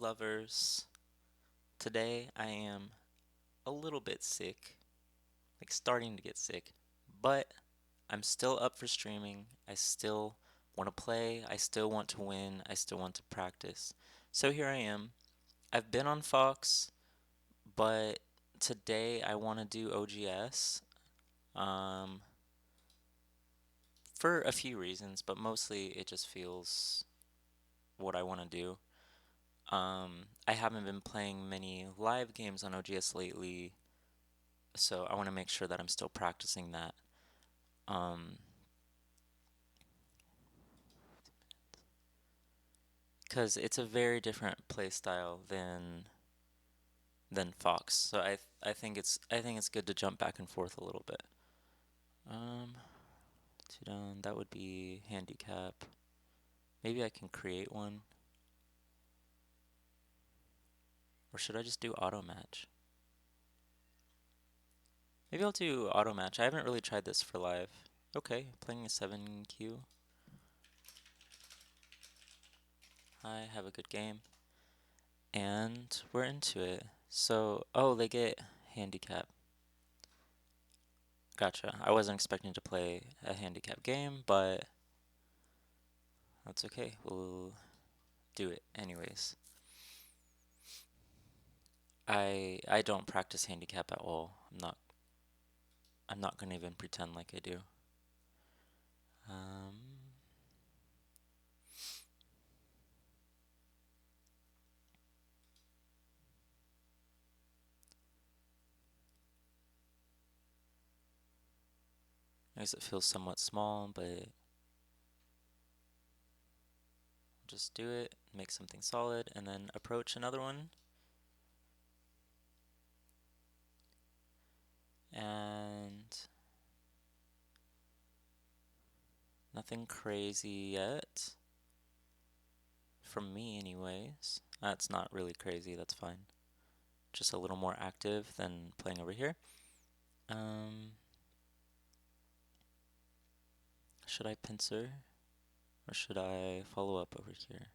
lovers. Today I am a little bit sick, like starting to get sick, but I'm still up for streaming. I still want to play, I still want to win, I still want to practice. So here I am. I've been on Fox, but today I want to do OGS um, for a few reasons, but mostly it just feels what I want to do. I haven't been playing many live games on OGS lately, so I want to make sure that I'm still practicing that. Um, because it's a very different play style than Fox. So I think it's good to jump back and forth a little bit. Um, Two down. That would be handicap. Maybe I can create one, or should I just do auto match? Maybe I'll do auto match. I haven't really tried this for live. Okay, playing a 7Q. I have a good game. And we're into it. So, oh, they get handicap. Gotcha. I wasn't expecting to play a handicap game, but that's okay. We'll do it anyways. I don't practice handicap at all. I'm not gonna even pretend like I do. Um, I guess it feels somewhat small, but just do it, make something solid, and then approach another one. And nothing crazy yet. From me, anyways. That's not really crazy, that's fine. Just a little more active than playing over here. Um, should I pincer? Or should I follow up over here?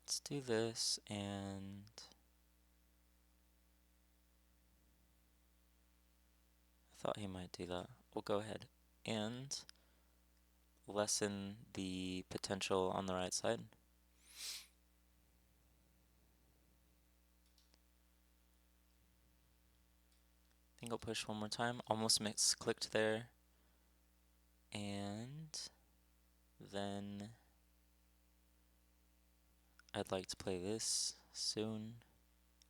Let's do this, and I thought he might do that. We'll go ahead and lessen the potential on the right side. I think I'll push one more time. Almost misclicked there. And then I'd like to play this soon,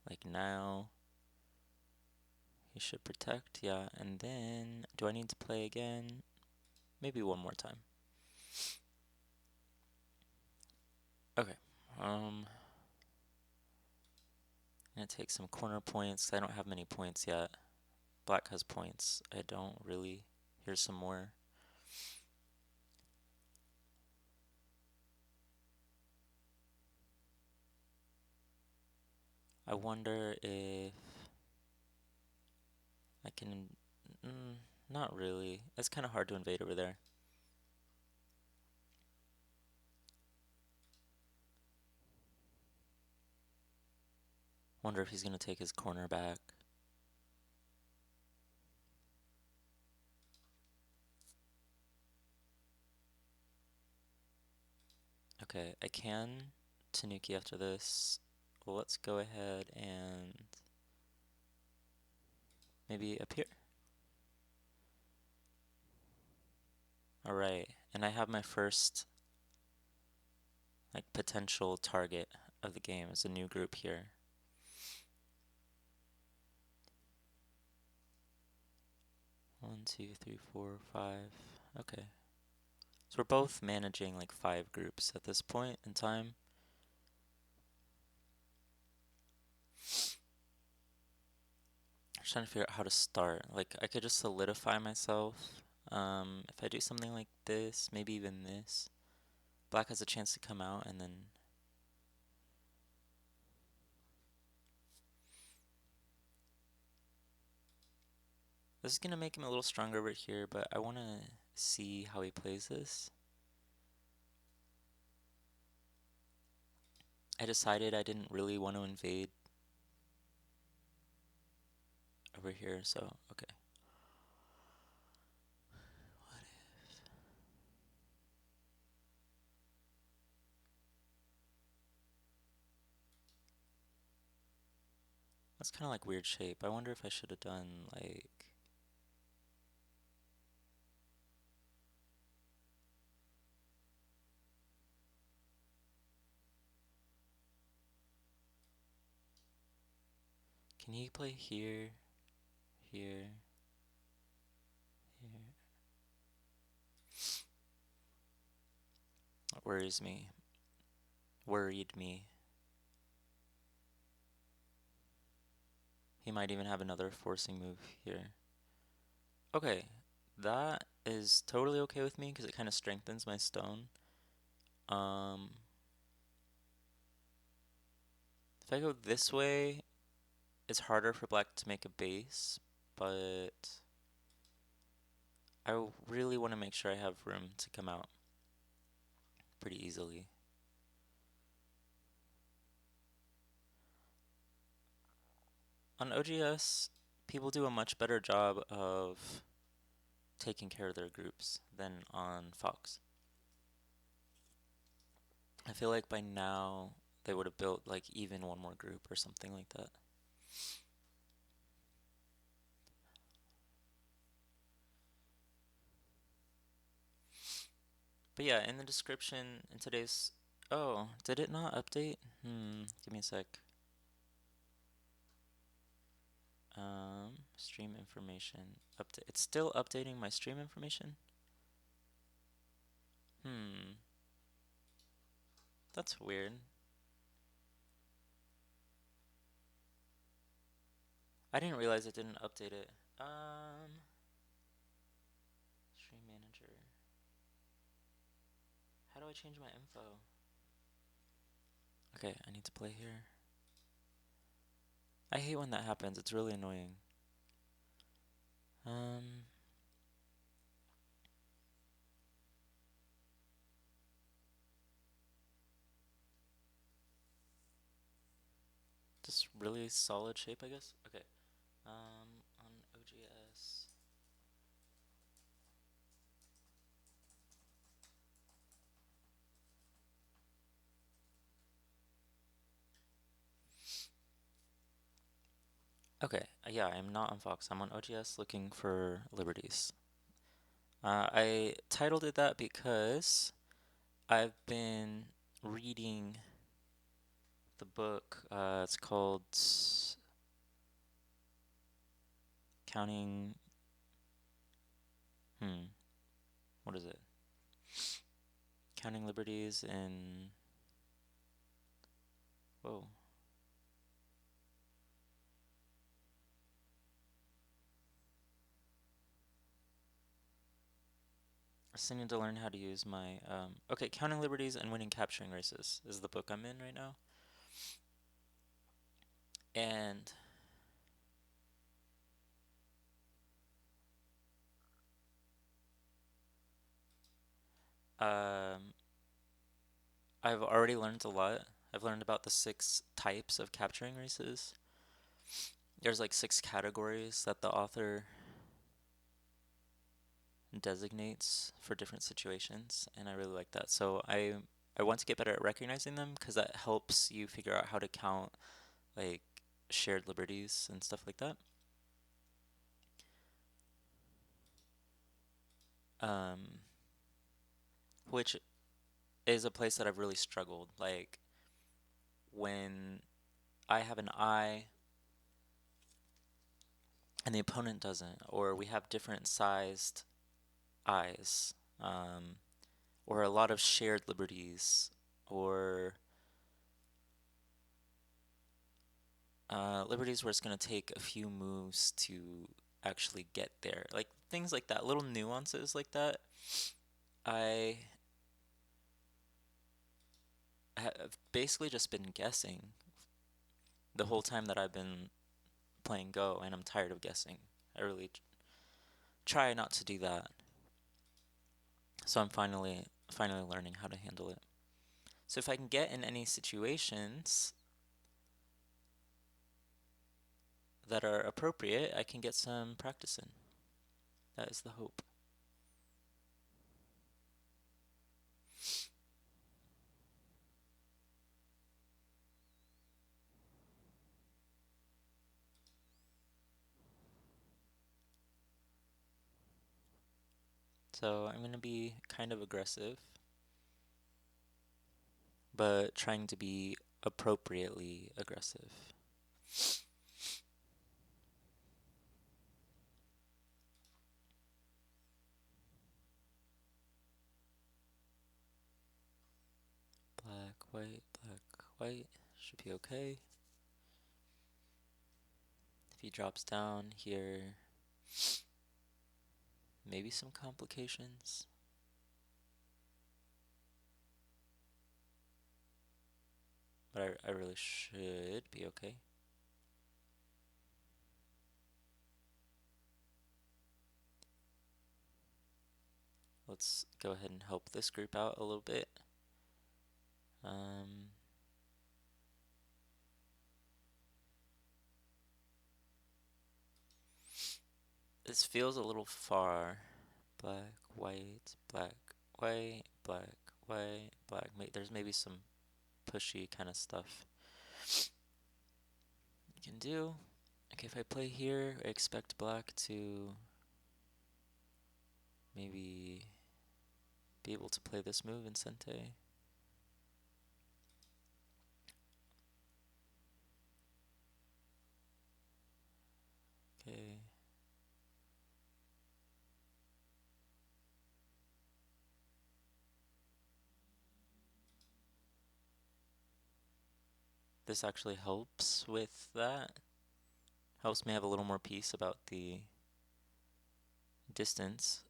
like now. He should protect, yeah. And then, do I need to play again? Maybe one more time. Okay. I'm gonna take some corner points. I don't have many points yet. Black has points. I don't really. Here's some more. I wonder if I can. Not really. It's kind of hard to invade over there. Wonder if he's gonna take his corner back. Okay, I can Tanuki after this. Well, let's go ahead and maybe up here. Alright, and I have my first like potential target of the game as a new group here. One, two, three, four, five. Okay. So we're both managing like 5 groups at this point in time. I'm trying to figure out how to start. Like I could just solidify myself. If I do something like this, maybe even this, black has a chance to come out and then This is gonna make him a little stronger over here, but I want to see how he plays this. I decided I didn't really want to invade over here, so okay. What if? That's kind of like weird shape. I wonder if I should have done like. Can he play here, here, here? That worries me. Worried me. He might even have another forcing move here. Okay, that is totally okay with me because it kind of strengthens my stone. Um, if I go this way, it's harder for black to make a base, but I really want to make sure I have room to come out pretty easily. On OGS, people do a much better job of taking care of their groups than on Fox. I feel like by now they would have built like even one more group or something like that. But yeah, in the description in today's. Oh, did it not update? Give me a sec. Stream information. Update. It's still updating my stream information? Hmm. That's weird. I didn't realize it didn't update it. Stream manager. How do I change my info? Okay, I need to play here. I hate when that happens. It's really annoying. Um, just really solid shape, I guess. Okay. On OGS. Okay, yeah, I'm not on Fox. I'm on OGS looking for Liberties. I titled it that because I've been reading the book. It's called Counting. What is it? Counting Liberties in. Whoa. I still need to learn how to use my. Okay, Counting Liberties and Winning Capturing Races is the book I'm in right now. And um, I've already learned a lot. I've learned about the 6 types of capturing races. There's like 6 categories that the author designates for different situations, and I really like that. So I want to get better at recognizing them because that helps you figure out how to count like shared liberties and stuff like that. Um, which is a place that I've really struggled. Like when I have an eye and the opponent doesn't, or we have different sized eyes, or a lot of shared liberties, or liberties where it's going to take a few moves to actually get there. Like things like that, little nuances like that. I have basically just been guessing the whole time that I've been playing Go, and I'm tired of guessing. I really. try not to do that. So I'm finally learning how to handle it. So if I can get in any situations that are appropriate, I can get some practice in. That is the hope. So I'm going to be kind of aggressive, but trying to be appropriately aggressive. Black, white, should be okay. If he drops down here, maybe some complications. But I really should be okay. Let's go ahead and help this group out a little bit. This feels a little far. Black, white, black, white, black, white, black. There's maybe some pushy kind of stuff you can do. Okay, if I play here, I expect black to maybe be able to play this move in Sente. Okay. This actually helps with that. Helps me have a little more peace about the distance.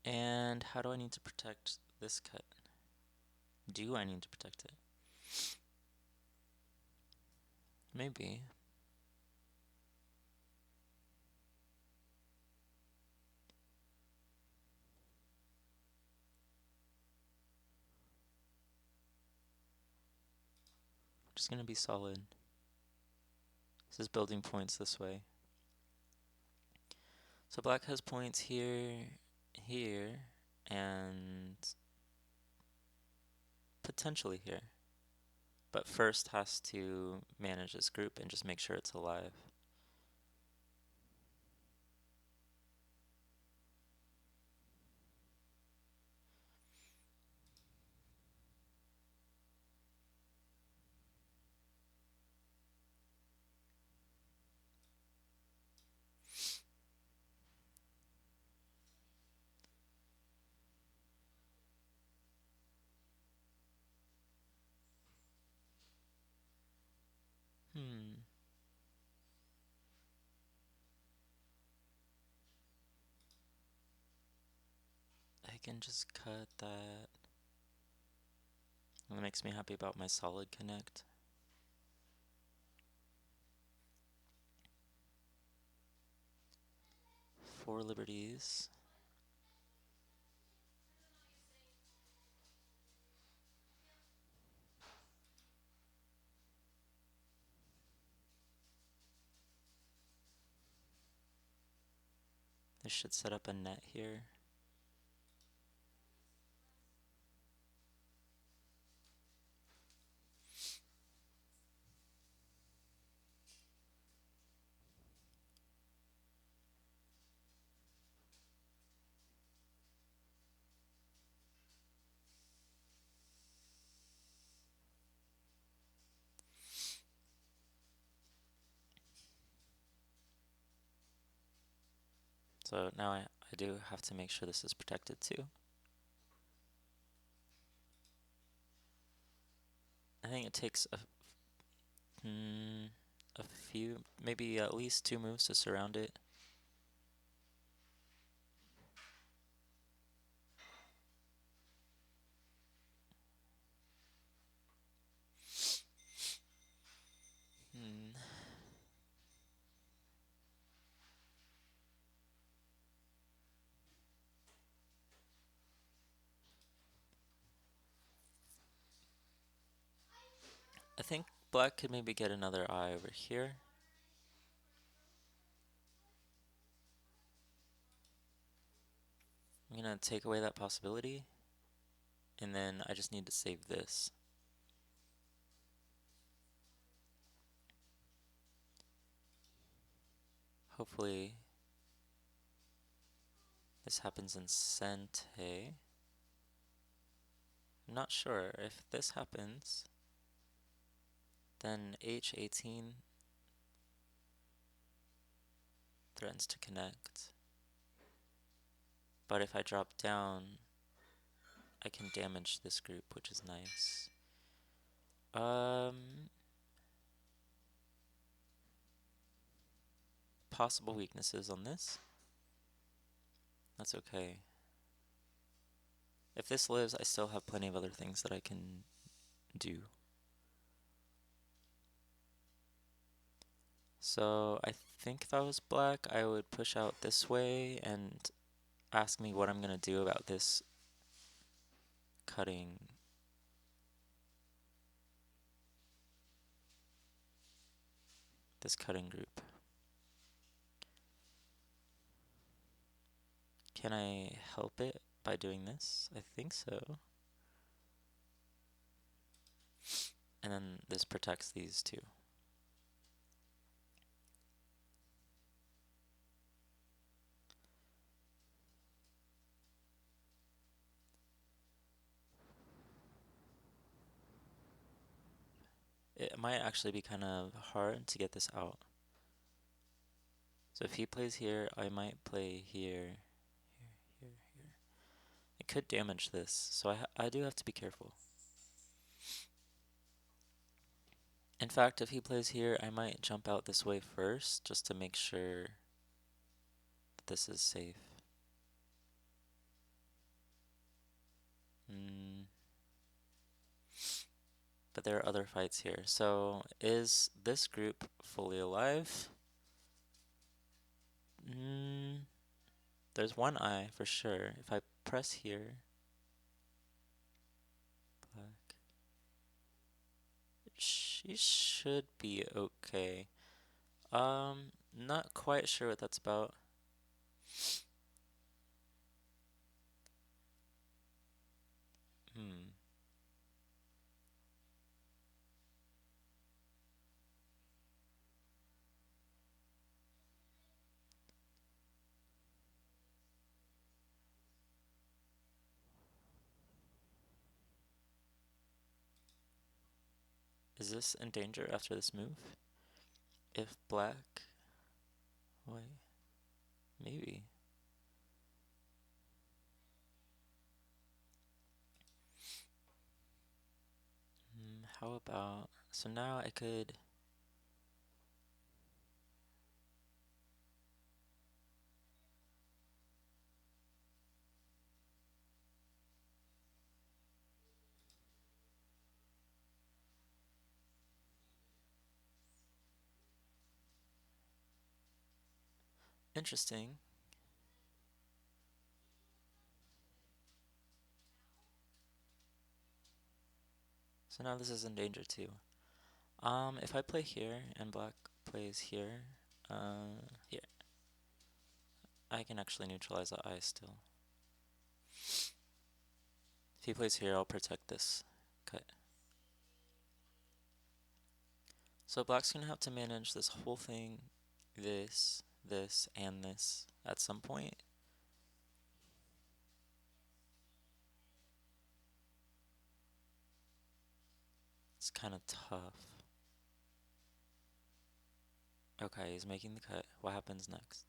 And how do I need to protect this cut? Do I need to protect it? Maybe. Just gonna be solid. This is building points this way. So black has points here, here, and potentially here. But first has to manage this group and just make sure it's alive. I can just cut that. That makes me happy about my solid connect. For Liberties. This should set up a net here. So now I do have to make sure this is protected too. I think it takes a few, maybe at least 2 moves to surround it. black could maybe get another eye over here. I'm gonna take away that possibility, and then I just need to save this. Hopefully this happens in Sente. I'm not sure. If this happens, then H18 threatens to connect. But if I drop down, I can damage this group, which is nice. Possible weaknesses on this. That's okay. If this lives, I still have plenty of other things that I can do. So I think if I was black, I would push out this way and ask me what I'm gonna do about this cutting. This cutting group. Can I help it by doing this? I think so. And then this protects these two. It might actually be kind of hard to get this out. So if he plays here, I might play here, here. It could damage this, so I do have to be careful. In fact, if he plays here, I might jump out this way first, just to make sure that this is safe. But there are other fights here. So is this group fully alive? There's one eye for sure. If I press here, black, she should be okay. Not quite sure what that's about. Is this in danger after this move? If black, wait, maybe. How about, so now I could, interesting. So now this is in danger too. If I play here and black plays here, here, I can actually neutralize that eye still. If he plays here, I'll protect this cut. So black's gonna have to manage this whole thing, this, and this at some point. It's kind of tough. Okay, he's making the cut. What happens next?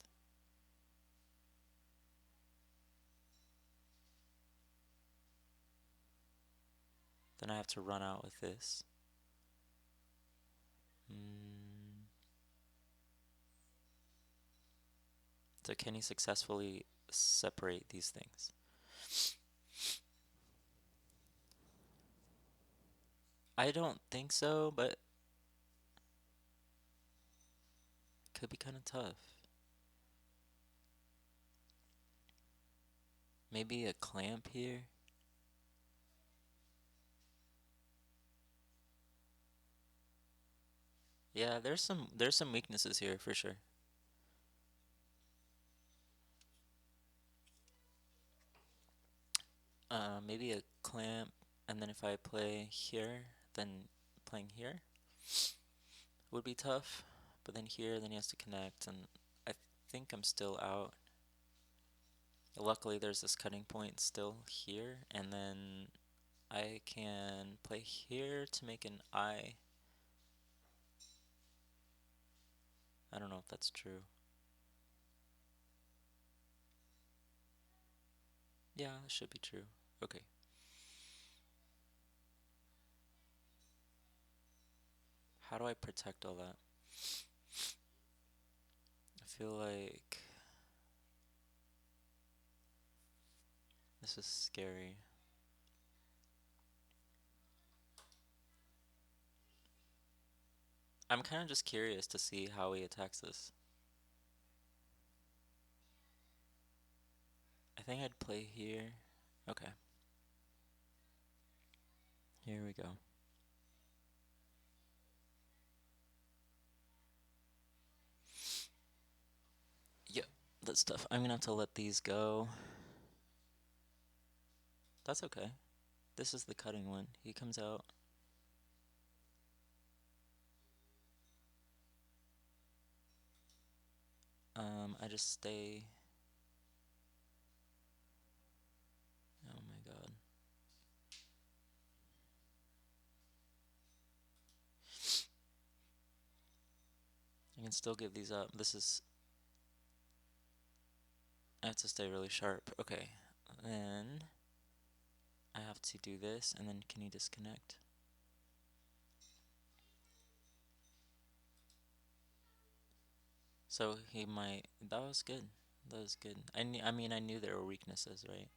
Then I have to run out with this. So can he successfully separate these things? I don't think so, but it could be kind of tough. Maybe a clamp here? Yeah, there's some weaknesses here for sure. Maybe a clamp, and then if I play here, then playing here would be tough. But then here, then he has to connect, and I think I'm still out. Luckily, there's this cutting point still here, and then I can play here to make an I. I don't know if that's true. Yeah, it should be true. Okay. How do I protect all that? I feel like this is scary. I'm kind of just curious to see how he attacks this. I think I'd play here. Okay, here we go. Yep, that's tough. I'm gonna have to let these go. That's okay. This is the cutting one. He comes out. I just stay. Oh my god. I can still give these up. This is. I have to stay really sharp. Okay. Then I have to do this, and then can you disconnect? So he might. That was good. That was good. I mean, I knew there were weaknesses, right?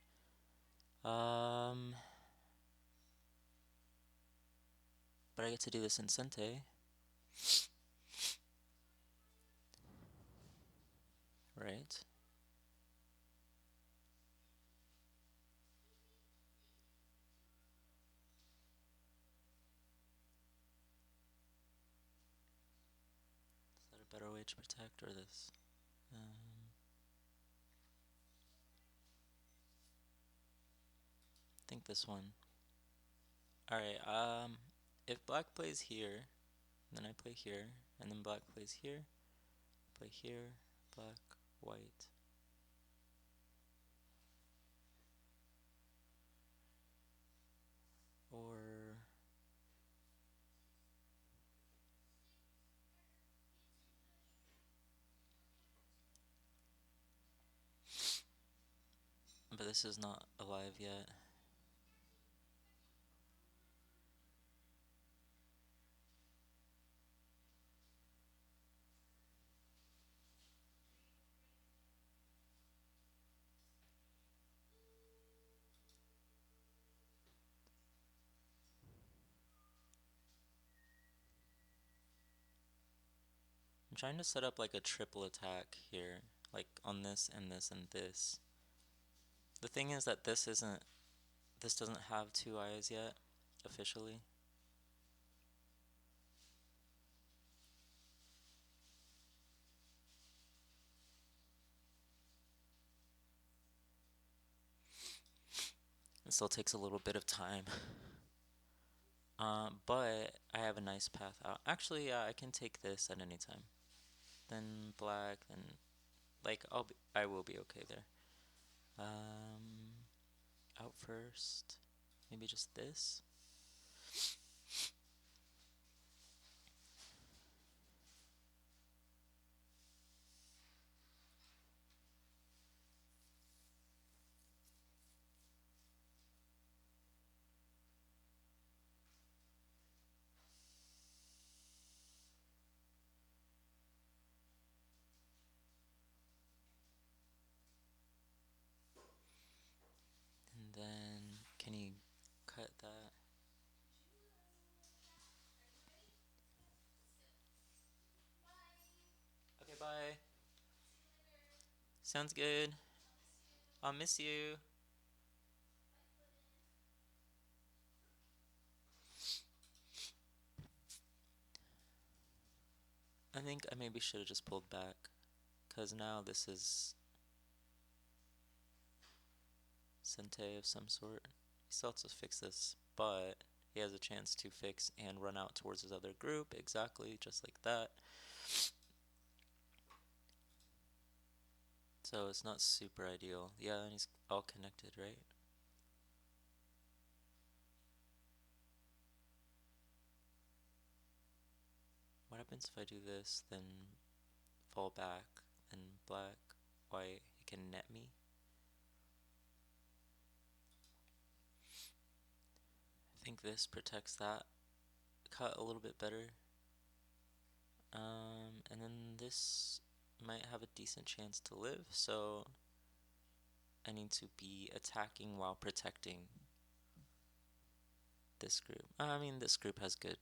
Um, but I get to do this in Sente, right? Is that a better way to protect, or this? I think this one. Alright, if black plays here, then I play here, and then black plays here, play here, black, white. Or but this is not alive yet. I'm trying to set up like a triple attack here, like on this and this and this. The thing is that this doesn't have two eyes yet, officially. It still takes a little bit of time. But I have a nice path out. Actually, yeah, I can take this at any time. Then black, then like I will be okay there. Um, Out first. Maybe just this. And then can you cut that? Okay, bye. Sounds good. I'll miss you. I think I maybe should have just pulled back, because now this is Sente of some sort. He still has to fix this, but he has a chance to fix and run out towards his other group, exactly, just like that. So it's not super ideal. Yeah, and he's all connected, right? What happens if I do this, then fall back, then black, white, he can net me? I think this protects that cut a little bit better. And then this might have a decent chance to live, so I need to be attacking while protecting this group. I mean, this group has good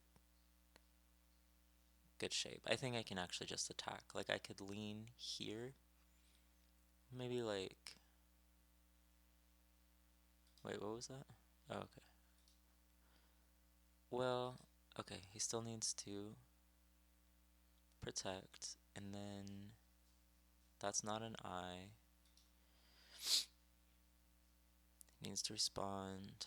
shape. I think I can actually just attack. Like, I could lean here. Maybe like... Wait, what was that? Oh, okay. Well, okay, he still needs to protect, and then that's not an eye. He needs to respond.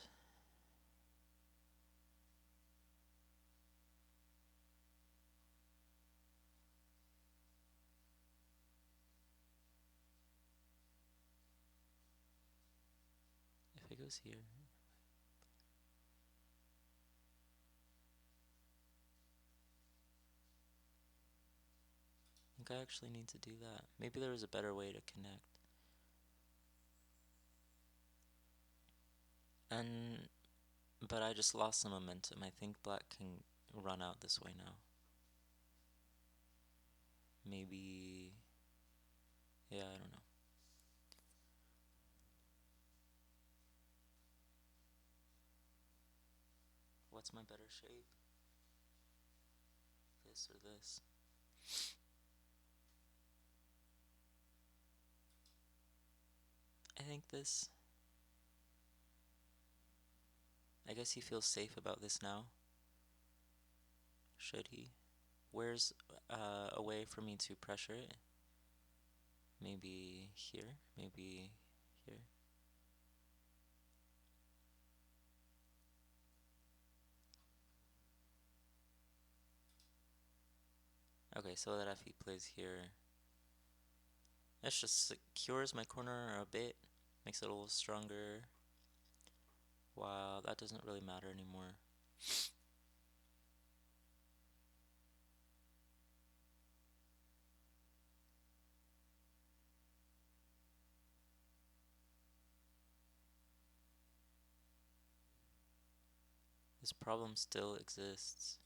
If it goes here... I think I actually need to do that. Maybe there was a better way to connect. But I just lost some momentum. I think black can run out this way now. Maybe... Yeah, I don't know. What's my better shape? This or this? I think this. I guess he feels safe about this now. Should he? Where's a way for me to pressure it? Maybe here? Maybe here? Okay, so that if he plays here, this just secures my corner a bit, makes it a little stronger. Wow, that doesn't really matter anymore. This problem still exists.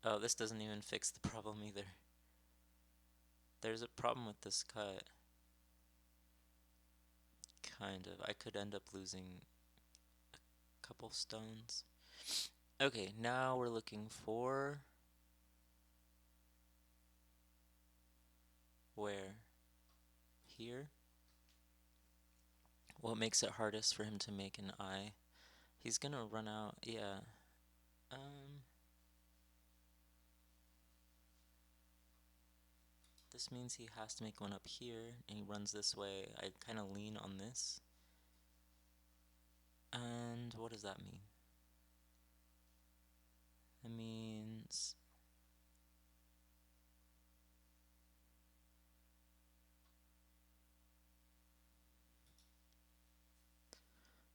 Oh, this doesn't even fix the problem either. There's a problem with this cut. Kind of. I could end up losing a couple stones. Okay, now we're looking for... Where? Here? What makes it hardest for him to make an eye? He's gonna run out, yeah. This means he has to make one up here, and he runs this way. I kind of lean on this. And what does that mean? That means...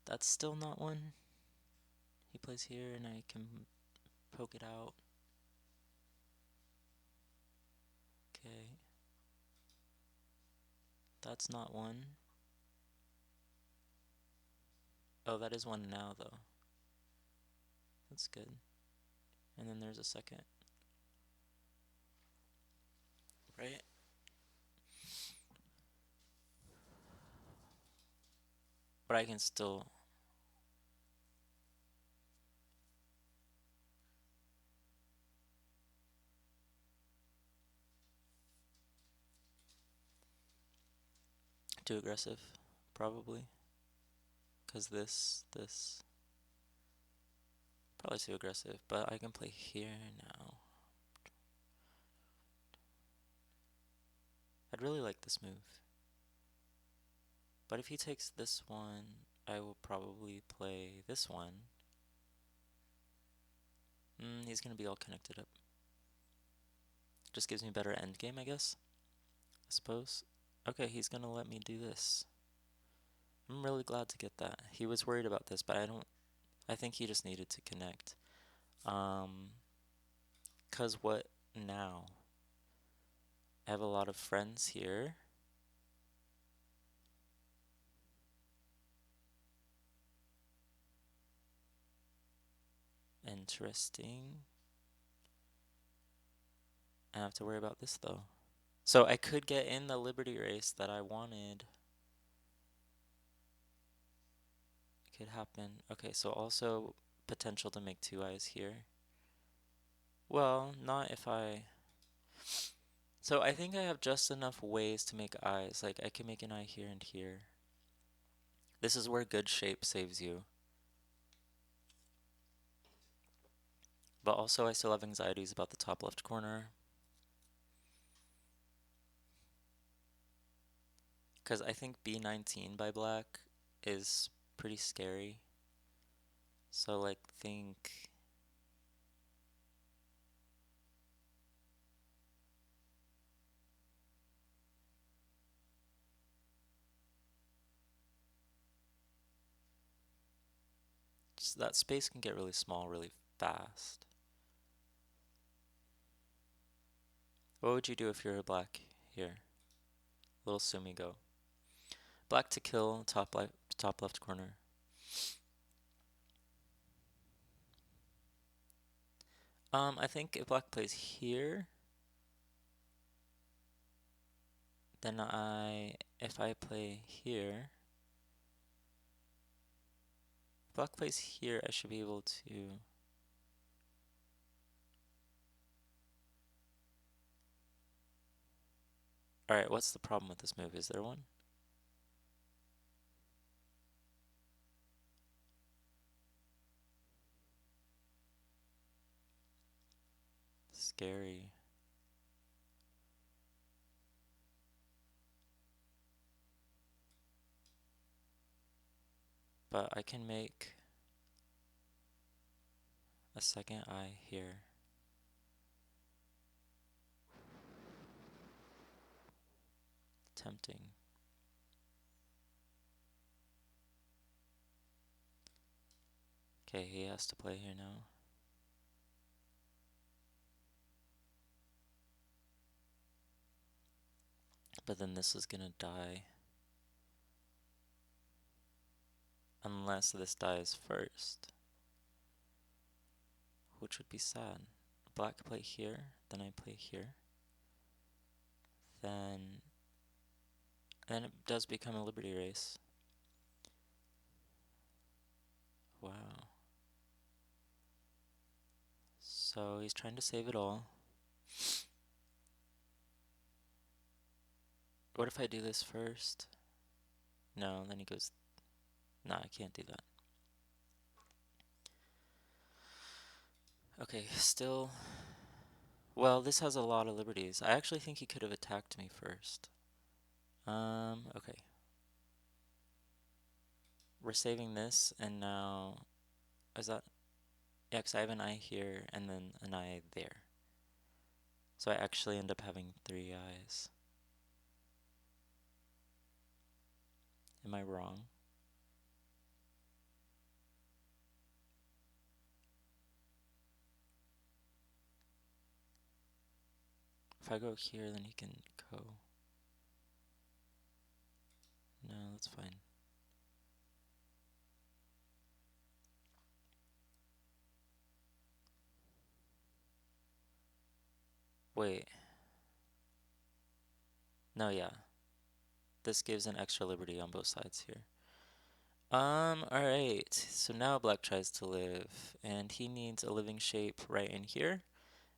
That's still not one. He plays here, and I can poke it out. Okay. That's not one. Oh, that is one now, though. That's good. And then there's a second. Right? But I can still... Too aggressive, probably. Because this... Probably too aggressive, but I can play here now. I'd really like this move. But if he takes this one, I will probably play this one. He's gonna be all connected up. Just gives me better endgame, I guess. I suppose. Okay, he's gonna let me do this. I'm really glad to get that. He was worried about this, but I think he just needed to connect. 'Cause what now? I have a lot of friends here. Interesting. I have to worry about this though. So I could get in the Liberty race that I wanted. It could happen. Okay, so also potential to make two eyes here. Well, not if I... So I think I have just enough ways to make eyes. Like I can make an eye here and here. This is where good shape saves you. But also I still have anxieties about the top left corner. Because I think B19 by black is pretty scary. So like think... So that space can get really small really fast. What would you do if you're a black here? Little Sumi go. Black to kill, top left corner. I think if black plays here, then if I play here, if black plays here, I should be able to... Alright, what's the problem with this move? Is there one? Scary. But I can make a second eye here. Tempting. Okay, he has to play here now. But then this is gonna die. Unless this dies first. Which would be sad. Black play here, then I play here. Then it does become a Liberty race. Wow. So he's trying to save it all. What if I do this first? No, then he goes... Nah, I can't do that. Okay, still... Well, this has a lot of liberties. I actually think he could have attacked me first. Okay. We're saving this, and now... Is that... Yeah, because I have an eye here, and then an eye there. So I actually end up having 3 eyes. Am I wrong? If I go here, then he can go. No, that's fine. Wait. No, yeah. This gives an extra liberty on both sides here. Alright. So now black tries to live, and he needs a living shape right in here.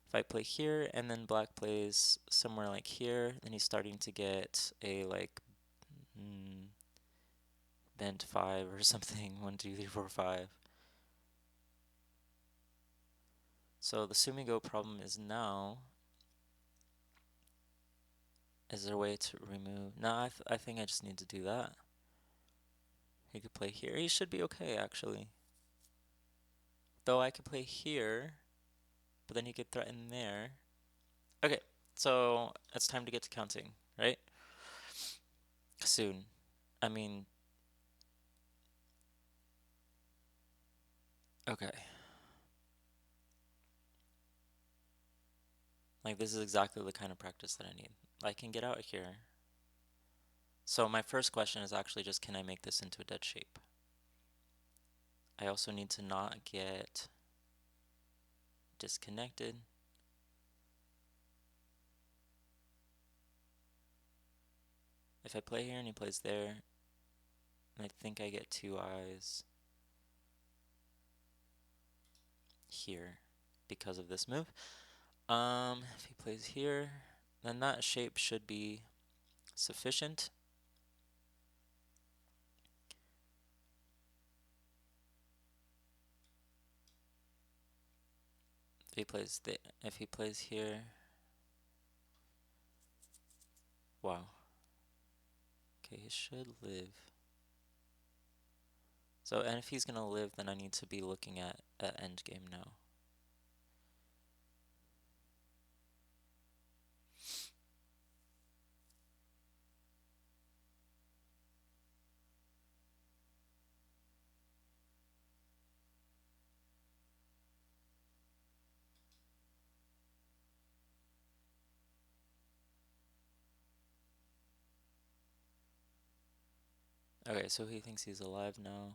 If I play here, and then black plays somewhere like here, then he's starting to get a, like, bent 5 or something. 1, 2, 3, 4, 5. So the Sumigo problem is now, is there a way to remove? No, I think I just need to do that. He could play here. He should be okay, actually. Though I could play here, but then he could threaten there. Okay, so it's time to get to counting, right? Soon. I mean, okay. Like, this is exactly the kind of practice that I need. I can get out here. So my first question is actually just, can I make this into a dead shape? I also need to not get disconnected. If I play here and he plays there, I think I get two eyes here because of this move. If he plays here, then that shape should be sufficient. If he plays here, wow. Okay, he should live. So, and if he's gonna live, then I need to be looking at endgame now. Okay, so he thinks he's alive now.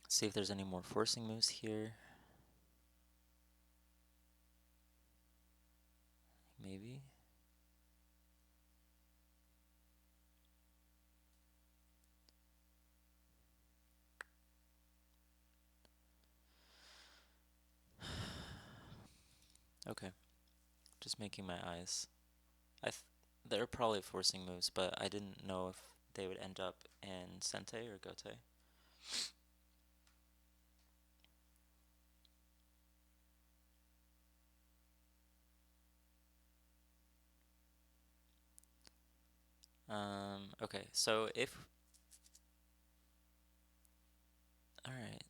See if there's any more forcing moves here. Maybe. Okay, just making my eyes. They're probably forcing moves, but I didn't know if they would end up in Sente or Gote. Okay, so if... Alright.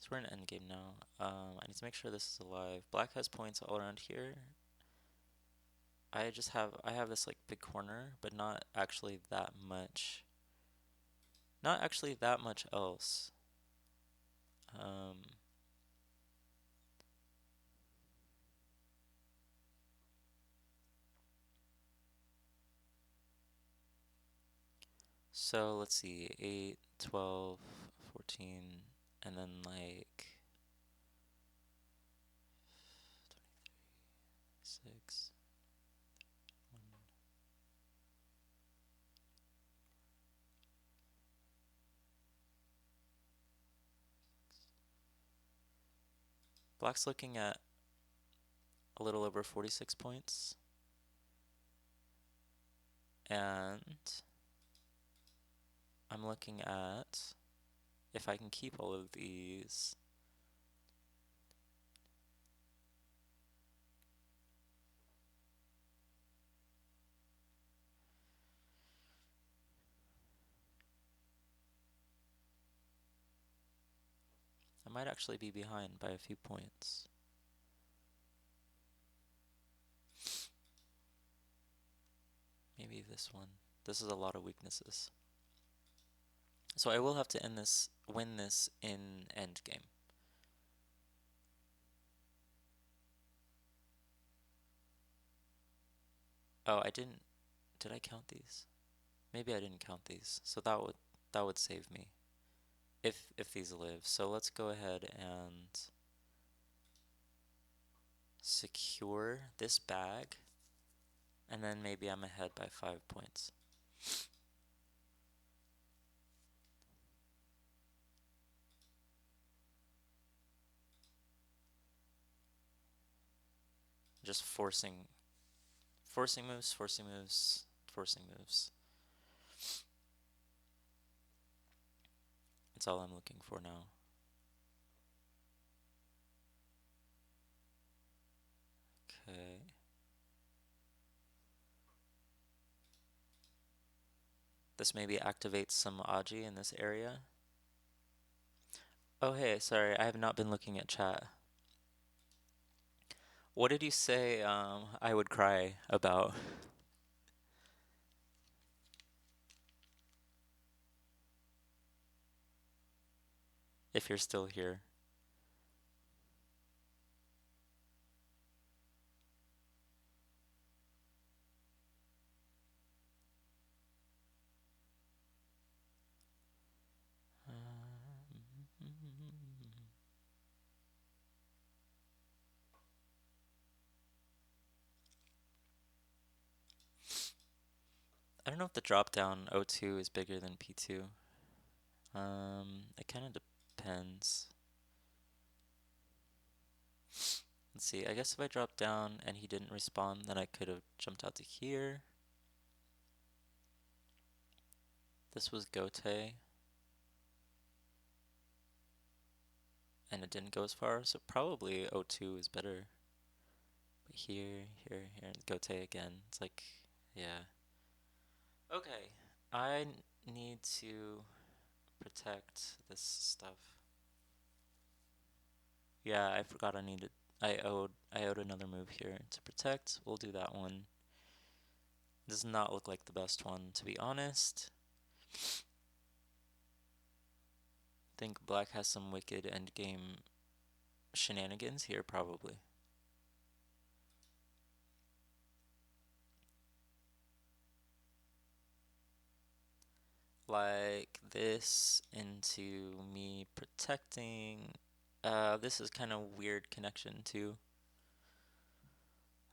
So we're in endgame now. I need to make sure this is alive. Black has points all around here. I have this like big corner, but not actually that much. Not actually that much else. Um, so let's see, 8, 12, 14, and then like 6. Black's looking at a little over 46 points. And I'm looking at if I can keep all of these. I might actually be behind by a few points. Maybe this one. This is a lot of weaknesses. So I will have to win this in endgame. Oh, did I count these? Maybe I didn't count these. So that would save me if these live. So let's go ahead and secure this bag, and then maybe I'm ahead by 5 points. Just forcing moves, forcing moves, forcing moves. That's all I'm looking for now. Okay. This maybe activates some Aji in this area. Oh hey, sorry, I have not been looking at chat. What did you say I would cry about? If you're still here. I don't know if the drop down O2 is bigger than P2. It kind of depends. Let's see, I guess if I dropped down and he didn't respond, then I could have jumped out to here. This was Gote, and it didn't go as far, so probably O2 is better. But here, Gote again. It's like, yeah. Okay, I need to protect this stuff. Yeah, I forgot I owed another move here to protect. We'll do that one. Does not look like the best one, to be honest. Think black has some wicked endgame shenanigans here, probably. Like this into me protecting. This is kind of weird connection too.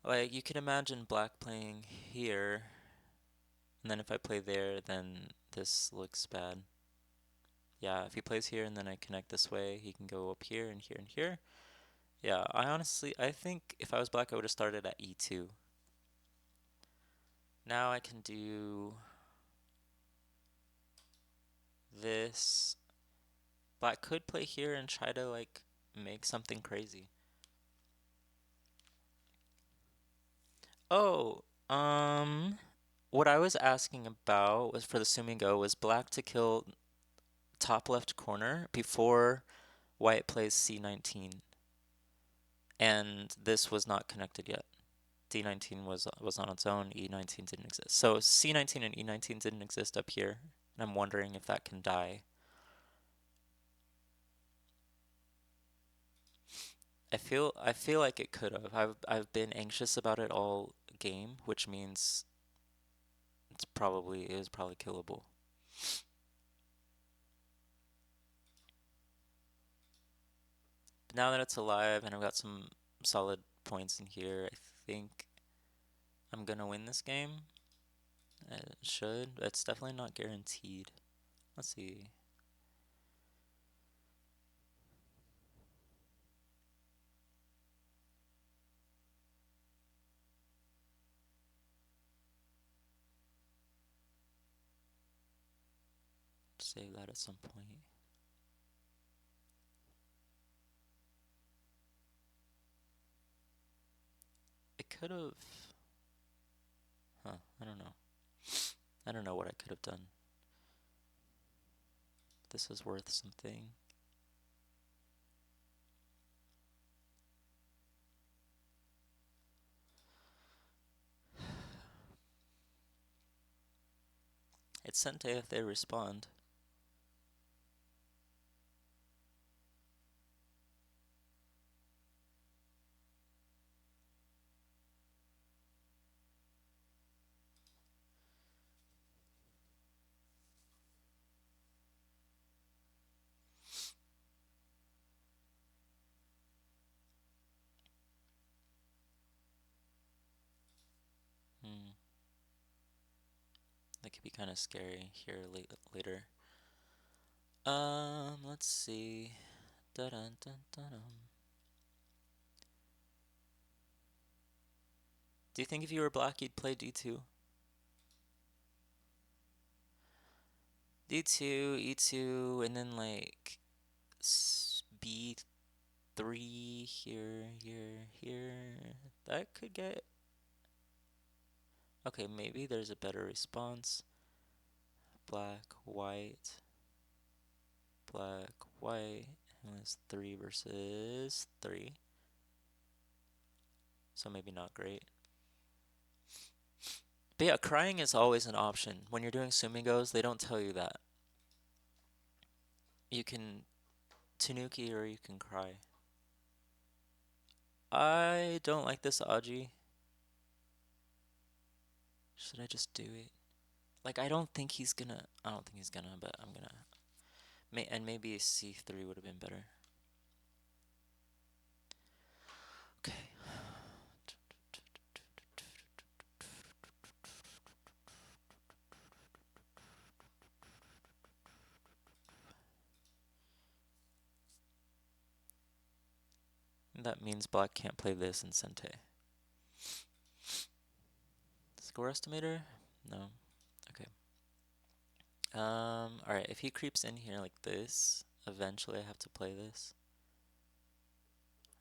Like you can imagine black playing here, and then if I play there, then this looks bad. Yeah, if he plays here and then I connect this way, he can go up here and here and here. Yeah, I think if I was black, I would have started at E2. Now I can do this. Black could play here and try to like make something crazy. Oh, what I was asking about was for the Sumigo was black to kill top left corner before white plays C19. And this was not connected yet. D19 was on its own, E19 didn't exist. So C19 and E19 didn't exist up here, and I'm wondering if that can die. I feel like it could have. I've been anxious about it all game, which means it was probably killable. But now that it's alive and I've got some solid points in here, I think I'm gonna win this game. It should. It's definitely not guaranteed. Let's see. Save that at some point. It could have. Huh, I don't know. I don't know what I could have done. This is worth something. It's Sente if they respond. Hmm. That could be kind of scary here later. Let's see. Dun -dun -dun -dun. Do you think if you were black, you'd play D2? D2, E2, and then like B3 here, here, here. That could get... Okay, maybe there's a better response. Black, white, black, white. And it's 3 versus 3. So maybe not great. But yeah, crying is always an option. When you're doing sumigos, they don't tell you that. You can tanuki or you can cry. I don't like this Aji. Should I just do it? Like, I don't think he's gonna, but I'm gonna. And maybe a C3 would have been better. Okay. That means black can't play this in Sente. Score estimator? No. Okay. Alright, if he creeps in here like this, eventually I have to play this.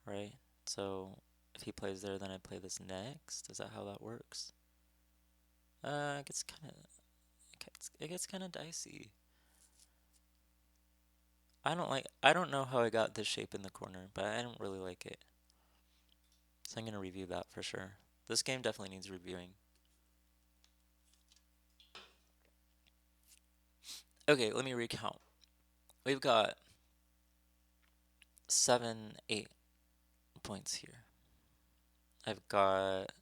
Right? So if he plays there, then I play this next. Is that how that works? It gets kind of dicey. I don't know how I got this shape in the corner, but I don't really like it. So I'm gonna review that for sure. This game definitely needs reviewing. Okay, let me recount. We've got 7, 8 points here. I've got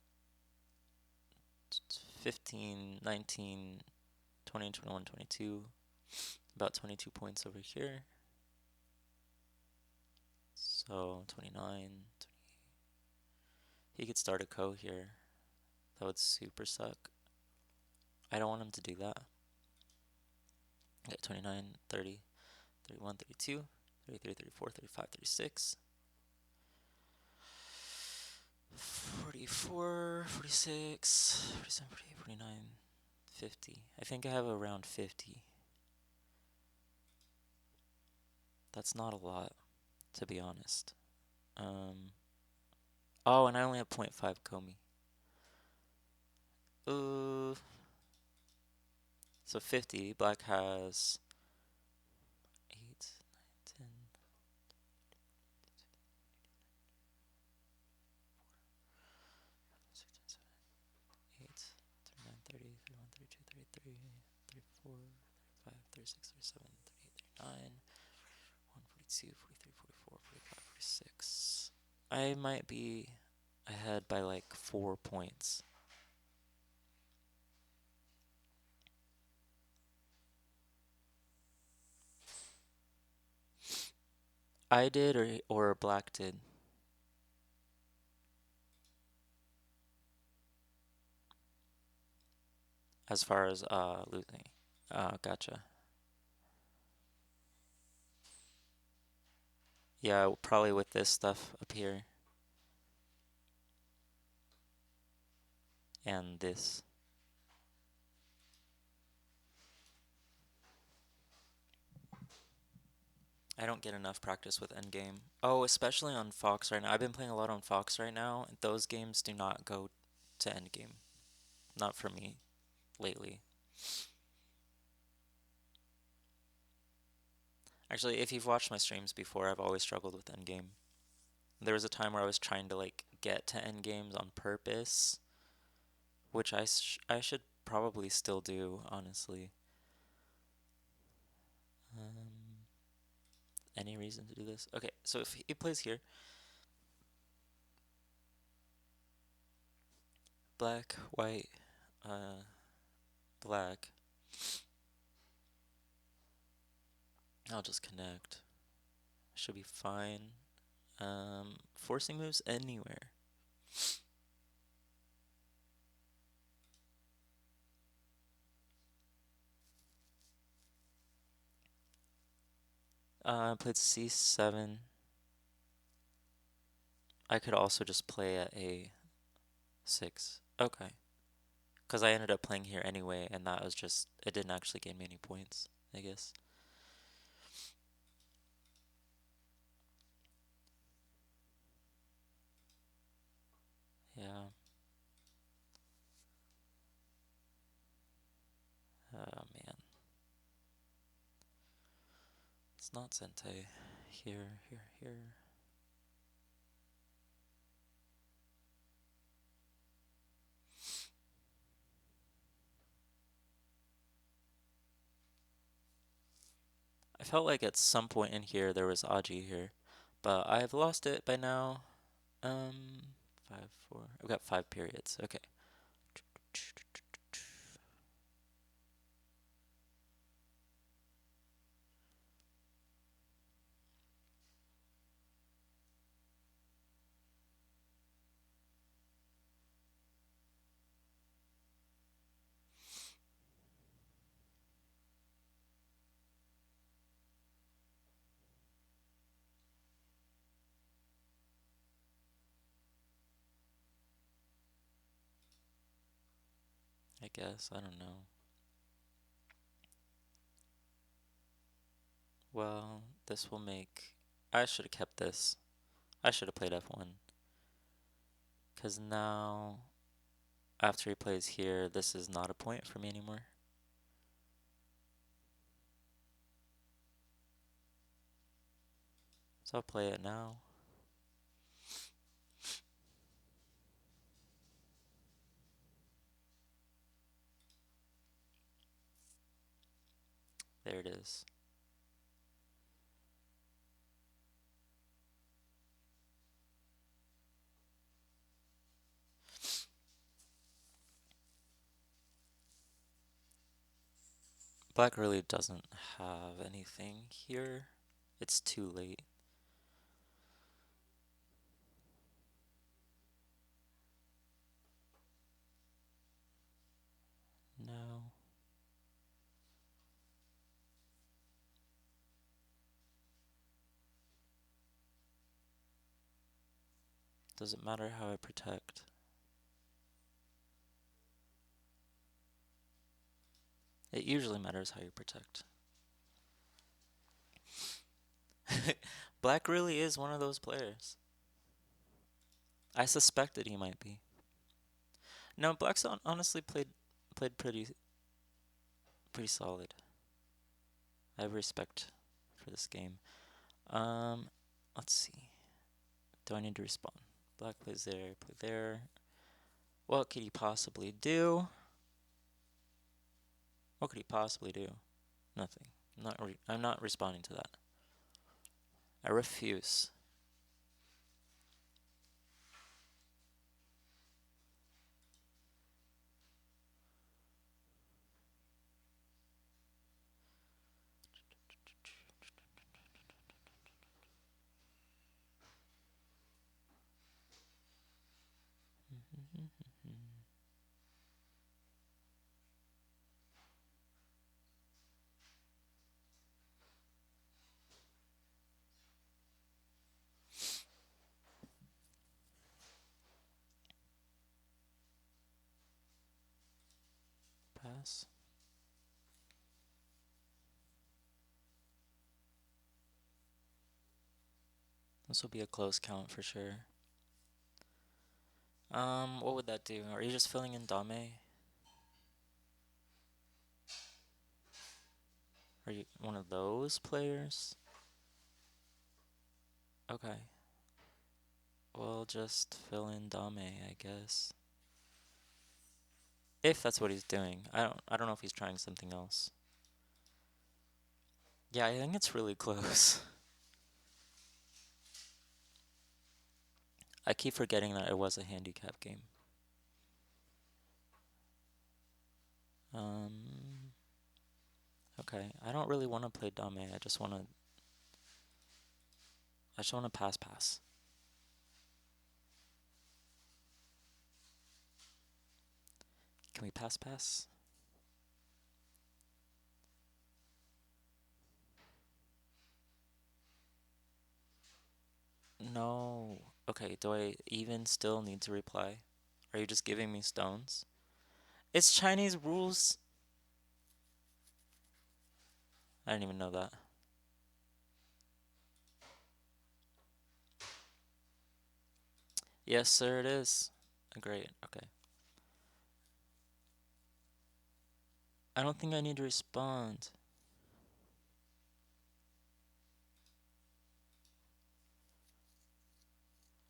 15, 19, 20, 21, 22. About 22 points over here. So 29, 20. He could start a co here. That would super suck. I don't want him to do that. Okay, 29, 30, 31, 32, 33, 34, 35, 36. 44, 46, 47, 48, 49, 50. I think I have around 50. That's not a lot, to be honest. Oh, and I only have 0.5 Komi. So 50. Black has 8, 9, 10, 16, 17, 8, 39, 30, 31, 32, 33, 34, 35, 36, 37, 38, 39, 142, 43, 44, 45, 46. I might be ahead by like 4 points. I did or black did? As far as losing. Gotcha. Yeah, probably with this stuff up here. And this. I don't get enough practice with endgame. Oh, especially on Fox right now. I've been playing a lot on Fox right now. Those games do not go to endgame. Not for me lately. Actually, if you've watched my streams before, I've always struggled with endgame. There was a time where I was trying to like get to endgames on purpose, which I should probably still do, honestly. Any reason to do this? Okay, so if he plays here, black, white, black, I'll just connect. Should be fine. Forcing moves anywhere. I played C7. I could also just play at a 6. Okay. Because I ended up playing here anyway, and that was just, it didn't actually gain me any points, I guess. Yeah. Oh man. It's not Sente. Here, here, here. I felt like at some point in here there was Aji here, but I've lost it by now. 5, 4. I've got 5 periods. Okay. I guess. I don't know. Well, this will make... I should have kept this. I should have played F1. Because now, after he plays here, this is not a point for me anymore. So I'll play it now. There it is. Black really doesn't have anything here. It's too late. No. Doesn't matter how I protect. It usually matters how you protect. Black really is one of those players. I suspected he might be. No, Black's honestly played pretty solid. I have respect for this game. Let's see. Do I need to respawn? Black plays there, play there. What could he possibly do? What could he possibly do? Nothing. I'm not responding to that. I refuse. Pass. This will be a close count for sure. What would that do? Are you just filling in Dame? Are you one of those players? Okay. Well, just fill in Dame, I guess. If that's what he's doing. I don't know if he's trying something else. Yeah, I think it's really close. I keep forgetting that it was a handicap game. Okay. I don't really want to play Dame. I just want to pass. Can we pass? No. Okay, do I even still need to reply? Are you just giving me stones? It's Chinese rules. I didn't even know that. Yes, sir, it is. Great, okay. I don't think I need to respond.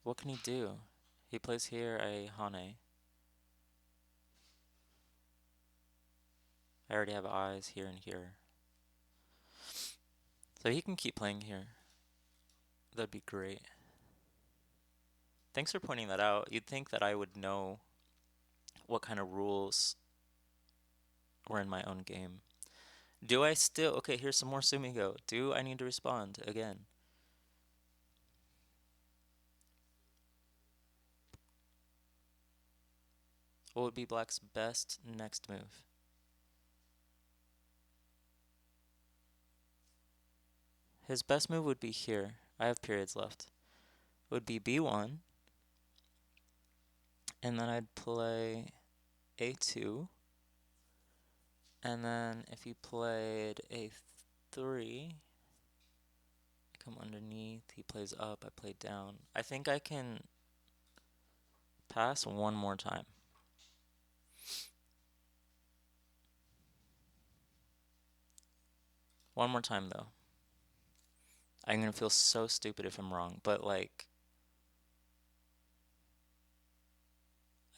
What can he do? He plays here a Hane. I already have eyes here and here. So he can keep playing here. That'd be great. Thanks for pointing that out. You'd think that I would know what kind of rules were in my own game. Do I still... Okay, here's some more Sumigo. Do I need to respond again? What would be Black's best next move? His best move would be here. I have periods left. It would be B1. And then I'd play A2. And then if he played A3, I come underneath, he plays up, I play down. I think I can pass one more time. One more time, though. I'm gonna feel so stupid if I'm wrong, but like,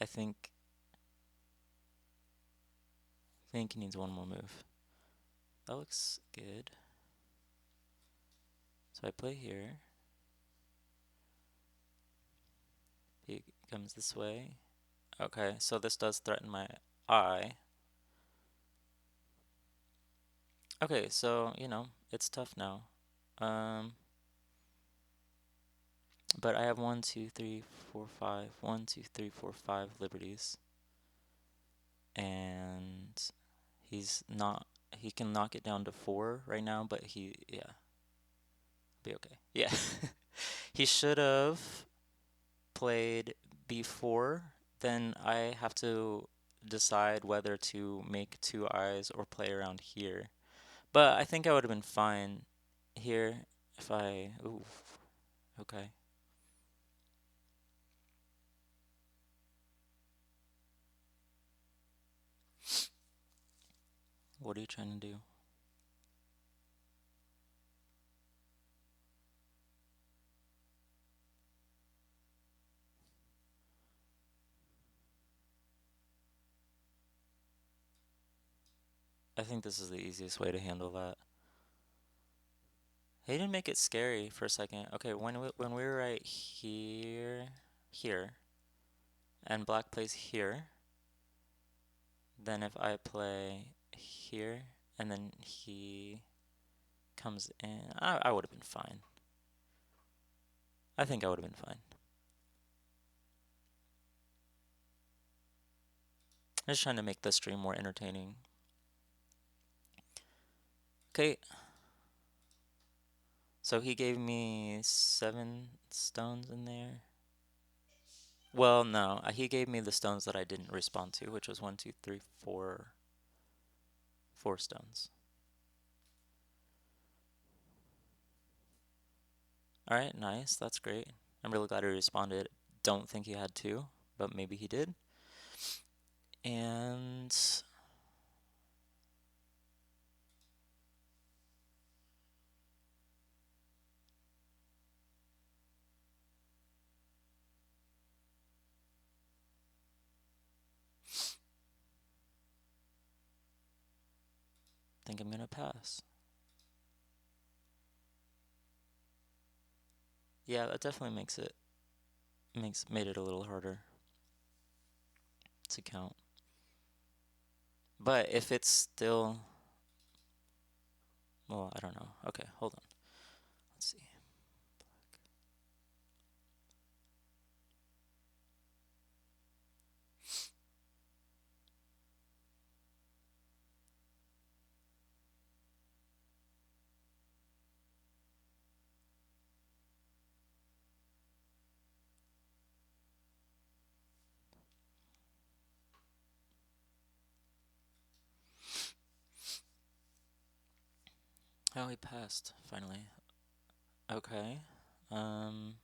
I think he needs one more move. That looks good. So I play here. He comes this way. Okay, so this does threaten my eye. Okay, so, you know, it's tough now. But I have 1, 2, 3, 4, 5. 1, 2, 3, 4, 5 liberties. And he can knock it down to 4 right now, but yeah, be okay. Yeah. He should have played B4. Then I have to decide whether to make 2 eyes or play around here. But I think I would have been fine here if I... Ooh, okay. What are you trying to do? I think this is the easiest way to handle that. He didn't make it scary for a second. Okay, when we were right here, and black plays here, then if I play here, and then he comes in, I would have been fine. I think I would have been fine. I'm just trying to make the stream more entertaining. Okay. So he gave me 7 stones in there. Well, no, he gave me the stones that I didn't respond to, which was 1, 2, 3, 4 stones. Alright, nice, that's great. I'm really glad he responded. Don't think he had to, but maybe he did. And I think I'm gonna pass. Yeah, that definitely made it a little harder to count. But if it's still, well, I don't know. Okay, hold on. Let's see. Oh, he passed, finally. Okay. Um,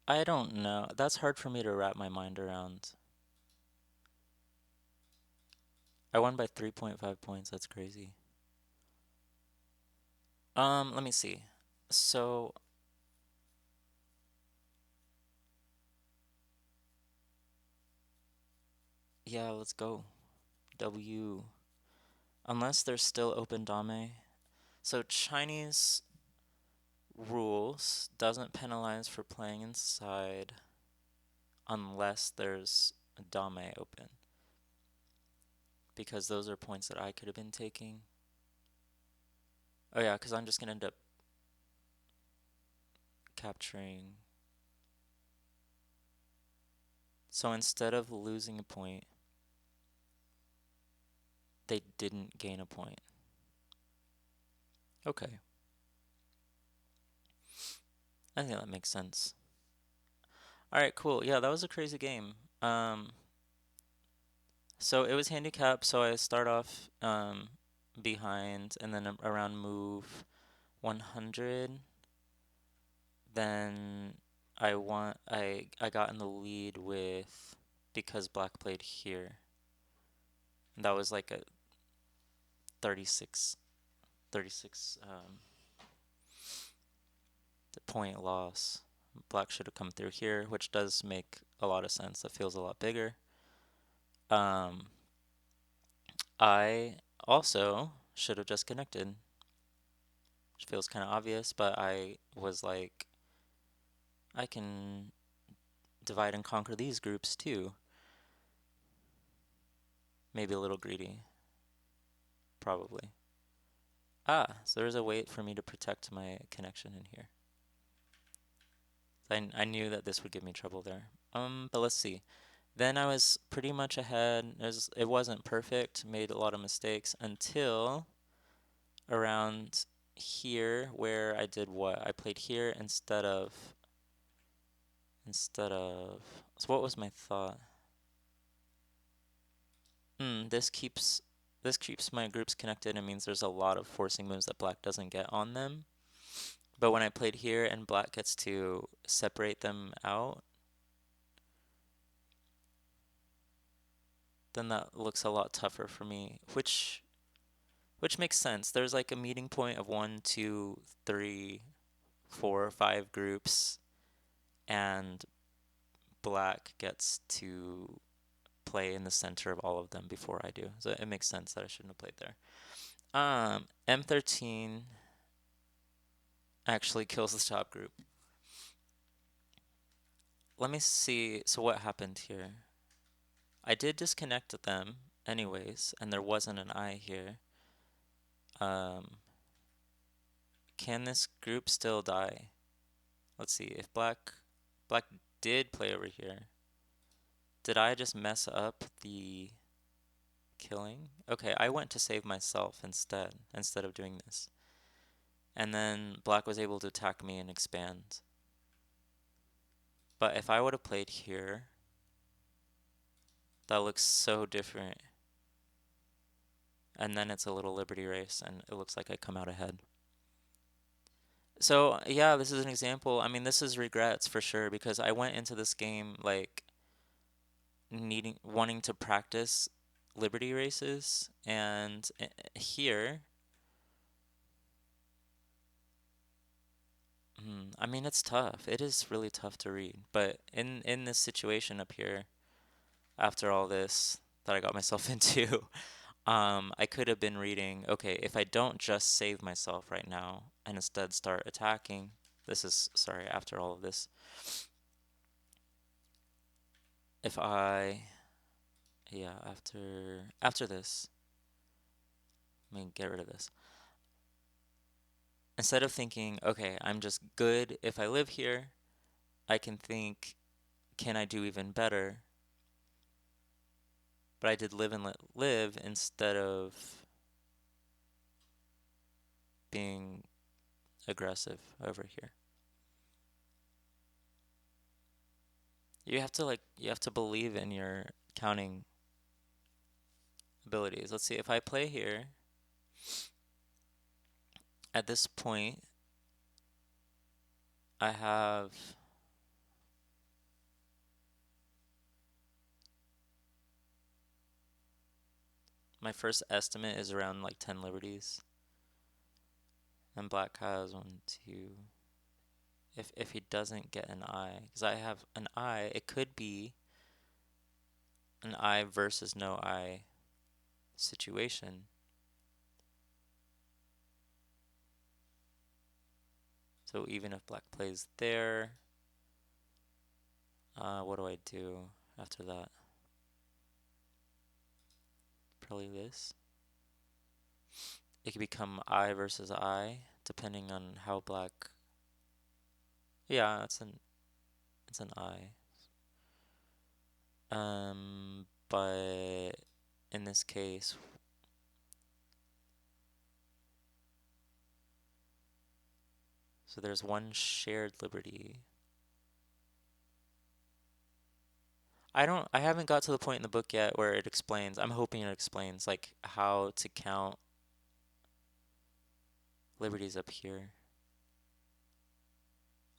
I don't know. That's hard for me to wrap my mind around. I won by 3.5 points. That's crazy. Let me see. So, yeah, let's go. W. Unless there's still open dame. So Chinese rules doesn't penalize for playing inside unless there's a dame open. Because those are points that I could have been taking. Oh yeah, because I'm just gonna end up capturing. So instead of losing a point, they didn't gain a point. Okay. I think that makes sense. Alright, cool. Yeah, that was a crazy game. So it was handicap, so I start off behind and then around move 100. Then I got in the lead with because black played here. And that was like a 36 36 point loss. Black should have come through here, which does make a lot of sense. It feels a lot bigger. Um, I also should have just connected, which feels kind of obvious, but I was like, I can divide and conquer these groups too. Maybe a little greedy, probably. Ah, so there's a way for me to protect my connection in here. I knew that this would give me trouble there. But let's see. Then I was pretty much ahead. It wasn't perfect, made a lot of mistakes until around here where I did what? I played here instead of so what was my thought? This keeps my groups connected and means there's a lot of forcing moves that black doesn't get on them. But when I played here and black gets to separate them out, then that looks a lot tougher for me, which makes sense. There's like a meeting point of 1, 2, 3, 4, 5 groups, and black gets to play in the center of all of them before I do. So it makes sense that I shouldn't have played there. M13 actually kills the top group. Let me see. So what happened here? I did disconnect them anyways, and there wasn't an I here. Um, can this group still die? Let's see. If black did play over here, did I just mess up the killing? Okay, I went to save myself instead of doing this. And then black was able to attack me and expand. But if I would have played here, that looks so different. And then it's a little Liberty race, and it looks like I come out ahead. So, yeah, this is an example. I mean, this is regrets for sure because I went into this game like wanting to practice Liberty races, and here, I mean, it's tough. It is really tough to read. But in this situation up here, after all this that I got myself into, I could have been reading, okay, if I don't just save myself right now and instead start attacking, sorry, after all of this, if I, yeah, after this, let me get rid of this. Instead of thinking, okay, I'm just good if I live here, I can think, can I do even better? But I did live and let live instead of being aggressive over here. You have to believe in your counting. abilities. Let's see, if I play here, at this point, I have my first estimate is around like 10 liberties. And black has one, two. If he doesn't get an eye, because I have an eye, it could be an eye versus no eye situation. So even if black plays there, what do I do after that? Probably this. It could become eye versus eye, depending on how black. Yeah, it's an eye. But in this case, so there's one shared liberty. I haven't got to the point in the book yet where it explains. I'm hoping it explains like how to count liberties up here.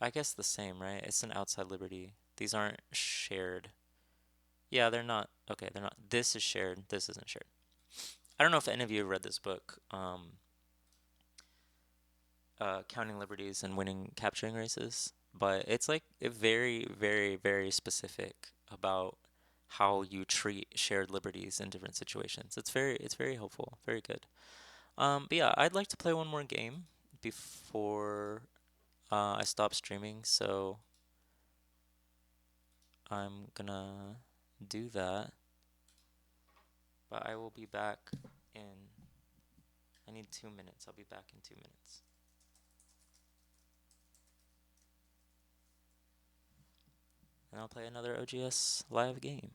I guess the same, right? It's an outside liberty. These aren't shared. Yeah, they're not. Okay, they're not. This is shared. This isn't shared. I don't know if any of you have read this book, Counting Liberties and Winning Capturing Races, but it's like very, very, very specific about how you treat shared liberties in different situations. It's very helpful, very good. But yeah, I'd like to play one more game before I stop streaming, so I'm gonna do that. But I will be back in. I need 2 minutes. I'll be back in 2 minutes. And I'll play another OGS live game.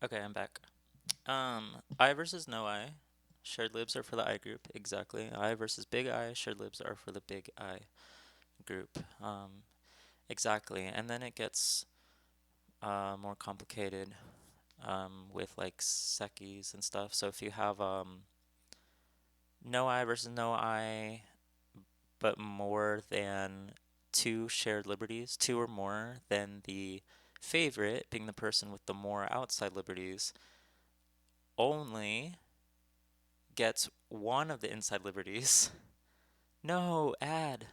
Okay, I'm back. I versus no I. Shared libs are for the I group, exactly. I versus big I. Shared libs are for the big I group. Exactly. And then it gets more complicated with like sekis and stuff. So if you have no I versus no I, but more than two shared liberties, two or more, then the favorite, being the person with the more outside liberties, only gets one of the inside liberties. No, add.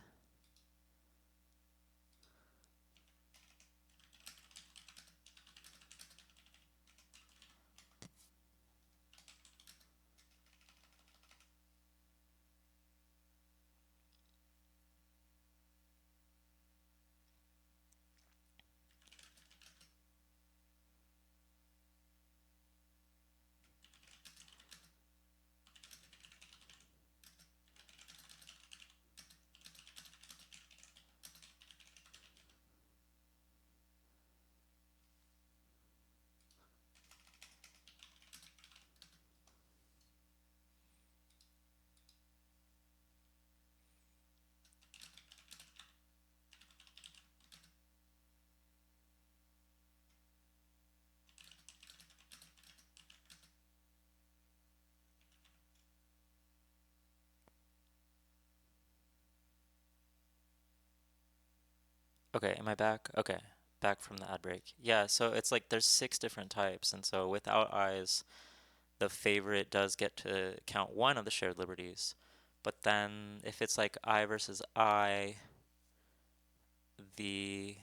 Okay, am I back? Okay, back from the ad break. Yeah, so it's like there's 6 different types, and so without eyes, the favorite does get to count one of the shared liberties. But then if it's like I versus I, the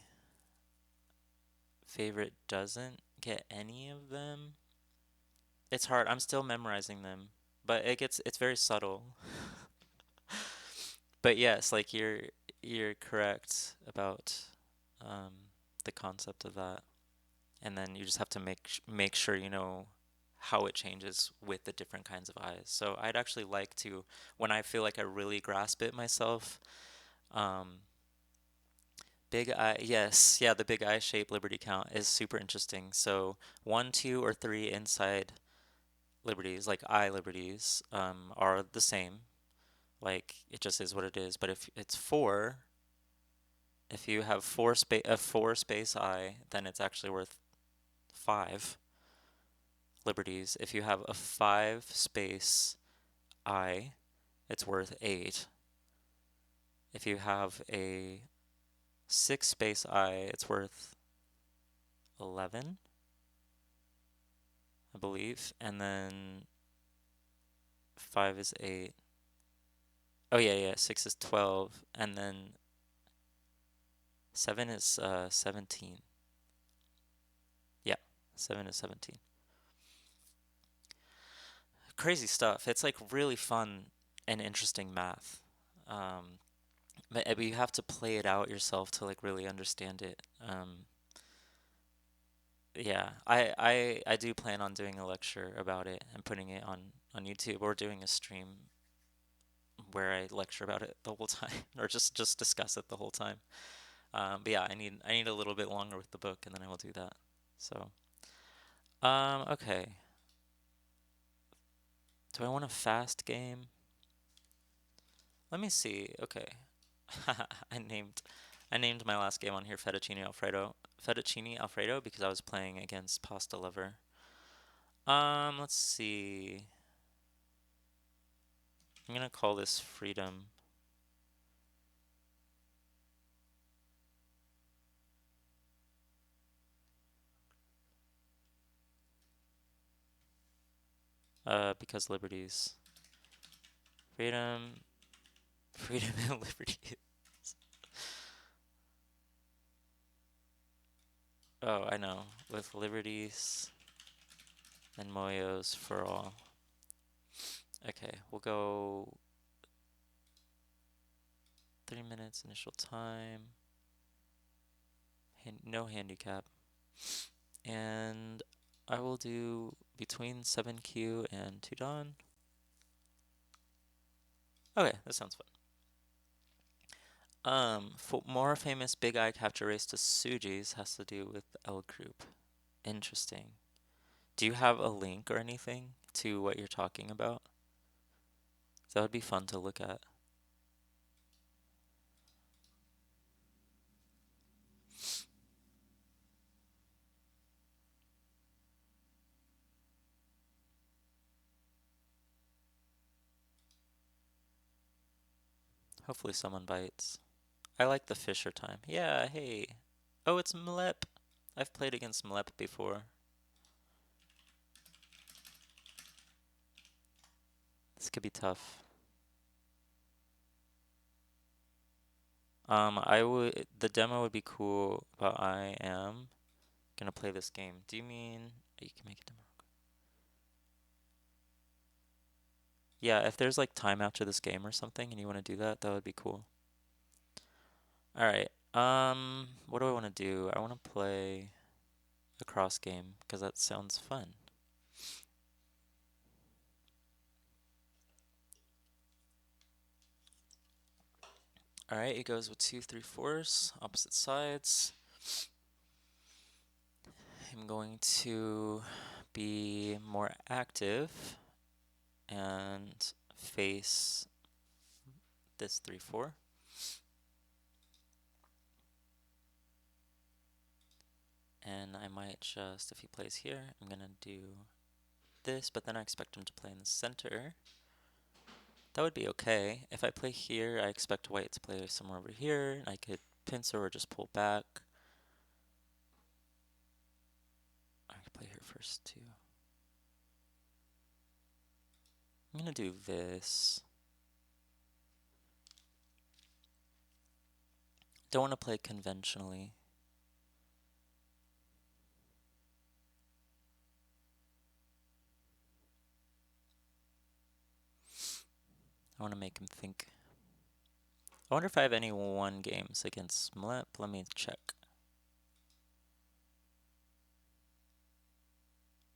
favorite doesn't get any of them. It's hard. I'm still memorizing them, but it's very subtle. But yes, like you're correct about um, the concept of that, and then you just have to make sure you know how it changes with the different kinds of eyes. So I'd actually like to, when I feel like I really grasp it myself, um, big eye, yes, yeah, the big eye shape liberty count is super interesting. So 1, 2, or 3 inside liberties, like eye liberties, are the same. Like it just is what it is. But if it's 4, if you have a 4 space eye, then it's actually worth 5 liberties. If you have a 5 space eye, it's worth 8. If you have a 6 space eye, it's worth 11, I believe. And then 5 is 8. Oh yeah, yeah. 6 is 12, and then 7 is 17. Yeah, 7 is 17. Crazy stuff. It's like really fun and interesting math. Um, but you have to play it out yourself to like really understand it. Yeah, I do plan on doing a lecture about it and putting it on YouTube, or doing a stream where I lecture about it the whole time, or just discuss it the whole time. But yeah, I need a little bit longer with the book, and then I will do that. So, okay. Do I want a fast game? Let me see. Okay. I named I named my last game on here Fettuccine Alfredo. Fettuccine Alfredo because I was playing against Pasta Lover. Let's see. I'm gonna call this Freedom. Because liberties. Freedom, freedom and liberties. Oh, I know. With liberties and moyos for all. Okay, we'll go 3 minutes initial time. No handicap. And I will do between 7Q and 2 dawn. Okay, that sounds fun. More famous big eye capture race to Suji's has to do with L group. Interesting. Do you have a link or anything to what you're talking about? That would be fun to look at. Hopefully someone bites. I like the Fisher time. Yeah, hey. Oh, it's Mlep. I've played against Mlep before. This could be tough. The demo would be cool, but I am gonna play this game. Do you mean you can make a demo? Yeah, if there's like time after this game or something and you want to do that, that would be cool. All right. What do I want to do? I want to play a cross game because that sounds fun. All right, it goes with 2, 3, 4s, opposite sides. I'm going to be more active and face this 3, 4. And I might just, if he plays here, I'm gonna do this, but then I expect him to play in the center. That would be okay. If I play here, I expect white to play somewhere over here. I could pincer or just pull back. I could play here first too. I'm gonna do this. Don't want to play conventionally. I want to make him think. I wonder if I have any one games against Mlep. Let me check.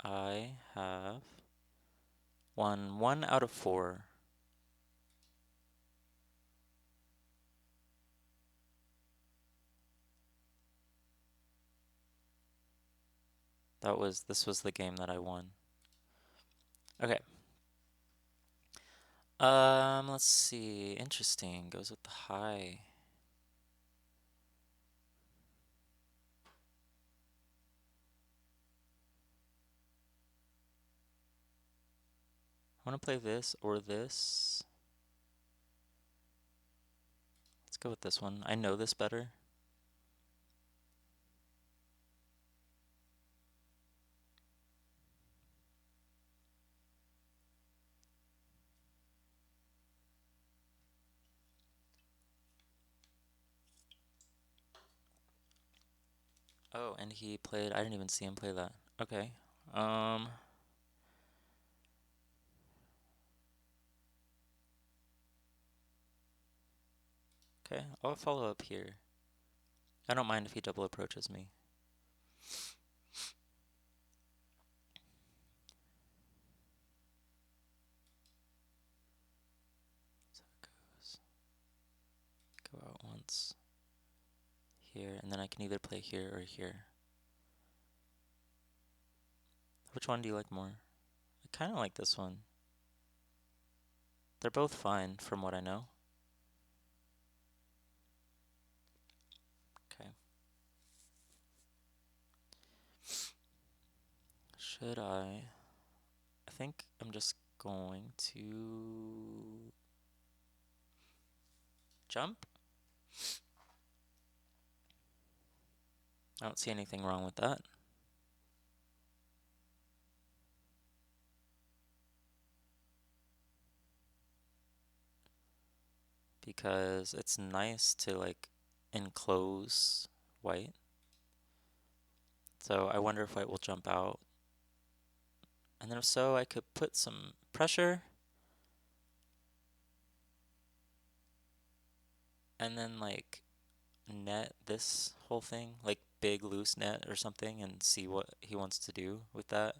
I have won 1 out of 4. This was the game that I won. Okay. Let's see. Interesting. Goes with the high. I want to play this or this. Let's go with this one. I know this better. Oh, and he played, I didn't even see him play that. Okay. Okay, I'll follow up here. I don't mind if he double approaches me. So it goes. Go out once. Here, and then I can either play here or here. Which one do you like more? I kind of like this one. They're both fine from what I know. Okay. Should I? I think I'm just going to jump. I don't see anything wrong with that. Because it's nice to like enclose white. So I wonder if white will jump out. And then if so, I could put some pressure. And then like net this whole thing, like big loose net or something, and see what he wants to do with that.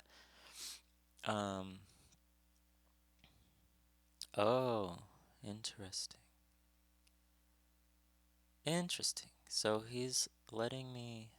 Um, oh, interesting. Interesting. So he's letting me.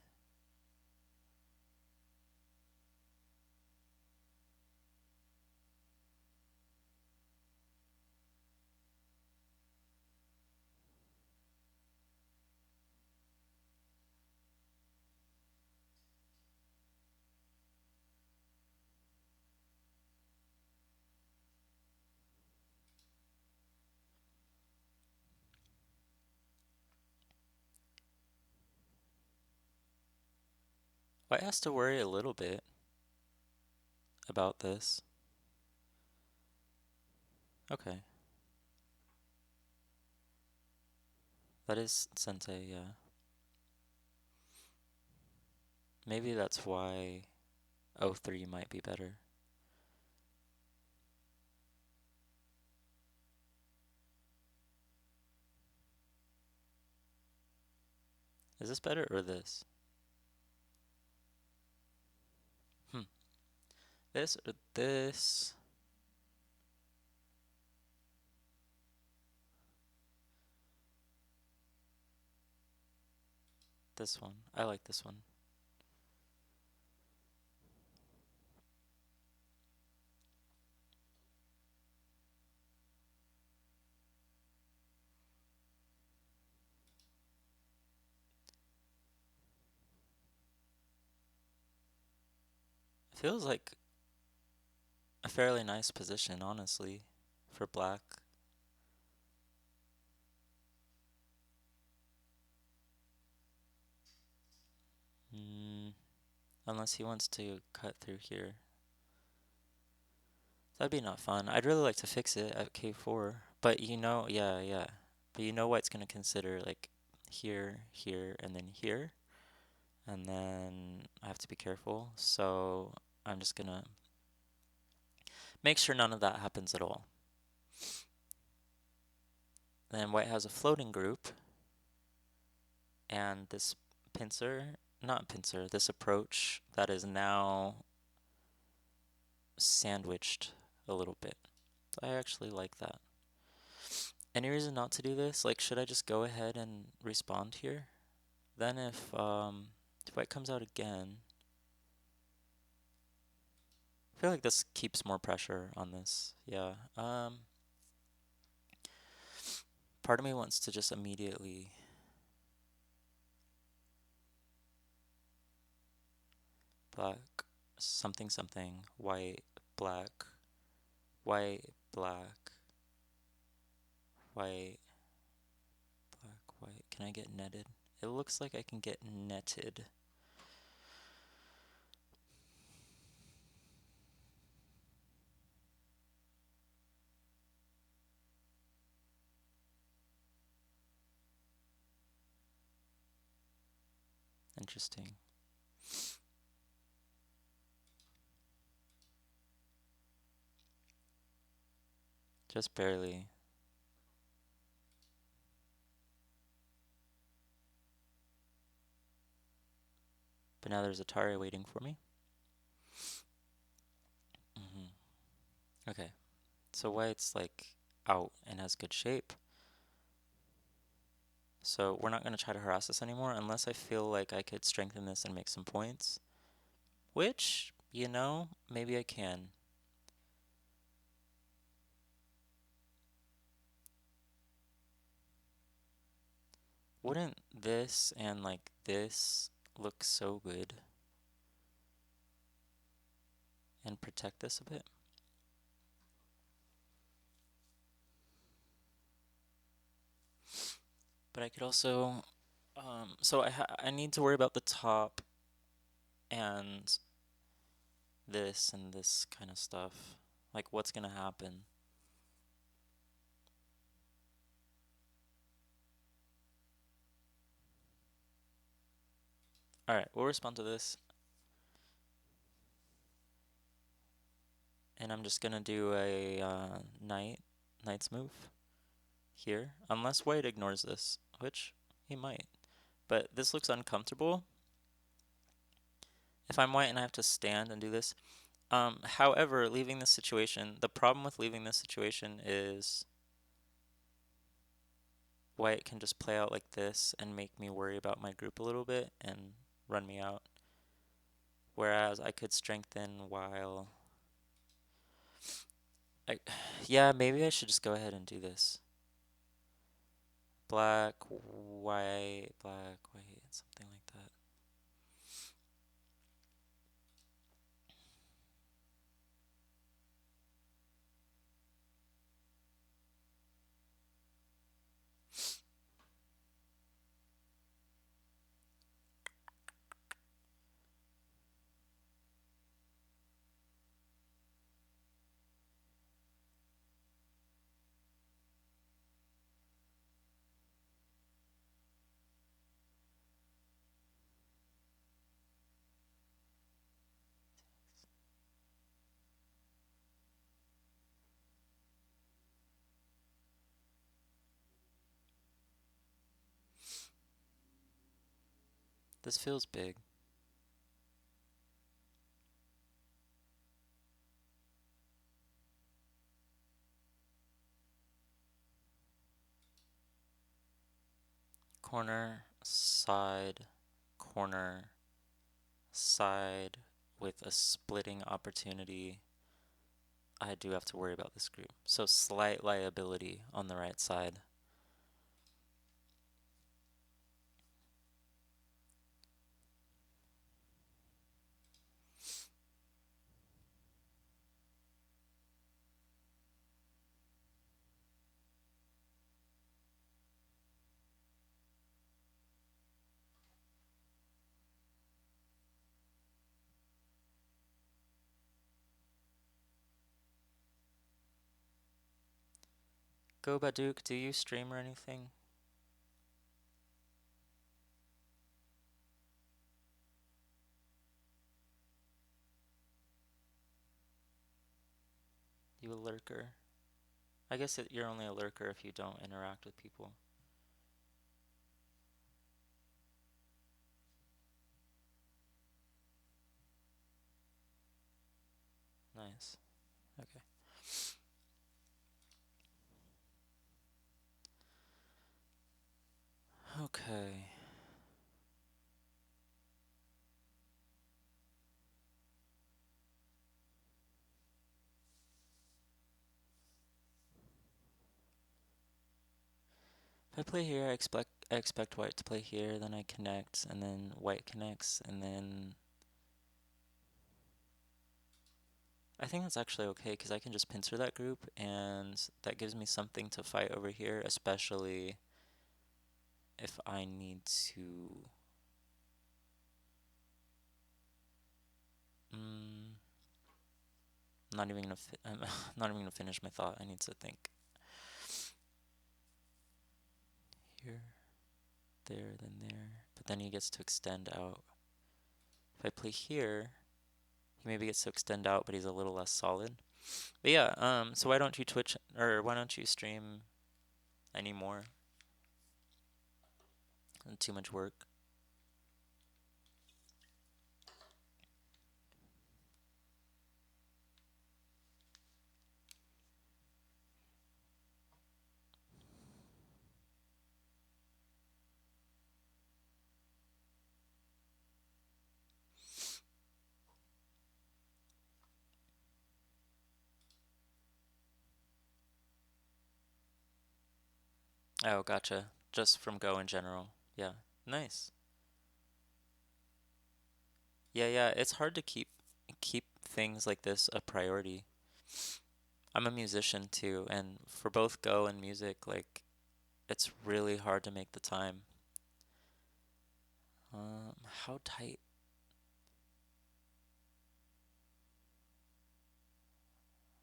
White has to worry a little bit about this. Okay. That is Sensei, yeah. Maybe that's why O3 might be better. Is this better or this? Hmm. This or this? This one. I like this one. It feels like a fairly nice position, honestly, for black. Mm, unless he wants to cut through here. That'd be not fun. I'd really like to fix it at K4. But you know, yeah, yeah. But you know what it's going to consider, like here, here, and then here. And then I have to be careful. So I'm just going to make sure none of that happens at all. Then white has a floating group. And this pincer, not pincer, this approach that is now sandwiched a little bit. I actually like that. Any reason not to do this? Like, should I just go ahead and respond here? Then if white comes out again, I feel like this keeps more pressure on this. Yeah. Part of me wants to just immediately black, something, something, white, black, white, black, white, black, white. Can I get netted? It looks like I can get netted. Interesting. Just barely. But now there's Atari waiting for me. Okay. So white's like out and has good shape. So we're not going to try to harass this anymore unless I feel like I could strengthen this and make some points. Which, you know, maybe I can. Wouldn't this and like this look so good? And protect this a bit? But I could also, so I need to worry about the top and this kind of stuff. Like what's gonna happen? All right, we'll respond to this. And I'm just gonna do a knight's move here, unless white ignores this, which he might. But this looks uncomfortable. If I'm white and I have to stand and do this. However, leaving this situation, the problem with leaving this situation is white can just play out like this and make me worry about my group a little bit and run me out. Whereas I could strengthen while yeah, maybe I should just go ahead and do this. Black, white, something like that. This feels big. Corner, side, corner, side with a splitting opportunity. I do have to worry about this group. So slight liability on the right side. Go Badook, do you stream or anything? You a lurker? I guess you're only a lurker if you don't interact with people. Nice. Okay. Okay. If I play here, I expect white to play here, then I connect, and then white connects, and then I think that's actually okay because I can just pincer that group, and that gives me something to fight over here, especially if I need to. Mm, not even gonna. I'm not even gonna finish my thought. I need to think. Here, there, then there. But then he gets to extend out. If I play here, he maybe gets to extend out, but he's a little less solid. But yeah, so why don't you Twitch or why don't you stream anymore? Too much work. Oh, gotcha. Just from Go in general. Yeah. Nice. Yeah, yeah, it's hard to keep things like this a priority. I'm a musician too, and for both Go and music, like it's really hard to make the time. How tight?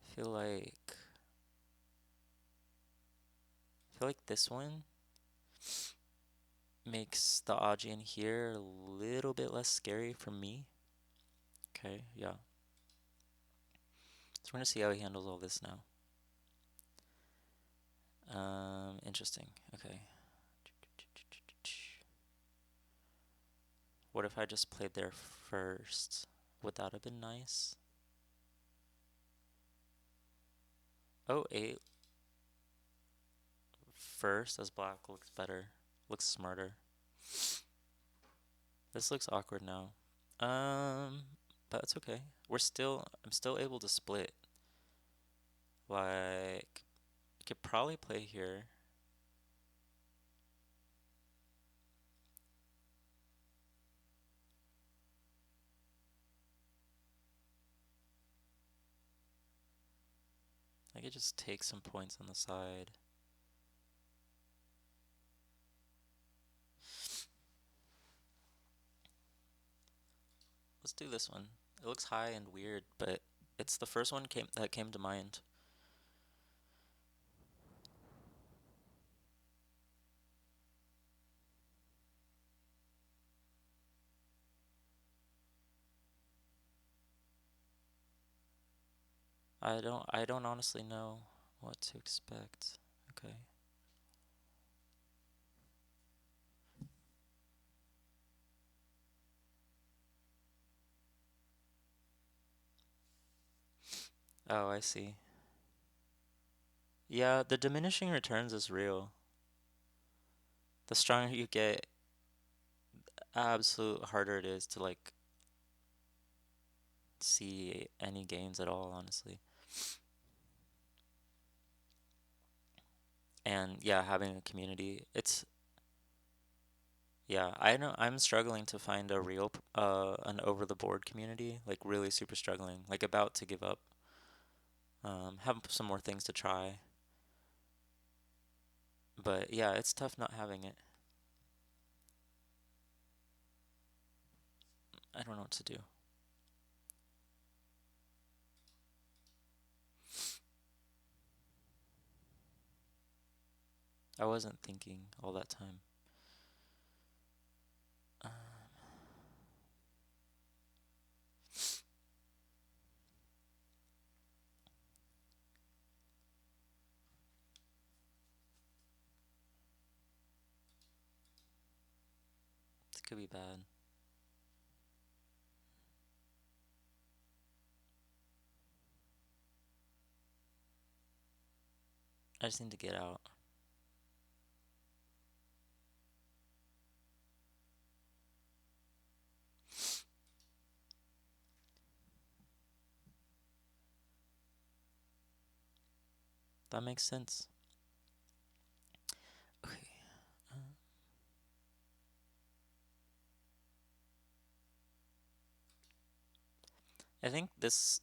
I feel like this one makes the Aji in here a little bit less scary for me. Okay, yeah. So we're gonna see how he handles all this now. Interesting. Okay. What if I just played there first? Would that have been nice? Oh, 8 first as black looks better. Looks smarter. This looks awkward now. But it's okay. I'm still able to split. Like, I could probably play here. I could just take some points on the side. Let's do this one. It looks high and weird, but it's the first one that came to mind. I don't honestly know what to expect. Okay. Oh, I see. Yeah, the diminishing returns is real. The stronger you get, absolute harder it is to like see any gains at all, honestly. And yeah, having a community, it's yeah, I know I'm struggling to find a real an over the board community, like really super struggling, like about to give up. Have some more things to try. But yeah, it's tough not having it. I don't know what to do. I wasn't thinking all that time. Um, this could be bad. I just need to get out. That makes sense. Okay. Uh, I think this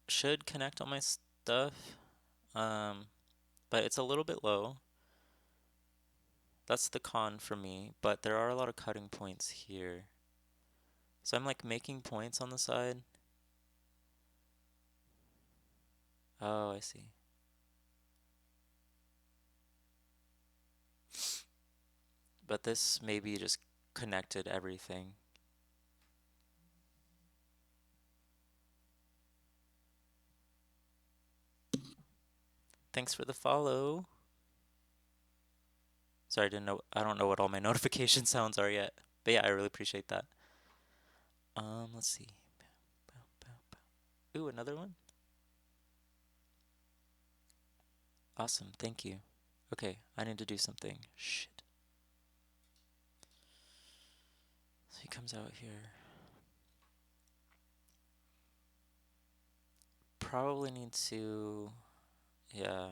should connect all my stuff, um, but it's a little bit low. That's the con for me, but there are a lot of cutting points here. So I'm like making points on the side. Oh, I see. But this maybe just connected everything. Thanks for the follow. Sorry, I don't know what all my notification sounds are yet. But yeah, I really appreciate that. Let's see. Bow, bow, bow. Ooh, another one? Awesome, thank you. Okay, I need to do something. Shit. So he comes out here. Probably need to, yeah,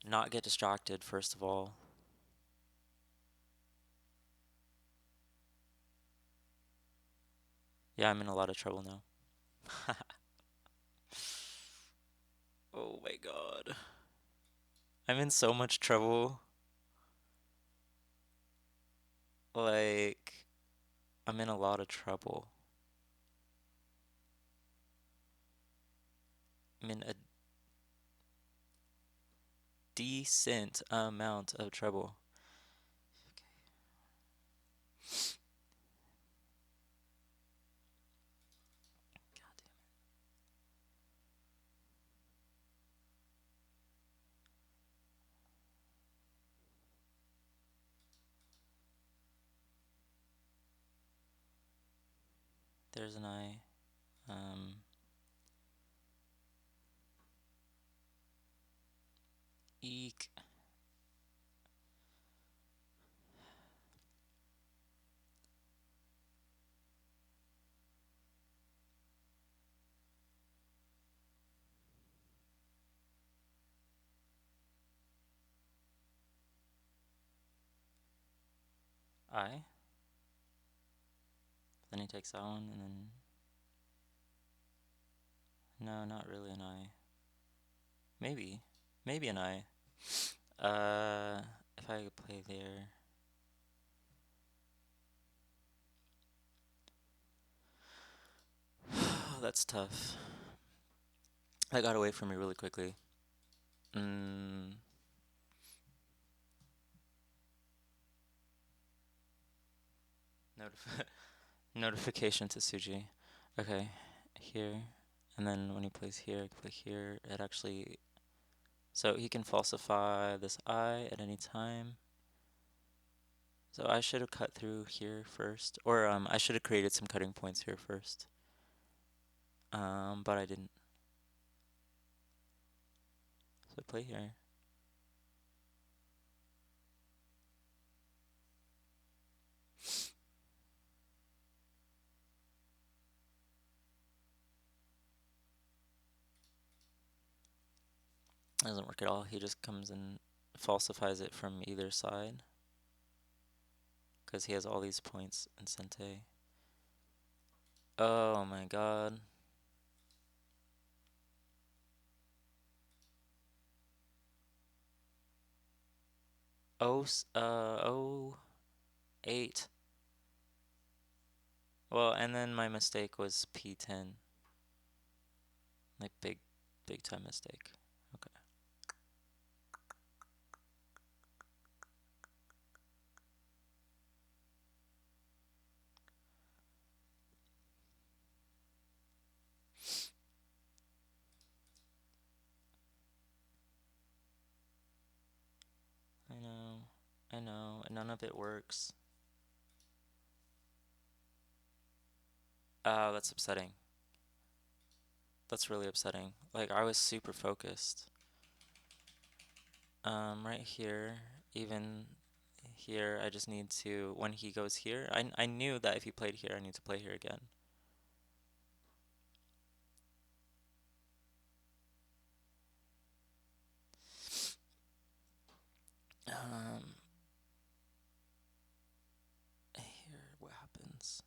not get distracted, first of all. Yeah, I'm in a lot of trouble now. Oh my god. I'm in so much trouble. Like, I'm in a lot of trouble. I'm in a decent amount of trouble. God damn it. There's an eye. Um, eek. Eye. Then he takes that one, and then no, not really an eye. Maybe, maybe an eye. If I could play there. Oh, that's tough. That got away from me really quickly. Mm, notif notification to Suji. Okay, here. And then when he plays here, I can play here. It actually. So he can falsify this eye at any time. So I should have cut through here first. Or I should have created some cutting points here first. But I didn't. So I play here. Doesn't work at all. He just comes and falsifies it from either side. Because he has all these points in Sente. Oh my god. Oh, 8. Well, and then my mistake was P10. Like big time mistake. Okay. I know, and none of it works. Oh, that's upsetting. That's really upsetting. Like, I was super focused. Right here, even here, I just need to, when he goes here, I knew that if he played here, I need to play here again. Here, what happens?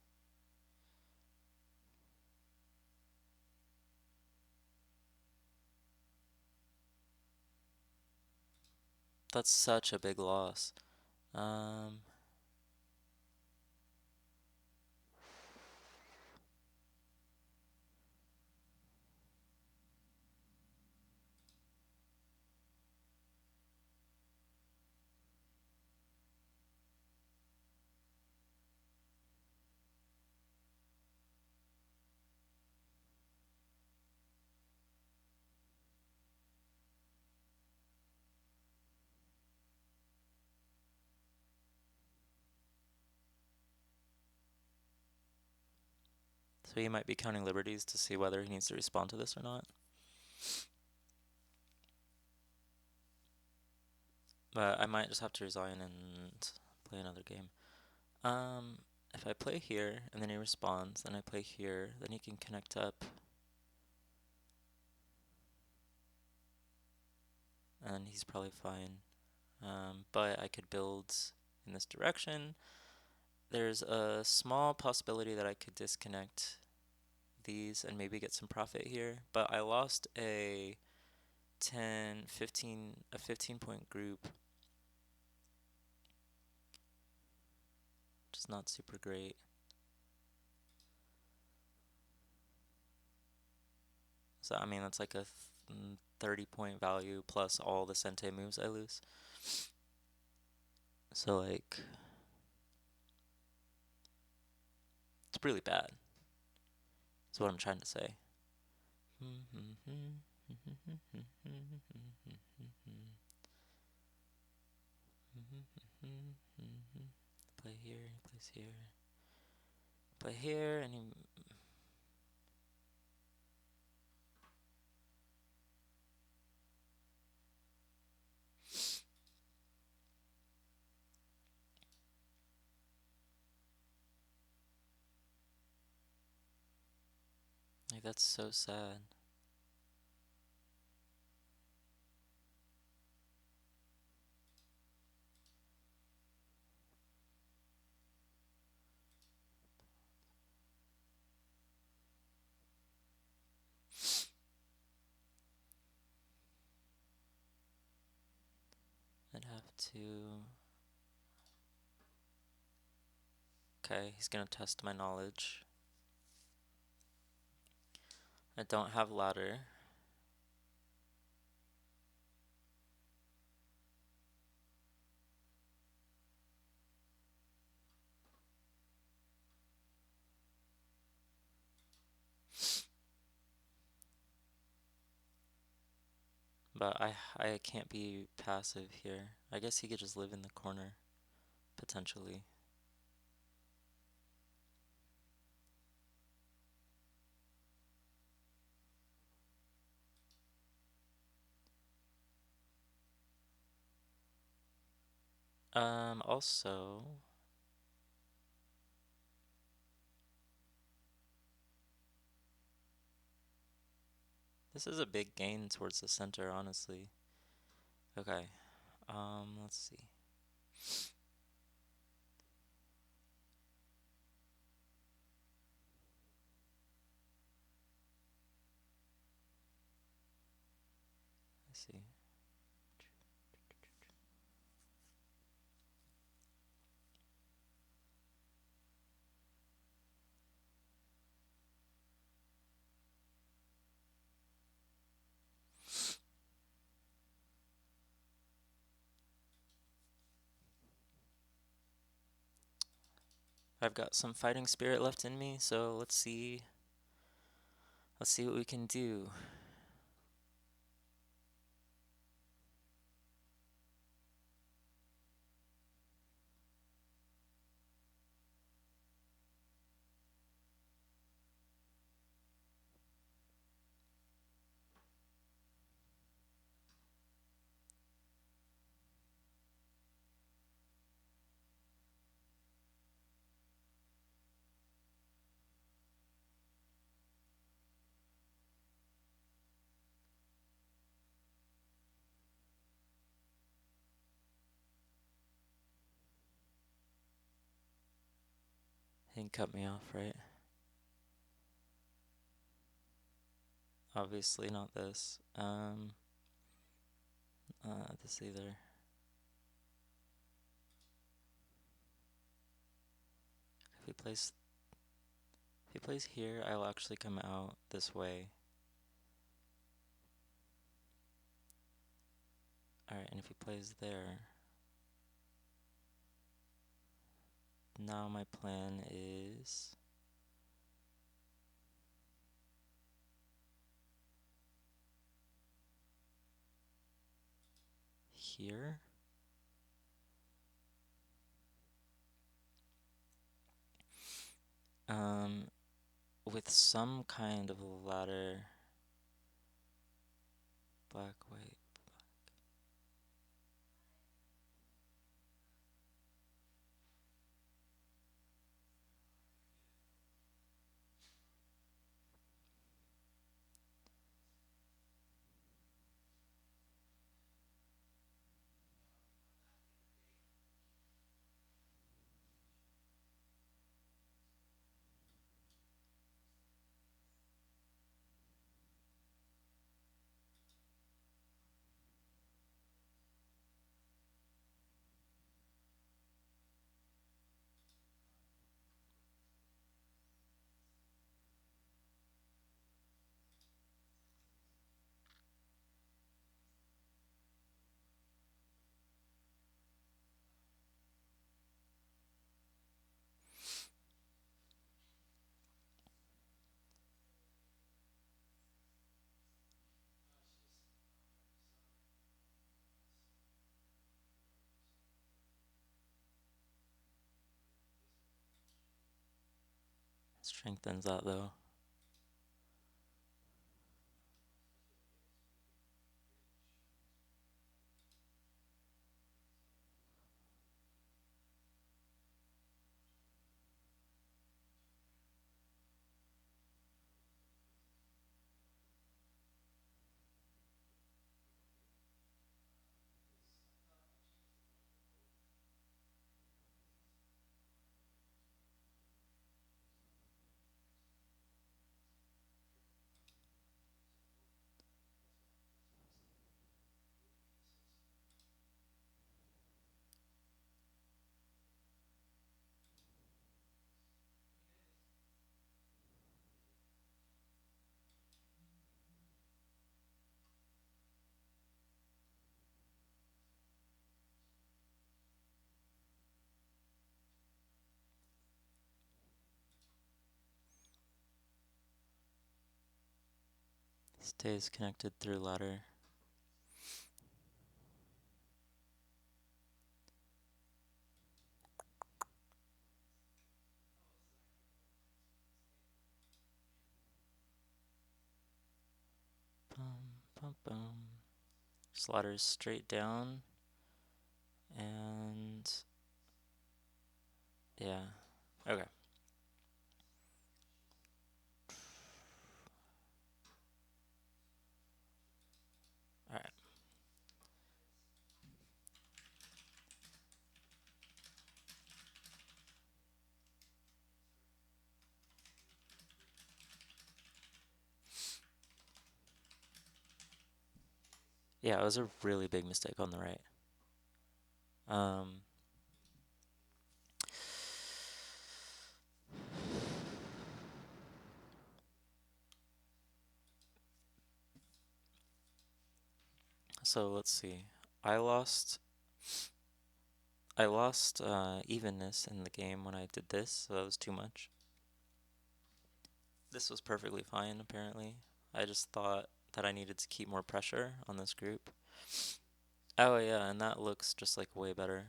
That's such a big loss. Um, so he might be counting liberties to see whether he needs to respond to this or not. But I might just have to resign and play another game. If I play here and then he responds, then I play here, then he can connect up. And he's probably fine. But I could build in this direction. There's a small possibility that I could disconnect these and maybe get some profit here. But I lost a 15 point group, which is not super great. So, I mean, that's like a 30 point value plus all the Sente moves I lose. So, like, it's really bad. That's what I'm trying to say. Play here, he plays here. Play here, and he. Like, that's so sad. I'd have to. Okay, he's gonna test my knowledge. I don't have ladder. But I can't be passive here. I guess he could just live in the corner, potentially. Also, this is a big gain towards the center, honestly. Okay, let's see. Let's see. I've got some fighting spirit left in me, so let's see. Let's see what we can do. He can cut me off, right? Obviously not this. This either. If he plays here, I will actually come out this way. Alright, and if he plays there, now my plan is here. With some kind of ladder. Black, white. Strengthens that though. Stays connected through ladder. Boom, boom, boom. Slaughters straight down. And Yeah. Okay. All right. Yeah, it was a really big mistake on the right. Um, so let's see. I lost I lost evenness in the game when I did this, so that was too much. This was perfectly fine, apparently. I just thought that I needed to keep more pressure on this group. Oh yeah, and that looks just like way better.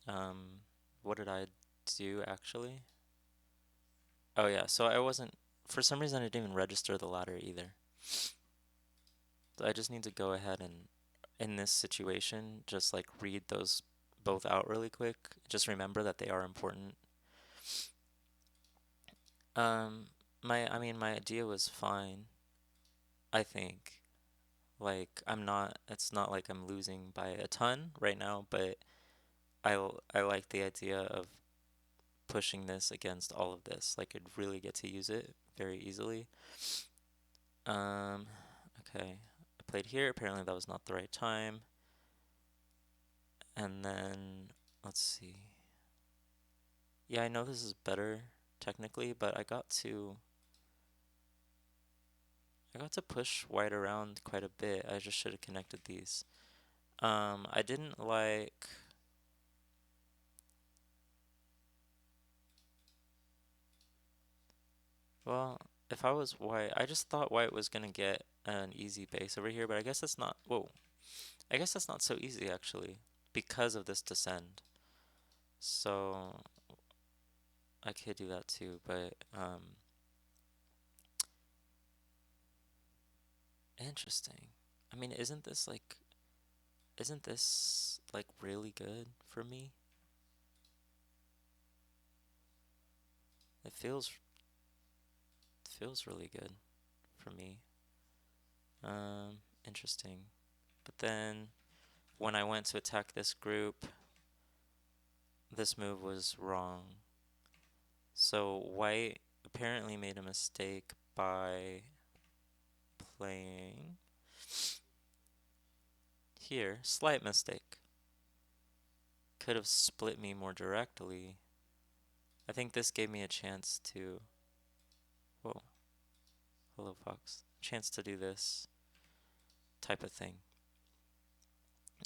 Um, what did I do actually? Oh yeah, so I wasn't, for some reason I didn't even register the ladder either. So I just need to go ahead and, in this situation, just like read those both out really quick. Just remember that they are important. Um, I mean, my idea was fine, I think. Like, it's not like I'm losing by a ton right now, but I like the idea of pushing this against all of this. Like, I'd really get to use it very easily. Um, okay. I played here. Apparently that was not the right time. And then, let's see. Yeah, I know this is better technically, but I got to push white around quite a bit. I just should have connected these. I didn't like, well, if I was white, I just thought white was gonna get an easy base over here, but I guess that's not, whoa, I guess that's not so easy actually, because of this descend. So I could do that too, but interesting. I mean, isn't this like really good for me? It feels really good for me. Interesting. But then when I went to attack this group, this move was wrong. So white apparently made a mistake by playing here. Slight mistake. Could have split me more directly. I think this gave me a chance to. Whoa, hello, Fox. Chance to do this type of thing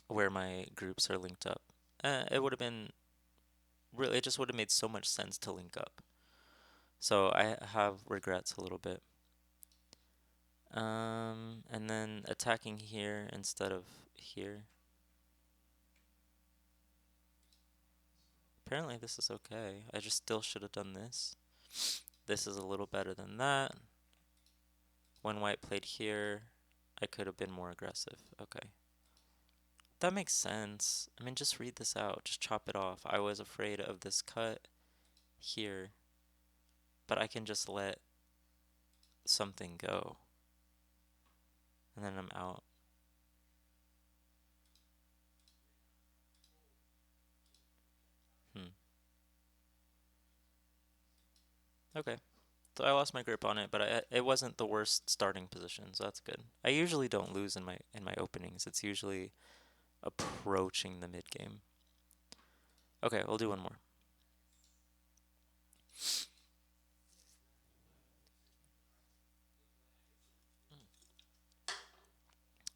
where my groups are linked up. It would have been really, it just would have made so much sense to link up. So I have regrets a little bit. And then attacking here instead of here. Apparently this is okay. I just still should have done this. This is a little better than that. When white played here, I could have been more aggressive. Okay. That makes sense. I mean, just read this out. Just chop it off. I was afraid of this cut here, but I can just let something go. And then I'm out. Hmm. Okay. So I lost my grip on it, but it wasn't the worst starting position, so that's good. I usually don't lose in my openings. It's usually approaching the mid game. Okay, we'll do one more.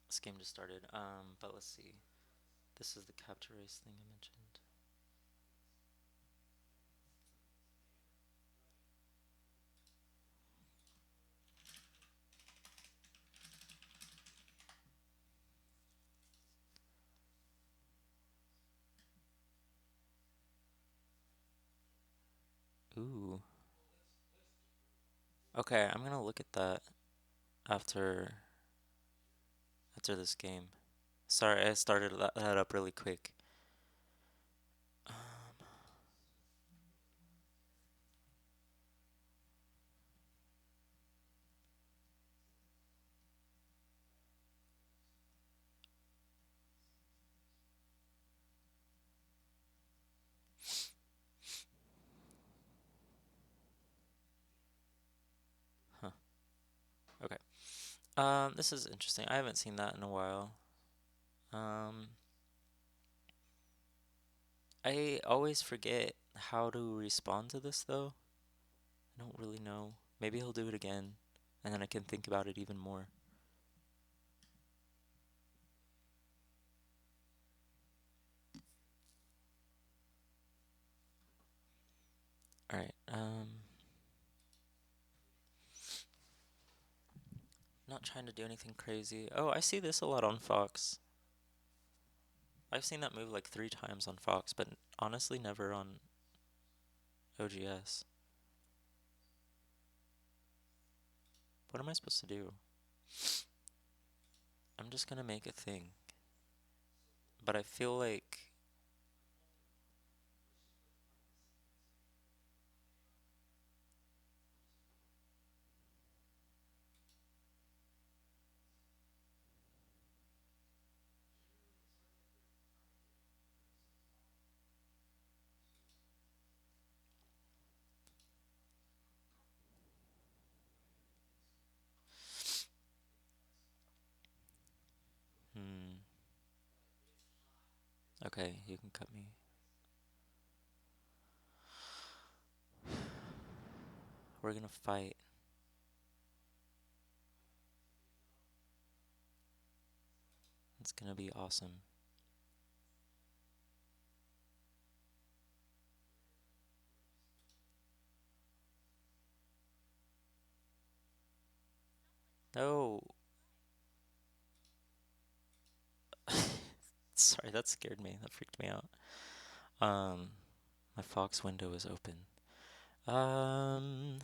This game just started. But let's see. This is the capture race thing I mentioned. Ooh. Okay, I'm gonna look at that after this game. Sorry, I started that up really quick. Um, This is interesting. I haven't seen that in a while. Um, I always forget how to respond to this though. I don't really know. Maybe he'll do it again, and then I can think about it even more. All right. Not trying to do anything crazy. Oh, I see this a lot on Fox. I've seen that move like 3 times on Fox, but honestly never on OGS. What am I supposed to do? I'm just gonna make a thing. But I feel like... Hmm. Okay, you can cut me. We're gonna fight. It's gonna be awesome. No! Sorry, that scared me. That freaked me out. Um, my Fox window is open. Um...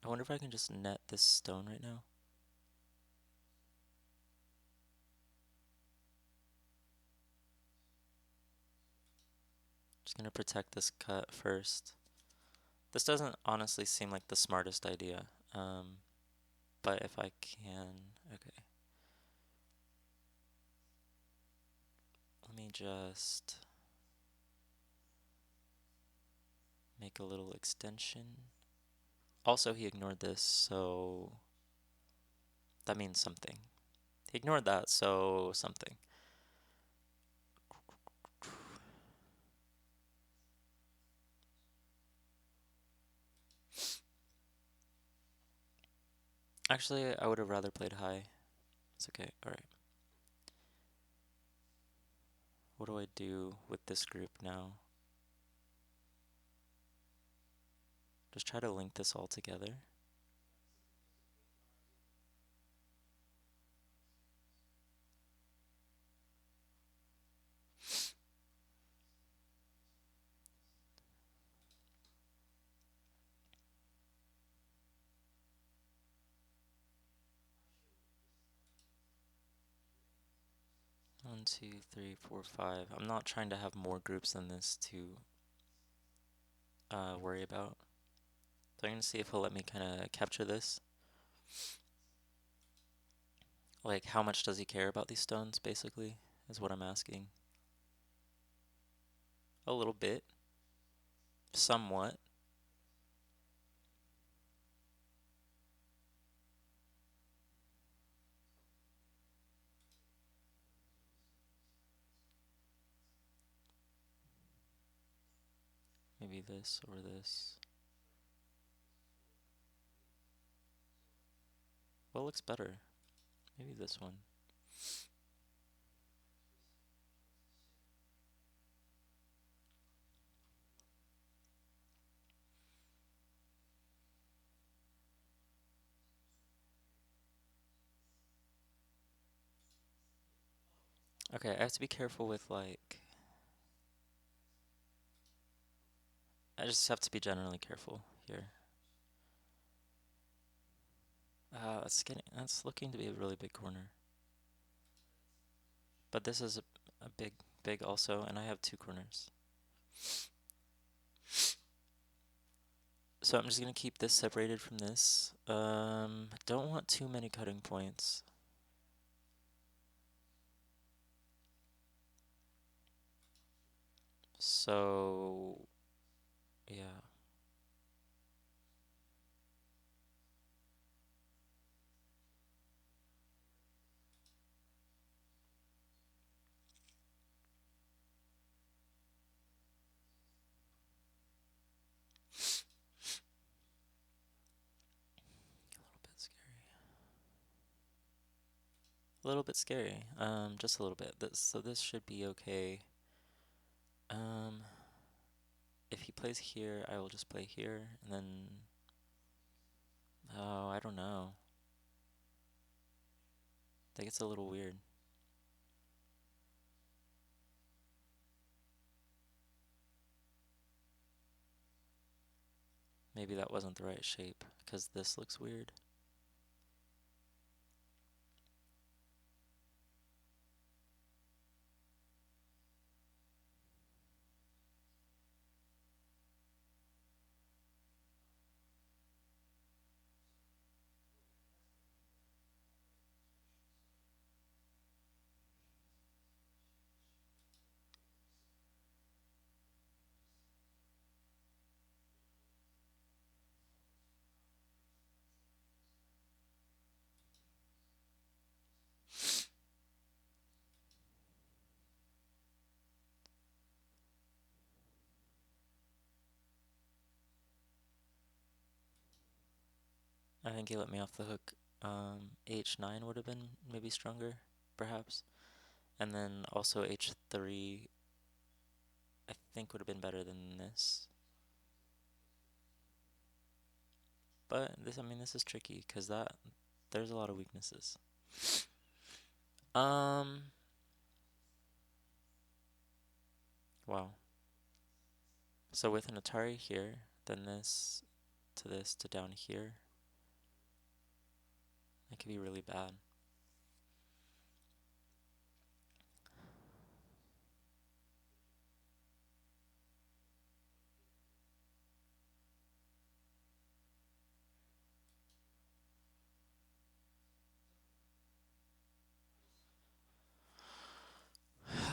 I wonder if I can just net this stone right now. Just gonna protect this cut first. This doesn't honestly seem like the smartest idea. But if I can... Okay. Let me just make a little extension. Also, he ignored this, so that means something. He ignored that, so something. Actually, I would have rather played high. It's okay. Alright. What do I do with this group now? Just try to link this all together. One, two, three, four, five. I'm not trying to have more groups than this to worry about. So I'm gonna see if he'll let me kind of capture this. Like, how much does he care about these stones, basically, is what I'm asking. A little bit. Somewhat. Maybe this or this. What looks better? Maybe this one. Okay, I have to be careful with, like... I just have to be generally careful here. That's looking to be a really big corner. But this is a big also, and I have 2 corners. So I'm just gonna keep this separated from this. Don't want too many cutting points. So, yeah. A little bit scary. A little bit scary. Just a little bit. So this should be okay. Um, if he plays here, I will just play here, and then, oh, I don't know. That gets a little weird. Maybe that wasn't the right shape, because this looks weird. I think he let me off the hook. H9 would have been maybe stronger, perhaps. And then also H3, I think would have been better than this. But this, I mean, this is tricky because there's a lot of weaknesses. Um, wow. So with an Atari here, then this to down here, that could be really bad.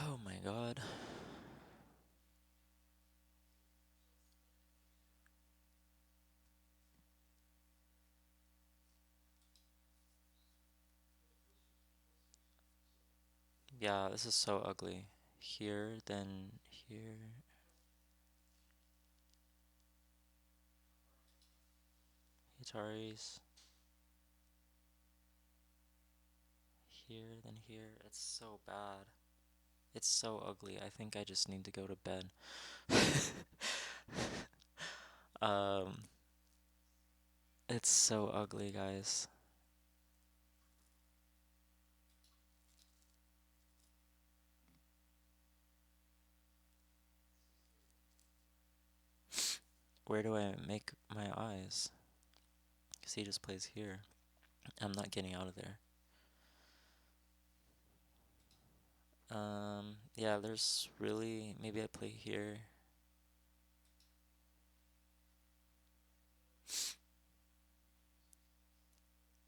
Oh my god. Yeah, this is so ugly. Here, then here. Ataris. Here, then here. It's so bad. It's so ugly. I think I just need to go to bed. um, it's so ugly, guys. Where do I make my eyes? Because he just plays here. I'm not getting out of there. Yeah, there's really, maybe I play here.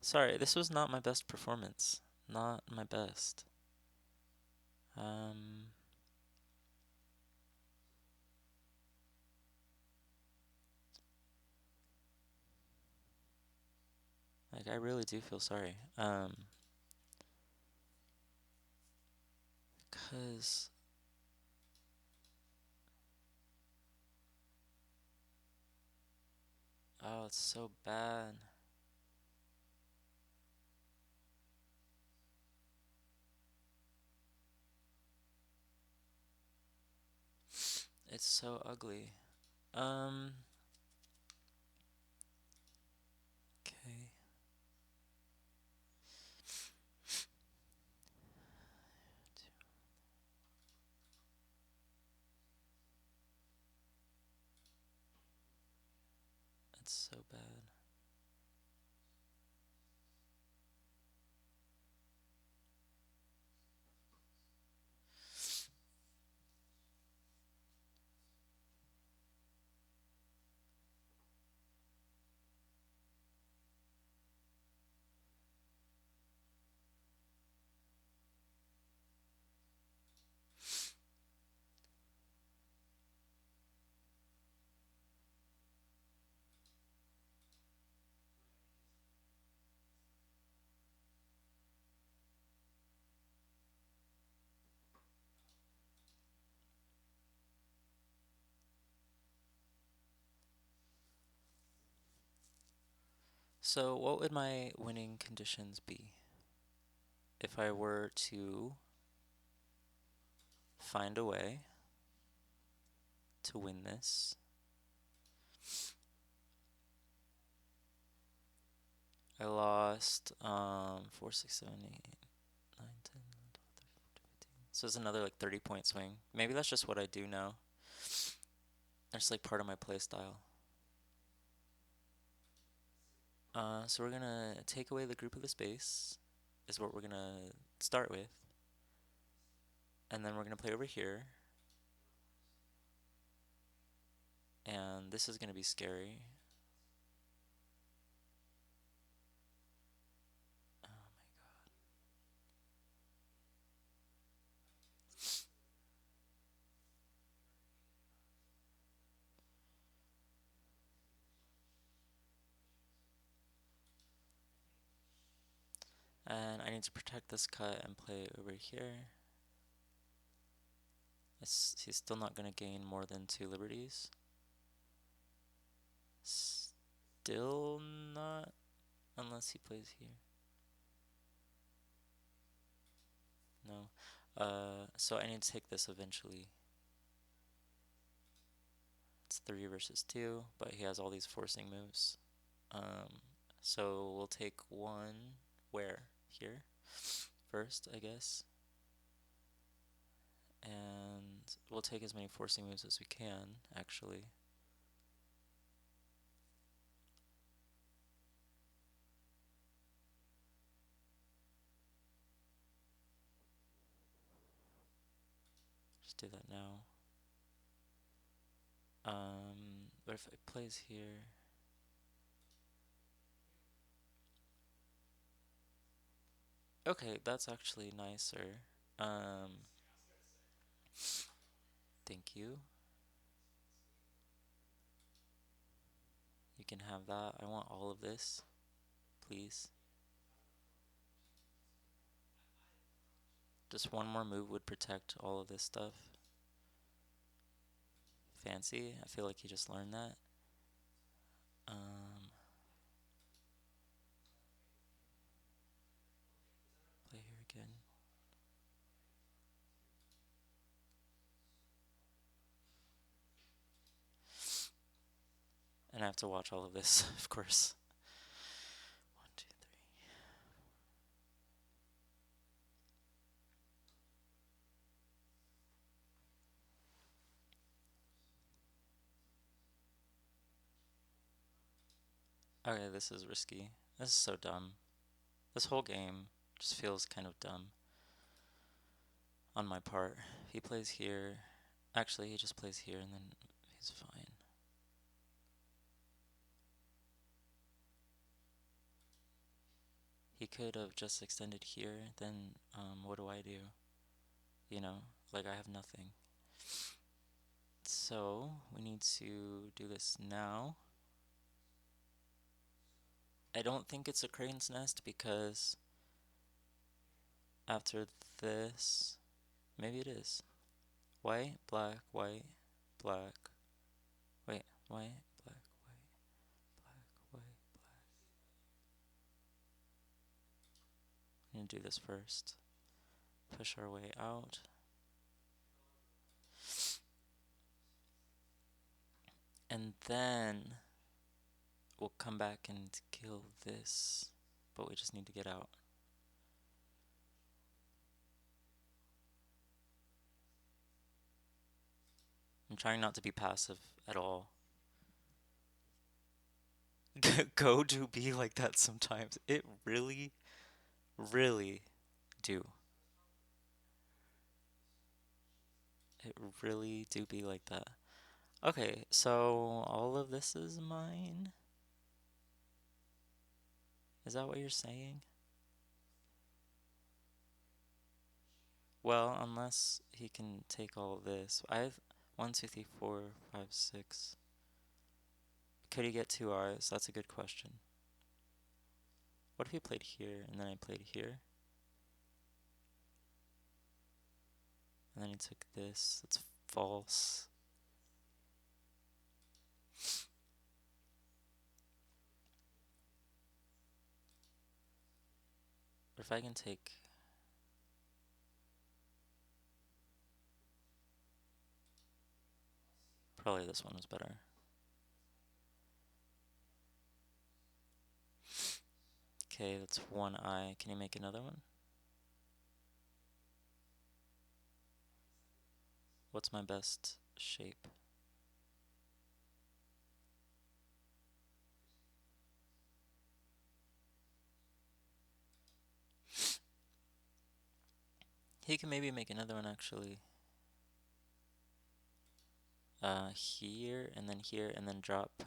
Sorry, this was not my best performance. Not my best. Um, like I really do feel sorry. 'Cause oh, it's so bad. It's so ugly. Um, okay. It's so bad. So what would my winning conditions be if I were to find a way to win this? I lost 4, 6, 7, 8, 9, 10, 11, 12, 13, 14, 15. So it's another like 30-point swing. Maybe that's just what I do now. That's like part of my play style. So we're gonna take away the group of the space, is what we're gonna start with. And then we're gonna play over here. And this is gonna be scary. Oh my god. And I need to protect this cut and play over here. He's still not gonna gain more than 2 liberties. Still not, unless he plays here. No. So I need to take this eventually. It's 3 versus 2, but he has all these forcing moves. So we'll take one where? Here? First, I guess. And we'll take as many forcing moves as we can, actually. Just do that now. But if it plays here... Okay, that's actually nicer. Thank you. You can have that. I want all of this, please. Just one more move would protect all of this stuff. Fancy. I feel like he just learned that. Play here again. And I have to watch all of this, of course. 1, 2, 3. Okay, this is risky. This is so dumb. This whole game just feels kind of dumb on my part. He plays here. Actually, he just plays here and then he's fine. He could have just extended here, then what do I do? You know, like I have nothing. So we need to do this now. I don't think it's a crane's nest because after this, maybe it is. White, black, white, black. Wait, white, black, white, black, white, black. I'm gonna do this first. Push our way out. And then we'll come back and kill this. But we just need to get out. I'm trying not to be passive at all. Go do be like that sometimes. It really, really do. It really do be like that. Okay, so all of this is mine? Is that what you're saying? Well, unless he can take all of this. I have 1, 2, 3, 4, 5, 6. Could he get 2 R's? That's a good question. What if he played here and then I played here? And then he took this. That's false. if I can take... Probably this one was better. Okay, that's one eye. Can you make another one? What's my best shape? He can maybe make another one actually. Here, and then drop.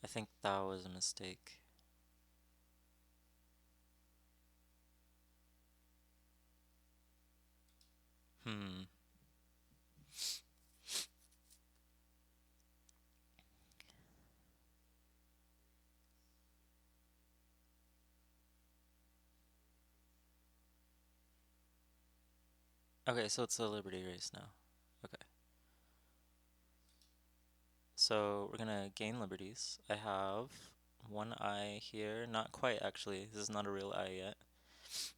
I think that was a mistake. Hmm. Okay, so it's a Liberty race now. Okay. So we're gonna gain liberties. I have one eye here. Not quite actually. This is not a real eye yet.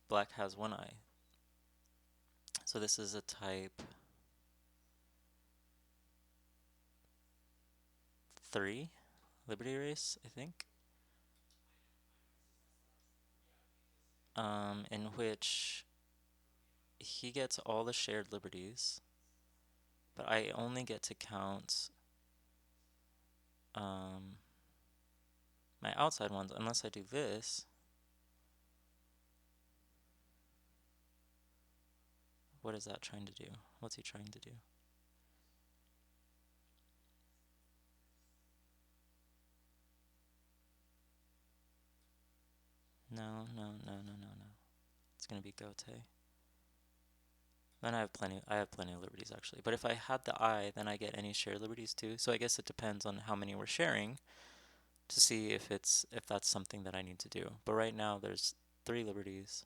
Black has one eye. So this is a type 3 Liberty race, I think. In which he gets all the shared liberties, but I only get to count my outside ones unless I do this. What is that trying to do? What's he trying to do? No, no, no, no, no, no. It's gonna be Gote. Then I have plenty of liberties actually. But if I had the eye, then I get any shared liberties too. So I guess it depends on how many we're sharing to see if that's something that I need to do. But right now there's 3 liberties.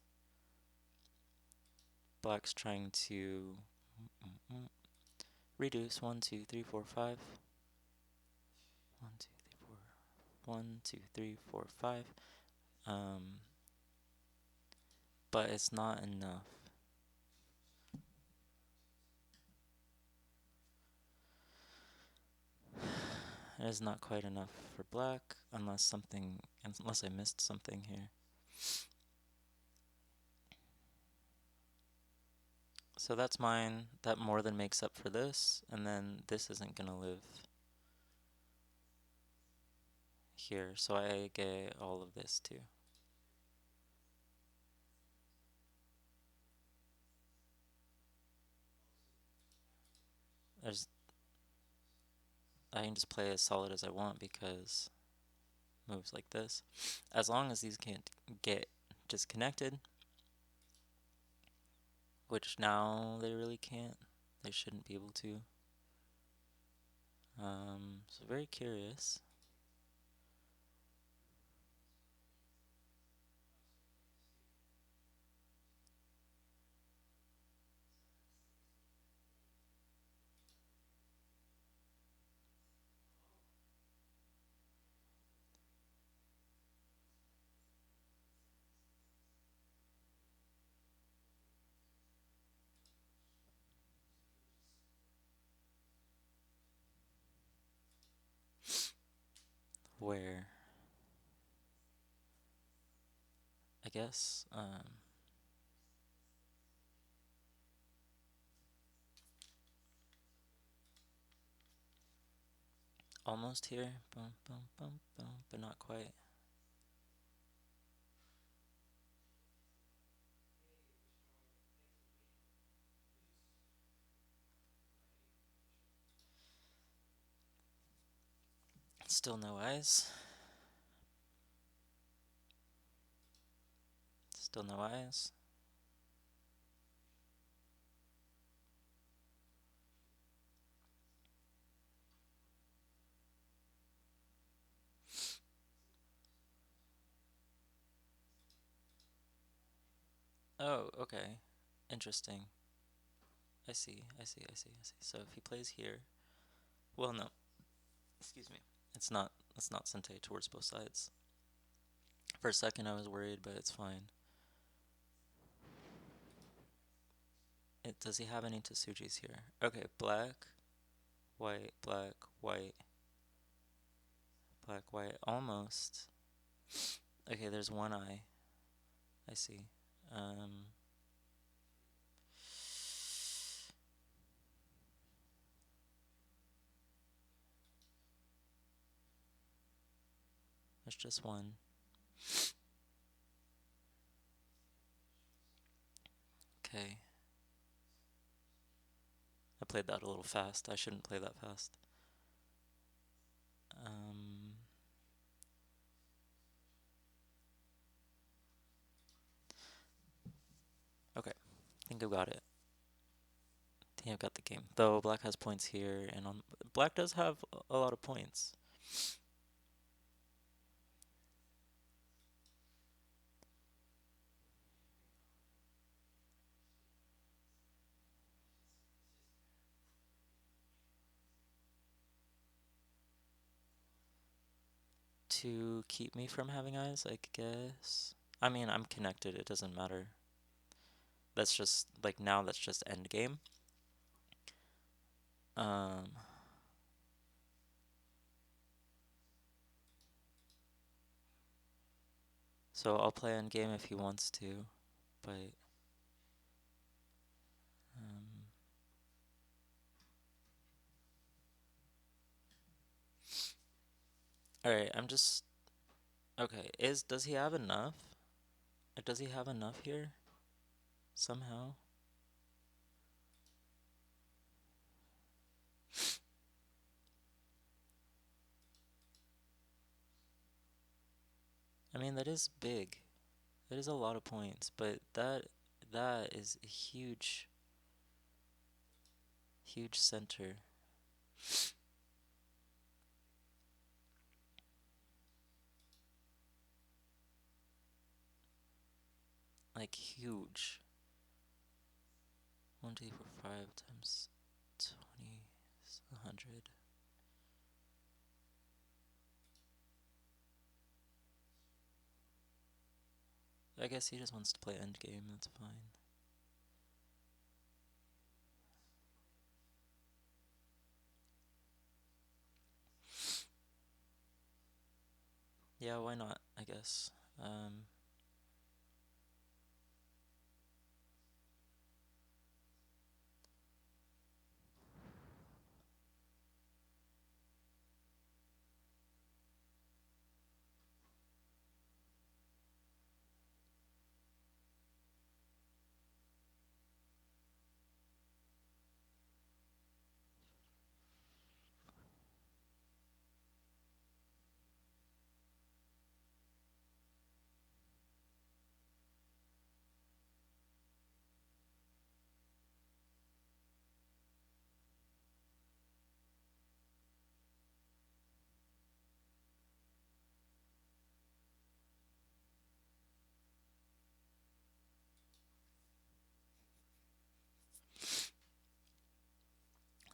Black's trying to reduce 1, 2, 3, 4, 5. 1, 2, 3, 4. 1, 2, 3, 4, 5. But it's not enough. It is not quite enough for black unless I missed something here. So that's mine. That more than makes up for this, and then this isn't gonna live here, so I get all of this too. There's, I can just play as solid as I want because moves like this. As long as these can't get disconnected, which now they really can't. They shouldn't be able to. So very curious. Where, I guess, almost here. Boom, boom, boom, boom, but not quite. Still no eyes. Still no eyes. Oh, okay. Interesting. I see, I see, I see, I see. So if he plays here, Well, no. Excuse me. It's not sente towards both sides. For a second I was worried, but it's fine. Does he have any Tesujis here? Okay, black, white, black, white, black, white. Almost. Okay, there's one eye. I see. Um, there's just one. Okay. I played that a little fast. I shouldn't play that fast. Um, okay. I think I've got it. I think I've got the game. Though black has points here, and on black does have a lot of points. To keep me from having eyes, I guess. I mean, I'm connected. It doesn't matter. That's just like now. That's just end game. Um, so I'll play end game if he wants to, but um, all right. I'm just okay. Does he have enough? Does he have enough here somehow? I mean, that is big. That is a lot of points, but that is a huge, huge center. Like huge. 1, 2, 4, 5 times 20 is 100. I guess he just wants to play endgame, that's fine. Yeah, why not, I guess.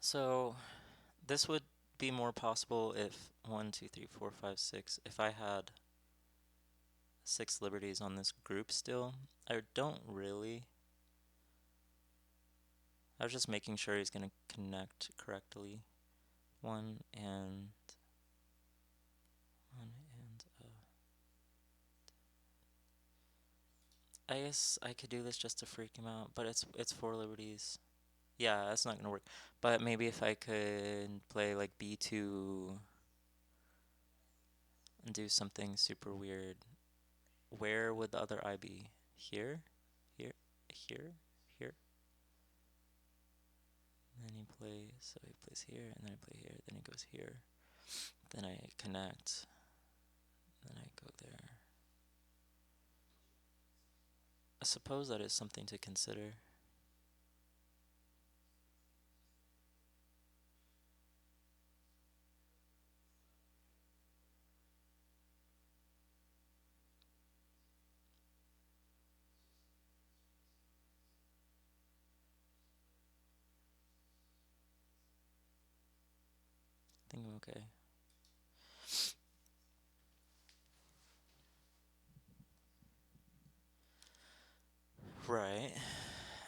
So, this would be more possible if 1, 2, 3, 4, 5, 6, if I had 6 liberties on this group still. I don't really. I was just making sure he's gonna connect correctly. 1 and 1 and I guess I could do this just to freak him out, but it's 4 liberties. Yeah, that's not gonna work. But maybe if I could play like B2 and do something super weird. Where would the other eye be? Here? Here? Here? Here? And then he plays, so he plays here, and then I play here, then he goes here. Then I connect, then I go there. I suppose that is something to consider. think I'm okay. Right.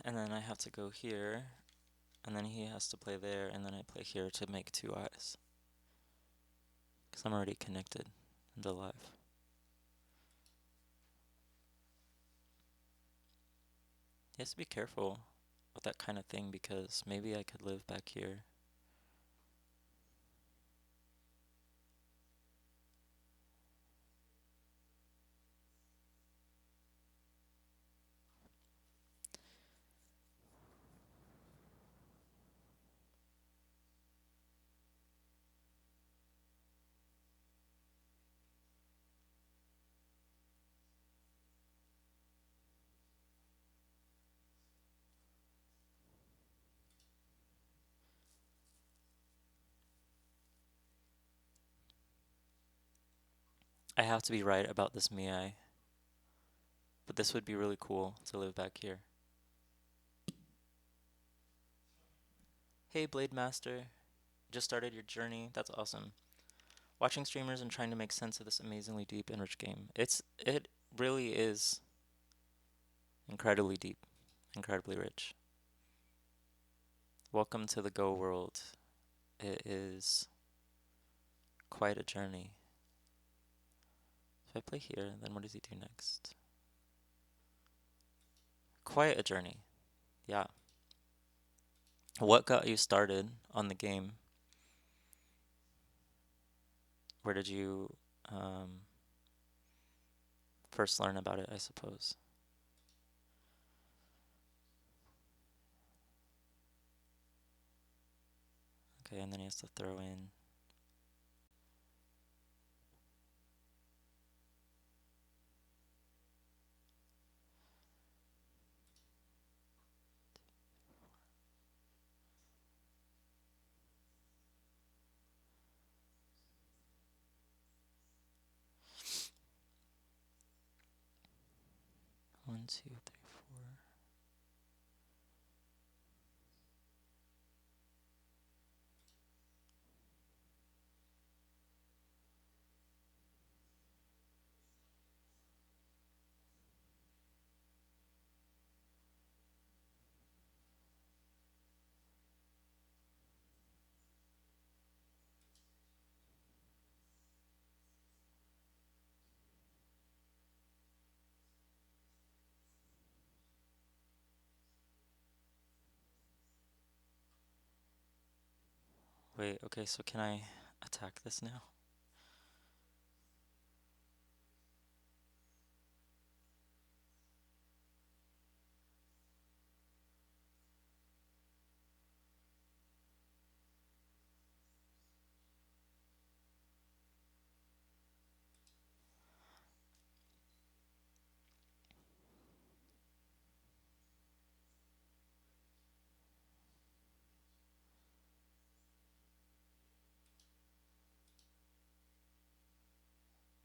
And then I have to go here, and then he has to play there, and then I play here to make two eyes. Because I'm already connected into live. He has to be careful with that kind of thing because maybe I could live back here. I have to be right about this Miai. But this would be really cool to live back here. Hey Blade Master, just started your journey. That's awesome. Watching streamers and trying to make sense of this amazingly deep and rich game. It really is incredibly deep, incredibly rich. Welcome to the Go world. It is quite a journey. If I play here, then what does he do next? Quite a journey. Yeah. What got you started on the game? Where did you first learn about it, I suppose? Okay, and then he has to throw in. One, two, three, four. Wait, okay, so can I attack this now?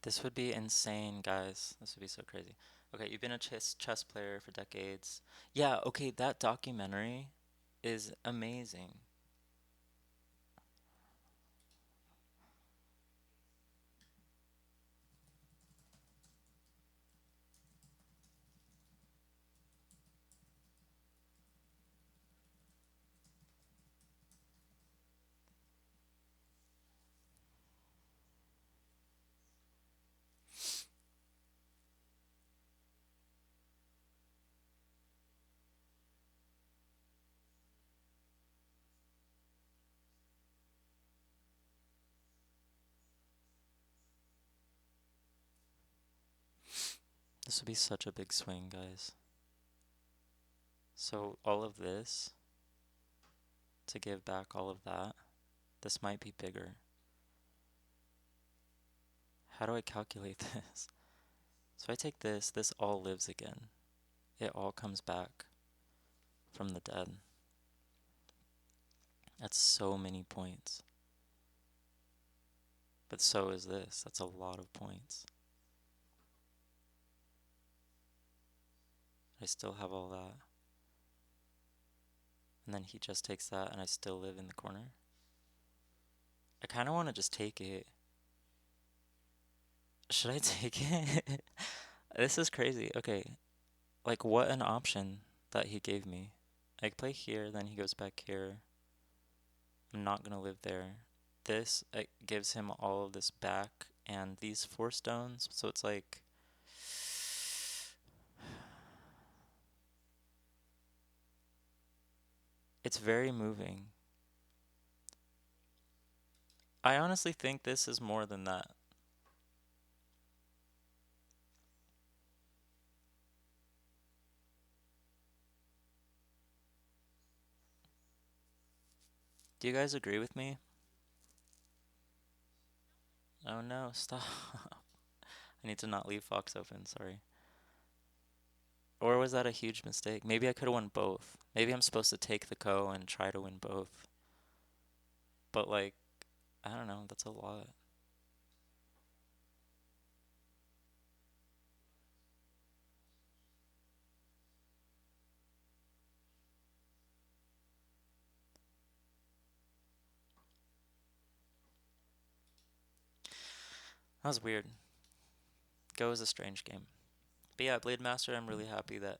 This would be insane, guys. This would be so crazy. Okay, you've been a chess player for decades. Yeah, okay, that documentary is amazing. This would be such a big swing, guys. So all of this to give back all of that, this might be bigger. How do I calculate this? So I take this, this all lives again. It all comes back from the dead. That's so many points. But so is this. That's a lot of points. I still have all that. And then he just takes that and I still live in the corner. I kind of want to just take it. Should I take it? This is crazy. Okay, like what an option that he gave me. I play here, then he goes back here. I'm not gonna live there. This gives him all of this back and these 4 stones, so it's like it's very moving. I honestly think this is more than that. Do you guys agree with me? Oh no, stop. I need to not leave Fox open, sorry. Or was that a huge mistake? Maybe I could have won both. Maybe I'm supposed to take the co and try to win both. But like, I don't know, that's a lot. That was weird. Go is a strange game. But yeah, Blade Master, I'm really happy that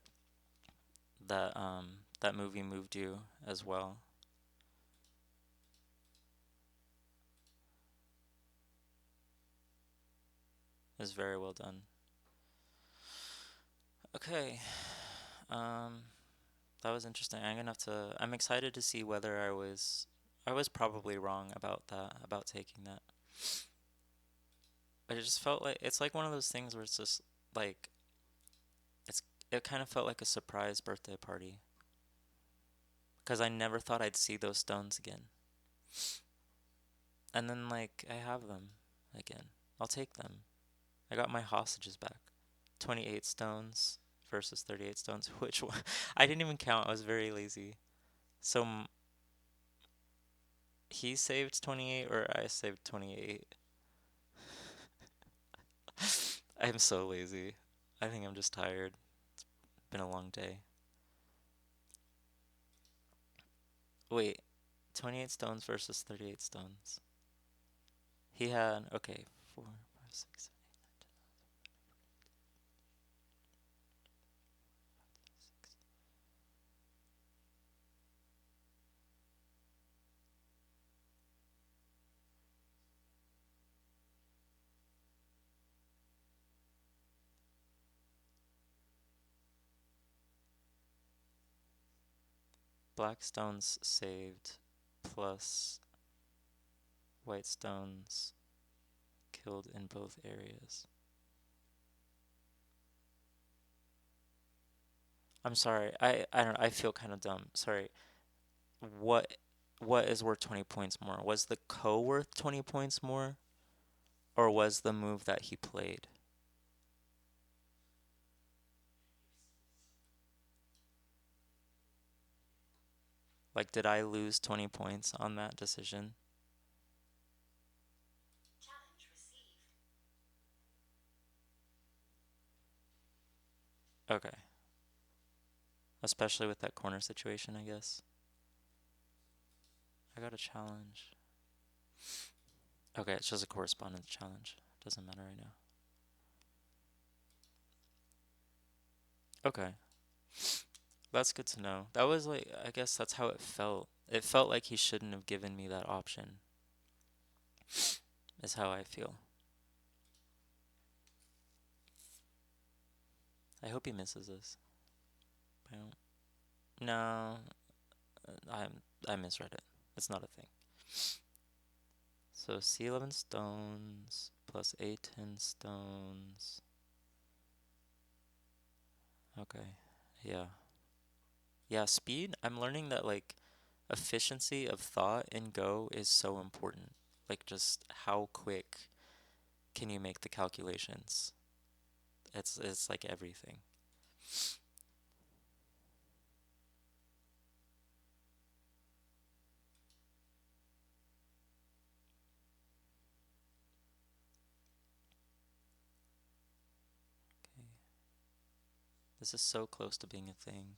movie moved you as well. It was very well done. Okay. Um that was interesting. I'm excited to see whether I was probably wrong about that, about taking that. But it just felt like it's like one of those things where it's just like it's it kind of felt like a surprise birthday party because I never thought I'd see those stones again. And then like I have them again. I'll take them. I got my hostages back. 28 stones versus 38 stones. Which one? I didn't even count. I was very lazy. So he saved 28 or I saved 28? I'm so lazy. I think I'm just tired. Been a long day. Wait, 28 stones versus 38 stones. He had, okay, 4, 5, 6, 7. Black stones saved plus white stones killed in both areas. I'm sorry. I don't I feel kind of dumb. Sorry. What what is worth 20 points more? Was the co worth 20 points more or was the move that he played? Like did I lose 20 points on that decision? Okay. Especially with that corner situation, I guess. I got a challenge. Okay, it's just a correspondence challenge. Doesn't matter right now. Okay. That's good to know. That was like, I guess that's how it felt. It felt like he shouldn't have given me that option, is how I feel. I hope he misses this. I don't. No, I misread it. It's not a thing. So C11 stones plus A10 stones. Okay. Yeah. Yeah, speed. I'm learning that like efficiency of thought in Go is so important. Like just how quick can you make the calculations? It's like everything. Okay. This is so close to being a thing.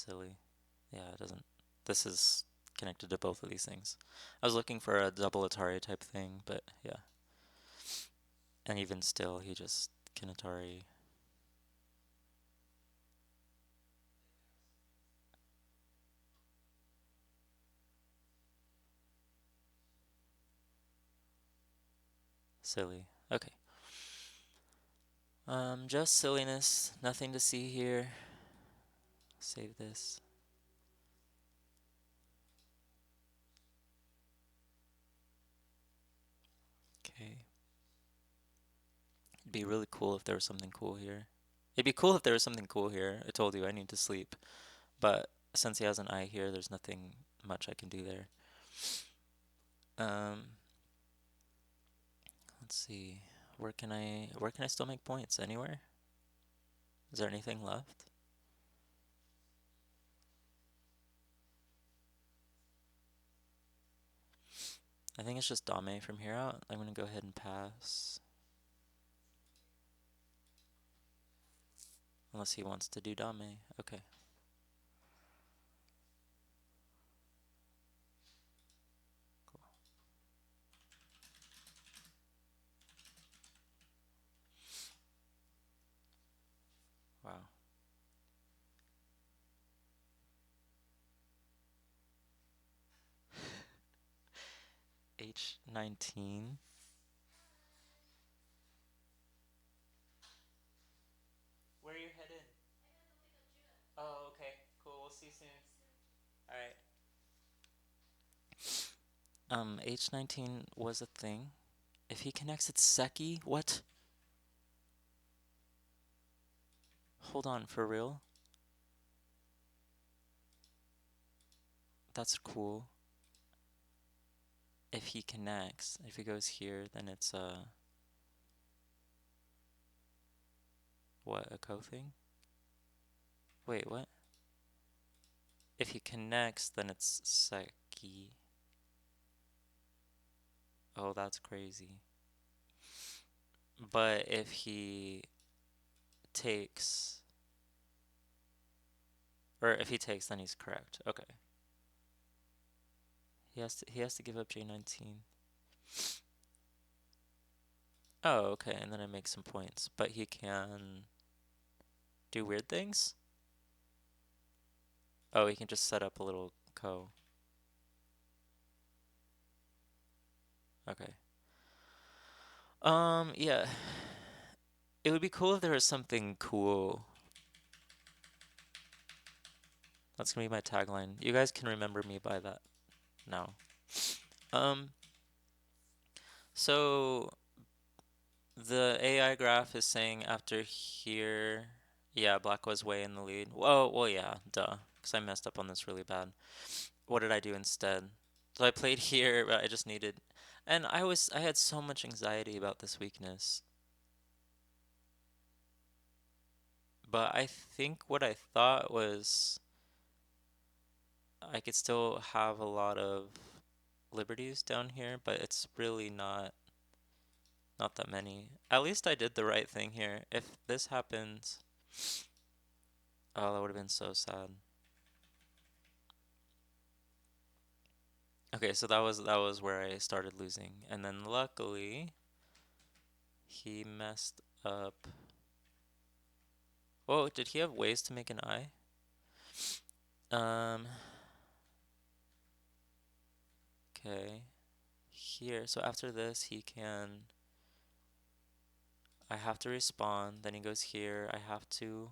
silly. Yeah, it doesn't. This is connected to both of these things. I was looking for a double Atari type thing, but yeah. And even still, he just can Atari. Silly. Okay. Just silliness. Nothing to see here. Save this. Okay. It'd be really cool if there was something cool here. It'd be cool if there was something cool here. I told you I need to sleep. But since he has an eye here, there's nothing much I can do there. Um, let's see. Where can I still make points? Anywhere? Is there anything left? I think it's just Dame from here out. I'm gonna go ahead and pass. Unless he wants to do Dame. Okay. Cool. Wow. H19. Where are you headed? Oh, okay. Cool. We'll see you soon. All right. H19 was a thing. If he connects, it's Seki. What? Hold on, for real? That's cool. If he connects, if he goes here, then it's what, a ko thing? Wait, what? If he connects, then it's Seki. Oh, that's crazy. But if he takes, or if he takes, then he's correct. Okay. He has to give up J19. Oh, okay, and then I make some points. But he can do weird things? Oh, he can just set up a little ko. Okay. Yeah. It would be cool if there was something cool. That's gonna be my tagline. You guys can remember me by that now. Um, so the AI graph is saying after here, yeah, black was way in the lead. Whoa, well, yeah, duh, because I messed up on this really bad. What did I do instead? So I played here, but I just needed, and I had so much anxiety about this weakness. But I think what I thought was I could still have a lot of liberties down here, but it's really not that many. At least I did the right thing here. If this happens, oh, that would have been so sad. Okay, so that was where I started losing. And then luckily he messed up. Whoa, did he have ways to make an eye? Um, okay. Here, so after this he can, I have to respawn, then he goes here, I have to,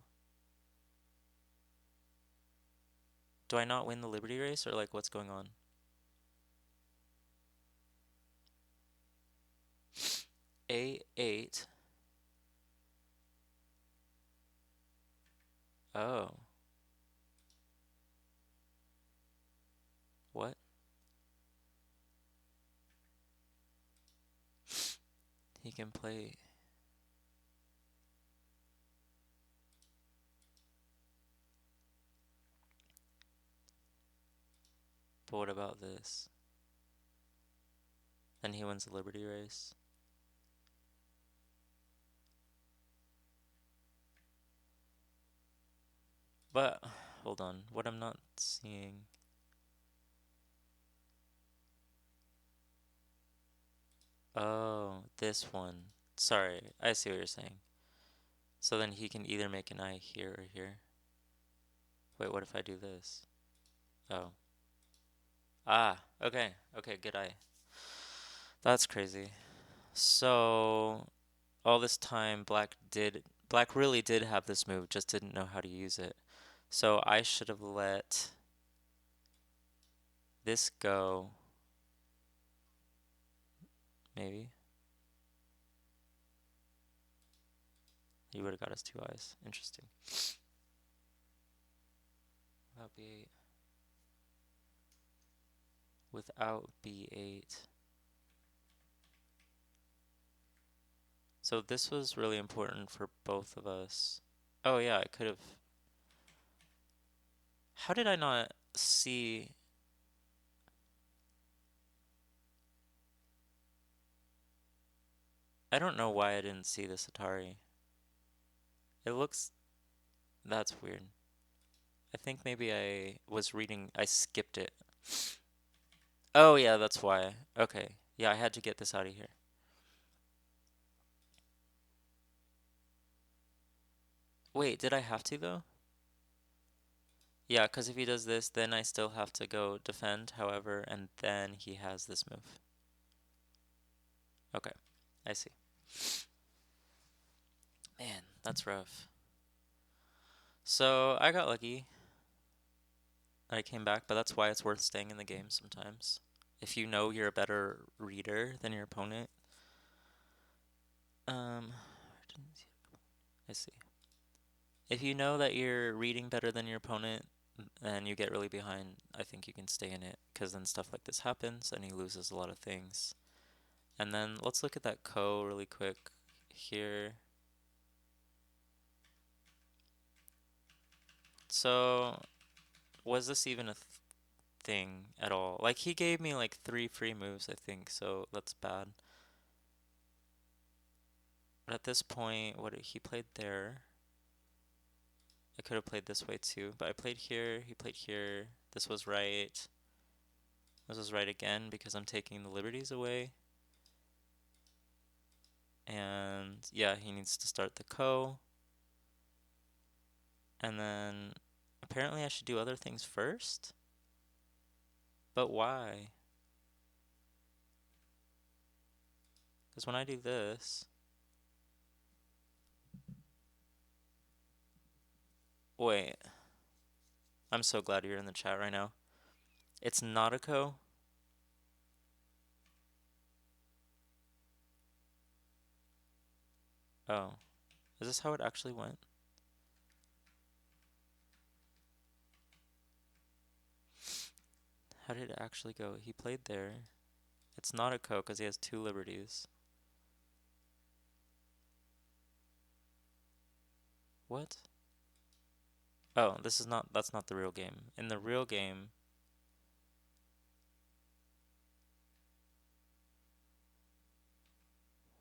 do I not win the Liberty race or like what's going on? A8. Oh, what? He can play. But what about this? Then he wins the Liberty race. But hold on. What I'm not seeing. Oh, this one. Sorry, I see what you're saying. So then he can either make an eye here or here. Wait, what if I do this? Oh. Ah, okay. Okay, good eye. That's crazy. So, all this time, Black really did have this move, just didn't know how to use it. So I should have let this go, maybe. He would have got his two eyes. Interesting. Without B8. Without B8. So this was really important for both of us. Oh yeah, I could have. How did I not see? I don't know why I didn't see this Atari. It looks. That's weird. I think maybe I was reading. I skipped it. Oh yeah, that's why. Okay. Yeah, I had to get this out of here. Wait, did I have to though? Yeah, because if he does this, then I still have to go defend, however, and then he has this move. Okay, I see. Man, that's rough. So I got lucky. I came back, but that's why it's worth staying in the game sometimes. If you know you're a better reader than your opponent. Um, I see. If you know that you're reading better than your opponent and you get really behind, I think you can stay in it because then stuff like this happens and he loses a lot of things. And then let's look at that ko really quick here. So, was this even a thing at all? Like, he gave me like 3 free moves, I think, so that's bad. But at this point, what he played there, I could have played this way too, but I played here, he played here. This was right. This was right again because I'm taking the liberties away. And yeah, he needs to start the ko. And then apparently I should do other things first? But why? Because when I do this... Wait. I'm so glad you're in the chat right now. It's not a ko? Oh. Is this how it actually went? How did it actually go? He played there. It's not a ko because he has 2 liberties. What? Oh, that's not the real game. In the real game,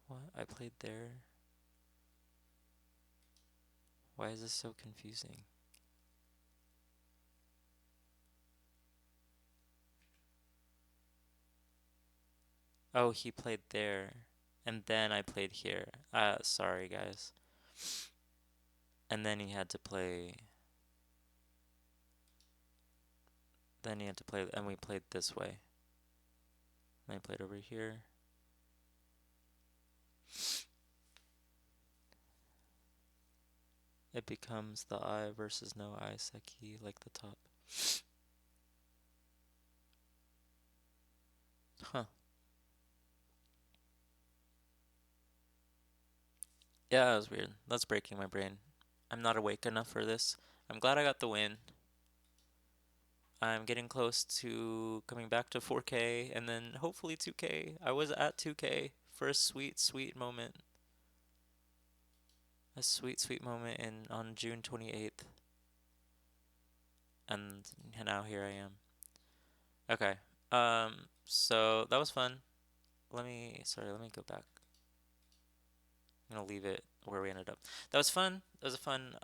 what? I played there. Why is this so confusing? Oh, he played there. And then I played here. Sorry guys. And then he had to play. Then he had to play, and we played this way. And I played over here. It becomes the I versus no I seki, like the top. Huh. Yeah, it was weird. That's breaking my brain. I'm not awake enough for this. I'm glad I got the win. I'm getting close to coming back to 4K and then hopefully 2K. I was at 2K for a sweet, sweet moment. A sweet, sweet moment on June 28th. And now here I am. Okay. So that was fun. Let me go back. I'm gonna leave it where we ended up. That was fun. That was a fun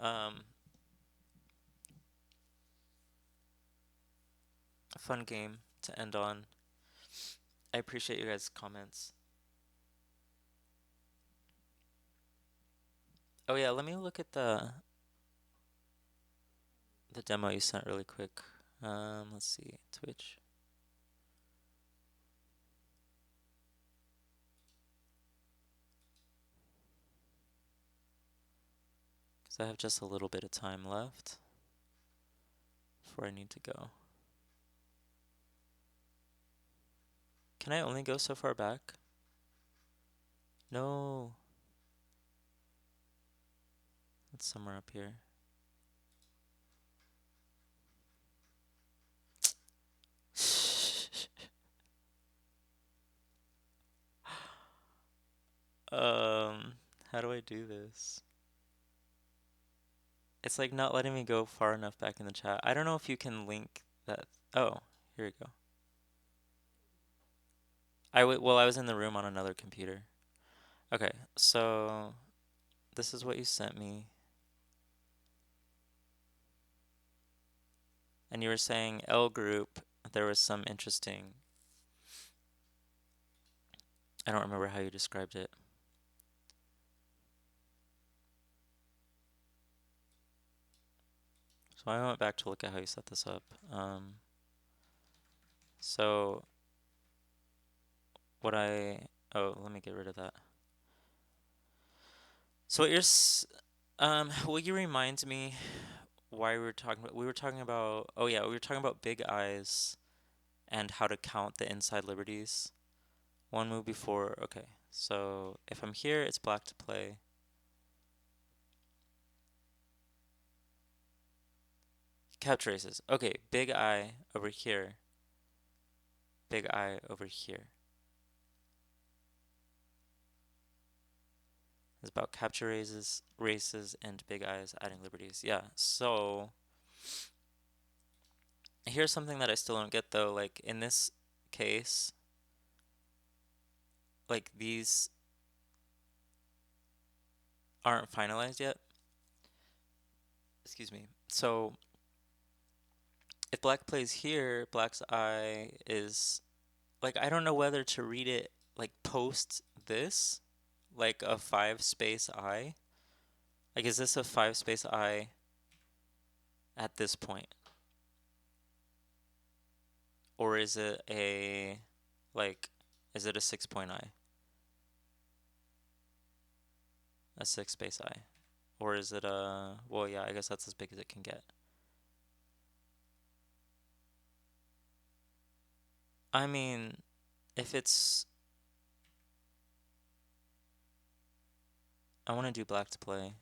A fun game to end on. I appreciate you guys' comments. Oh yeah, let me look at the demo you sent really quick. Let's see, Twitch. Because I have just a little bit of time left before I need to go. Can I only go so far back? No. It's somewhere up here. How do I do this? It's like not letting me go far enough back in the chat. I don't know if you can link that. Oh, here we go. Well, I was in the room on another computer. Okay, so this is what you sent me. And you were saying L group, there was some interesting. I don't remember how you described it. So I went back to look at how you set this up. So what I oh, let me get rid of that. So will you remind me why we were talking about oh yeah, we were talking about big eyes and how to count the inside liberties. One move before, okay. So if I'm here, it's black to play. Capture races. Okay, big eye over here. Big eye over here. It's about capture races and big eyes adding liberties. Yeah. So here's something that I still don't get though. Like in this case, like these aren't finalized yet. Excuse me. So if black plays here, black's eye is like I don't know whether to read it like post this, like a 5 space eye. Like is this a 5 space eye at this point? Or is it a like is it a 6 point eye? A 6 space eye? Or is it a well yeah, I guess that's as big as it can get. I mean, if it's I want to do black to play.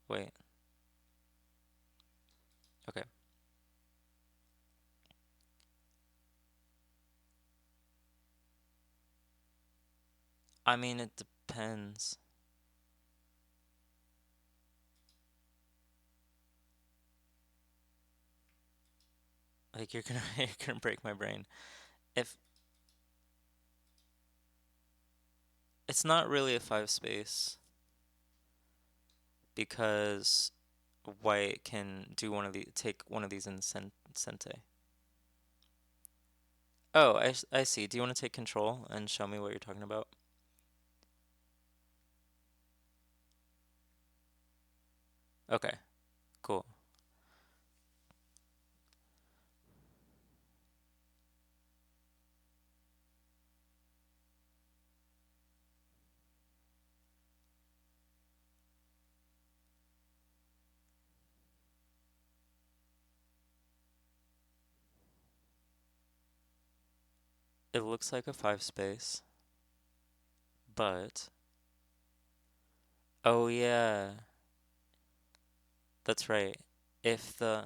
Wait. Okay. I mean, it depends. Like you're gonna you're gonna break my brain. If it's not really a 5 space because white can do one of the take one of these in Sente. Oh, I see. Do you want to take control and show me what you're talking about? Okay, cool. It looks like a 5 space, but oh yeah, that's right. If the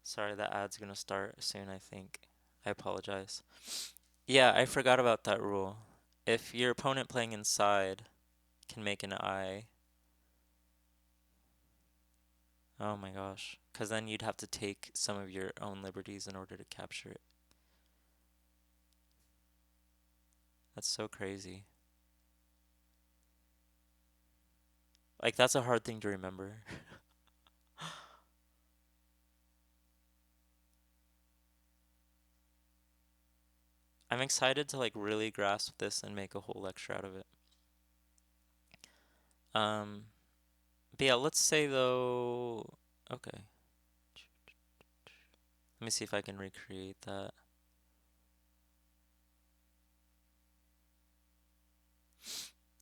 sorry, that ad's gonna start soon, I think. I apologize. Yeah, I forgot about that rule. If your opponent playing inside can make an eye, oh my gosh, because then you'd have to take some of your own liberties in order to capture it. That's so crazy. Like, that's a hard thing to remember. I'm excited to like really grasp this and make a whole lecture out of it. Um, but yeah, let's say though, okay. Let me see if I can recreate that.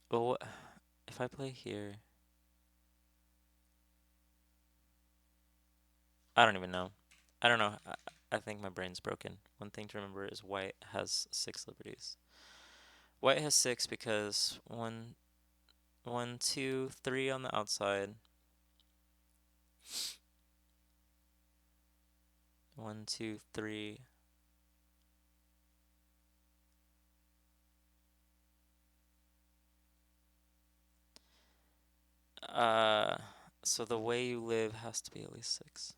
But what if I play here? I don't even know. I don't know. I think my brain's broken. One thing to remember is white has 6 liberties. White has 6 because one, 2, 3 on the outside. 1, 2, 3. Uh, so the way you live has to be at least 6.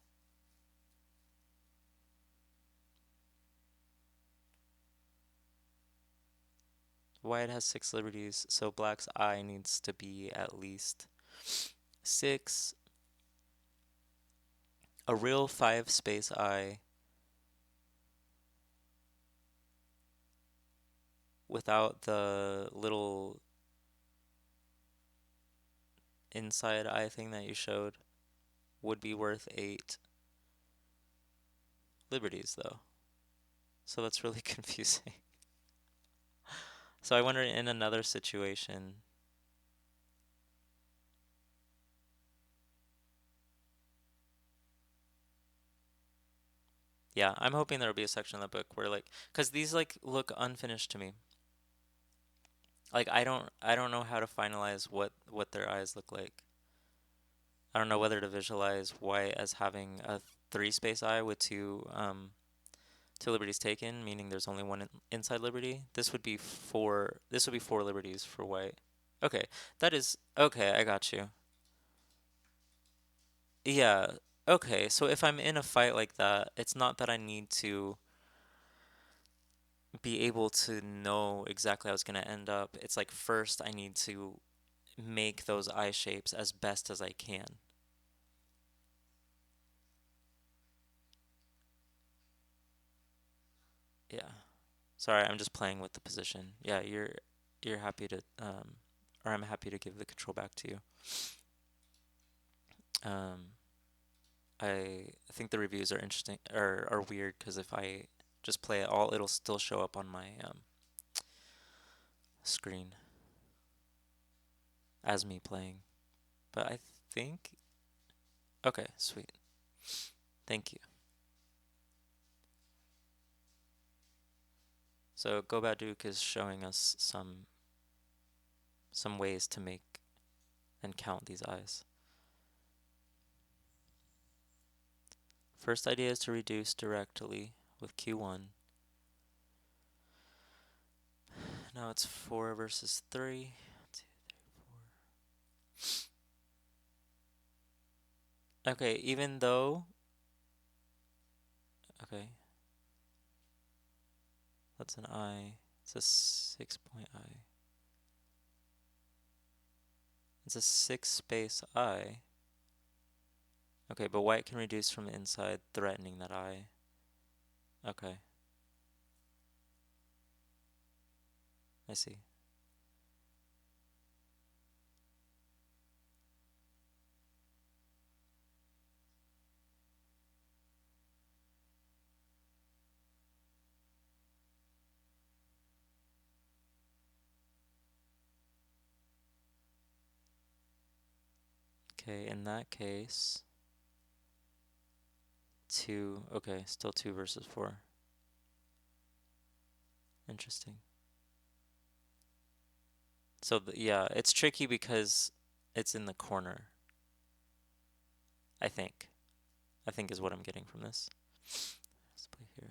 White has 6 liberties, so black's eye needs to be at least 6. A real 5 space eye without the little inside eye thing that you showed would be worth 8 liberties though. So that's really confusing. So I wonder in another situation. Yeah, I'm hoping there'll be a section in the book where like, cause these like look unfinished to me. Like I don't know how to finalize what their eyes look like. I don't know whether to visualize white as having a 3 space eye with 2 liberties taken, meaning there's only one inside liberty. This would be 4. This would be 4 liberties for white. Okay, that is okay. I got you. Yeah. Okay, so if I'm in a fight like that, it's not that I need to be able to know exactly how it's going to end up. It's like first I need to make those eye shapes as best as I can. Yeah. Sorry, I'm just playing with the position. Yeah, you're happy to or I'm happy to give the control back to you. Um I think the reviews are interesting or are weird because if I just play it all, it'll still show up on my screen as me playing. But I think okay, sweet. Thank you. So Gobaduke is showing us some ways to make and count these eyes. First idea is to reduce directly with Q1. Now it's 4 versus 3. 2, 4. Okay, even though okay, that's an eye. It's a 6-point eye. It's a 6 space eye. Okay, but white can reduce from the inside, threatening that eye. Okay, I see. Okay, in that case, 2. Okay, still 2 versus 4. Interesting. So, yeah, it's tricky because it's in the corner, I think. I think is what I'm getting from this. Let's play here.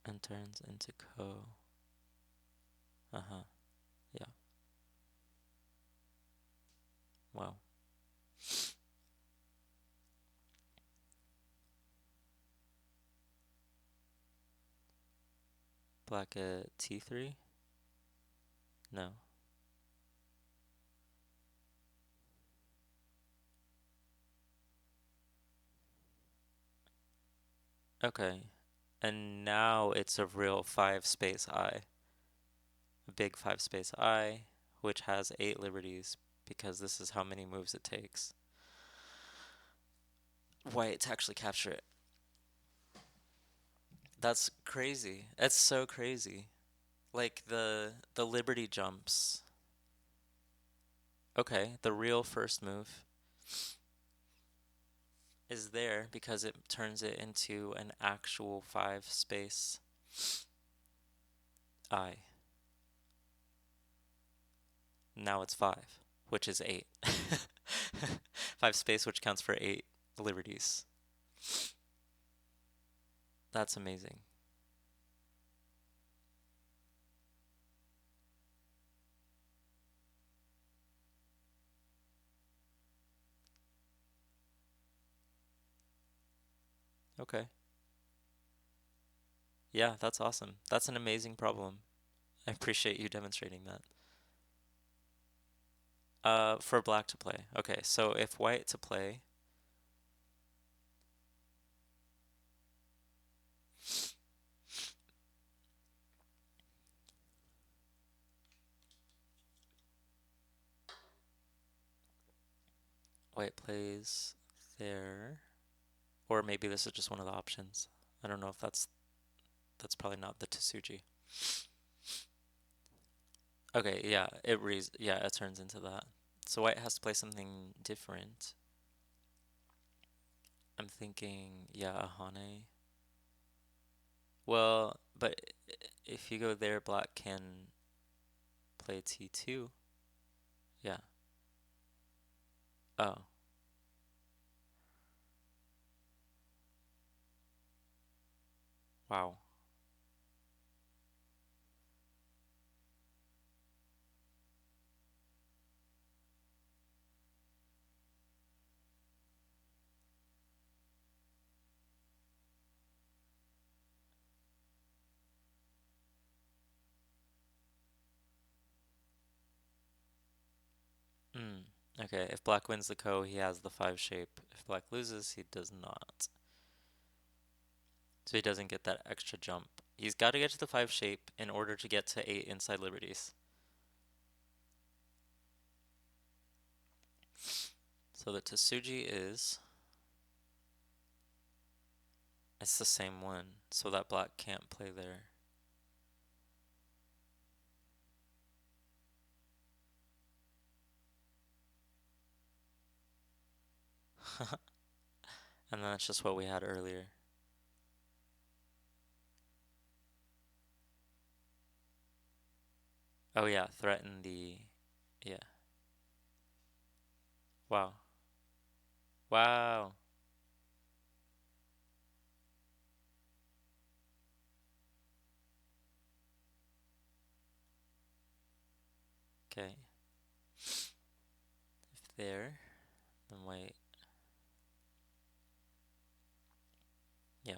And turns into ko. Uh-huh. Yeah. Wow. Black at T3? No. Okay. And now it's a real 5 space I. A big 5 space I, which has 8 liberties, because this is how many moves it takes. White to actually capture it. That's crazy. That's so crazy. Like the liberty jumps. Okay, the real first move is there because it turns it into an actual 5 space I. Now it's 5, which is 8. 5 space, which counts for 8 liberties. That's amazing. Okay. Yeah, that's awesome. That's an amazing problem. I appreciate you demonstrating that. For black to play. Okay, so if white to play, white plays there, or maybe this is just one of the options. I don't know if that's probably not the Tsuji. Okay, yeah, it turns into that. So white has to play something different. I'm thinking, yeah, a Hane. Well, but if you go there, black can play T2. Yeah. Oh, wow. Hmm. Okay, if black wins the ko, he has the 5 shape. If black loses, he does not. So he doesn't get that extra jump. He's got to get to the 5 shape in order to get to 8 inside liberties. So the Tsuji is, it's the same one, so that black can't play there. And that's just what we had earlier. Oh yeah, threaten the, yeah. Wow. Wow. Okay. If there, then wait. Yeah.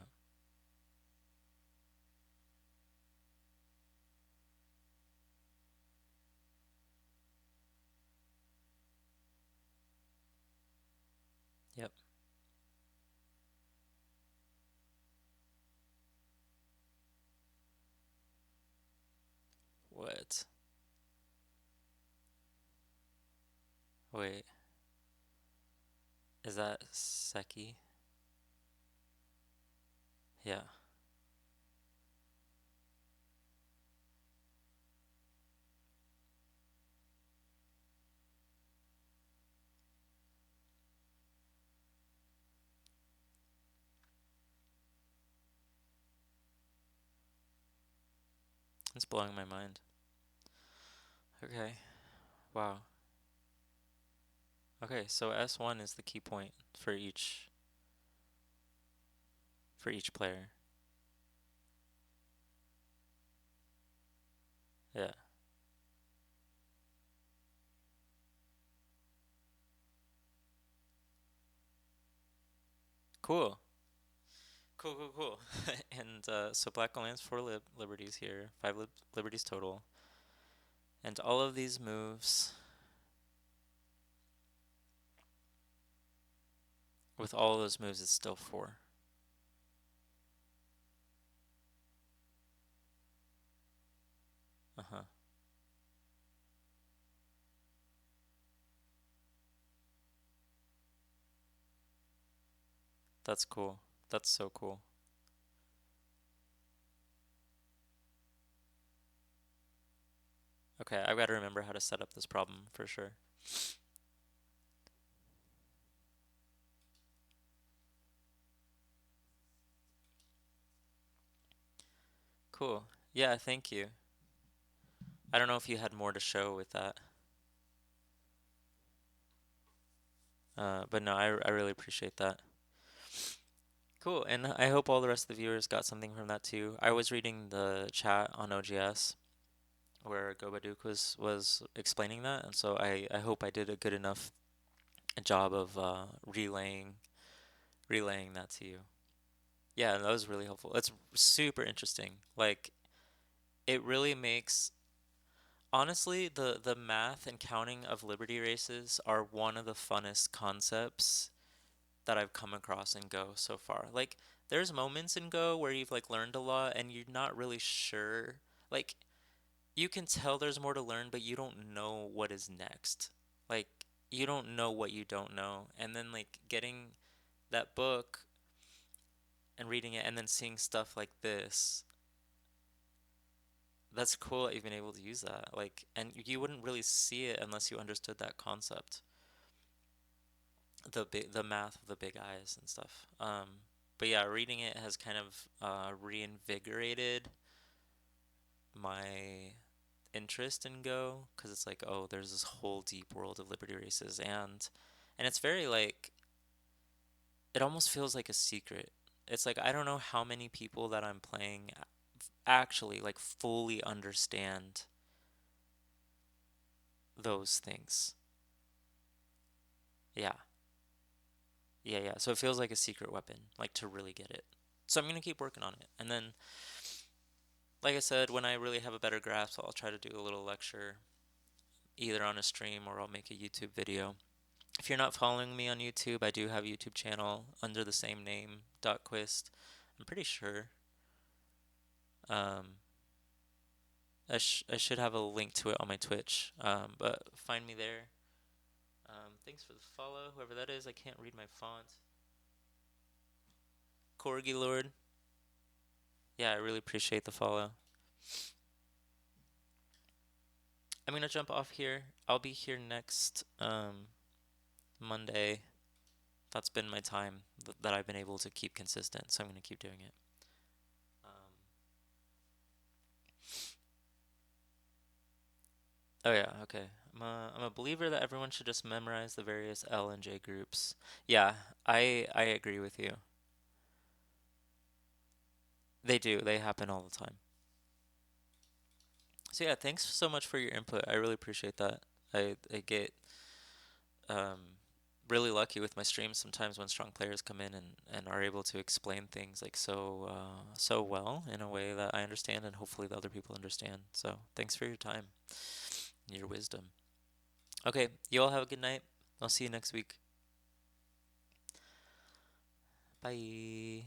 Yep. What? Wait. Is that Seki? Yeah. It's blowing my mind. Okay. Wow. Okay, so S1 is the key point for each player. Yeah. Cool. Cool, cool, cool. And so black lands 4 liberties here, 5 liberties total. And all of these moves, with all of those moves, it's still 4. Uh-huh. That's cool. That's so cool. Okay, I've got to remember how to set up this problem for sure. Cool. Yeah, thank you. I don't know if you had more to show with that. But no, I really appreciate that. Cool, and I hope all the rest of the viewers got something from that too. I was reading the chat on OGS where Gobaduke was explaining that, and so I hope I did a good enough job of relaying that to you. Yeah, that was really helpful. It's super interesting. Like it really makes honestly the math and counting of Liberty races are one of the funnest concepts that I've come across in Go so far. Like there's moments in Go where you've like learned a lot and you're not really sure. Like you can tell there's more to learn, but you don't know what is next. Like you don't know what you don't know. And then like getting that book and reading it and then seeing stuff like this, that's cool that you've been able to use that. Like and you wouldn't really see it unless you understood that concept. The math of the big eyes and stuff. But yeah, reading it has kind of reinvigorated my interest in Go because it's like, oh, there's this whole deep world of Liberty races and it's very like it almost feels like a secret. It's like I don't know how many people that I'm playing actually like fully understand those things. Yeah. Yeah, yeah. So it feels like a secret weapon, like to really get it. So I'm gonna keep working on it. And then, like I said, when I really have a better grasp, I'll try to do a little lecture either on a stream or I'll make a YouTube video. If you're not following me on YouTube, I do have a YouTube channel under the same name, Quist. I'm pretty sure. Um, I should have a link to it on my Twitch. But find me there. Thanks for the follow, whoever that is. I can't read my font. Corgi Lord. Yeah, I really appreciate the follow. I'm gonna jump off here. I'll be here next Monday. That's been my time that I've been able to keep consistent, so I'm gonna keep doing it. Um, oh yeah, okay. I'm a believer that everyone should just memorize the various L and J groups. Yeah, I agree with you. They do. They happen all the time. So yeah, thanks so much for your input. I really appreciate that. I get um really lucky with my streams sometimes when strong players come in and are able to explain things like so well in a way that I understand and hopefully the other people understand. So thanks for your time, your wisdom. Okay, you all have a good night. I'll see you next week. Bye.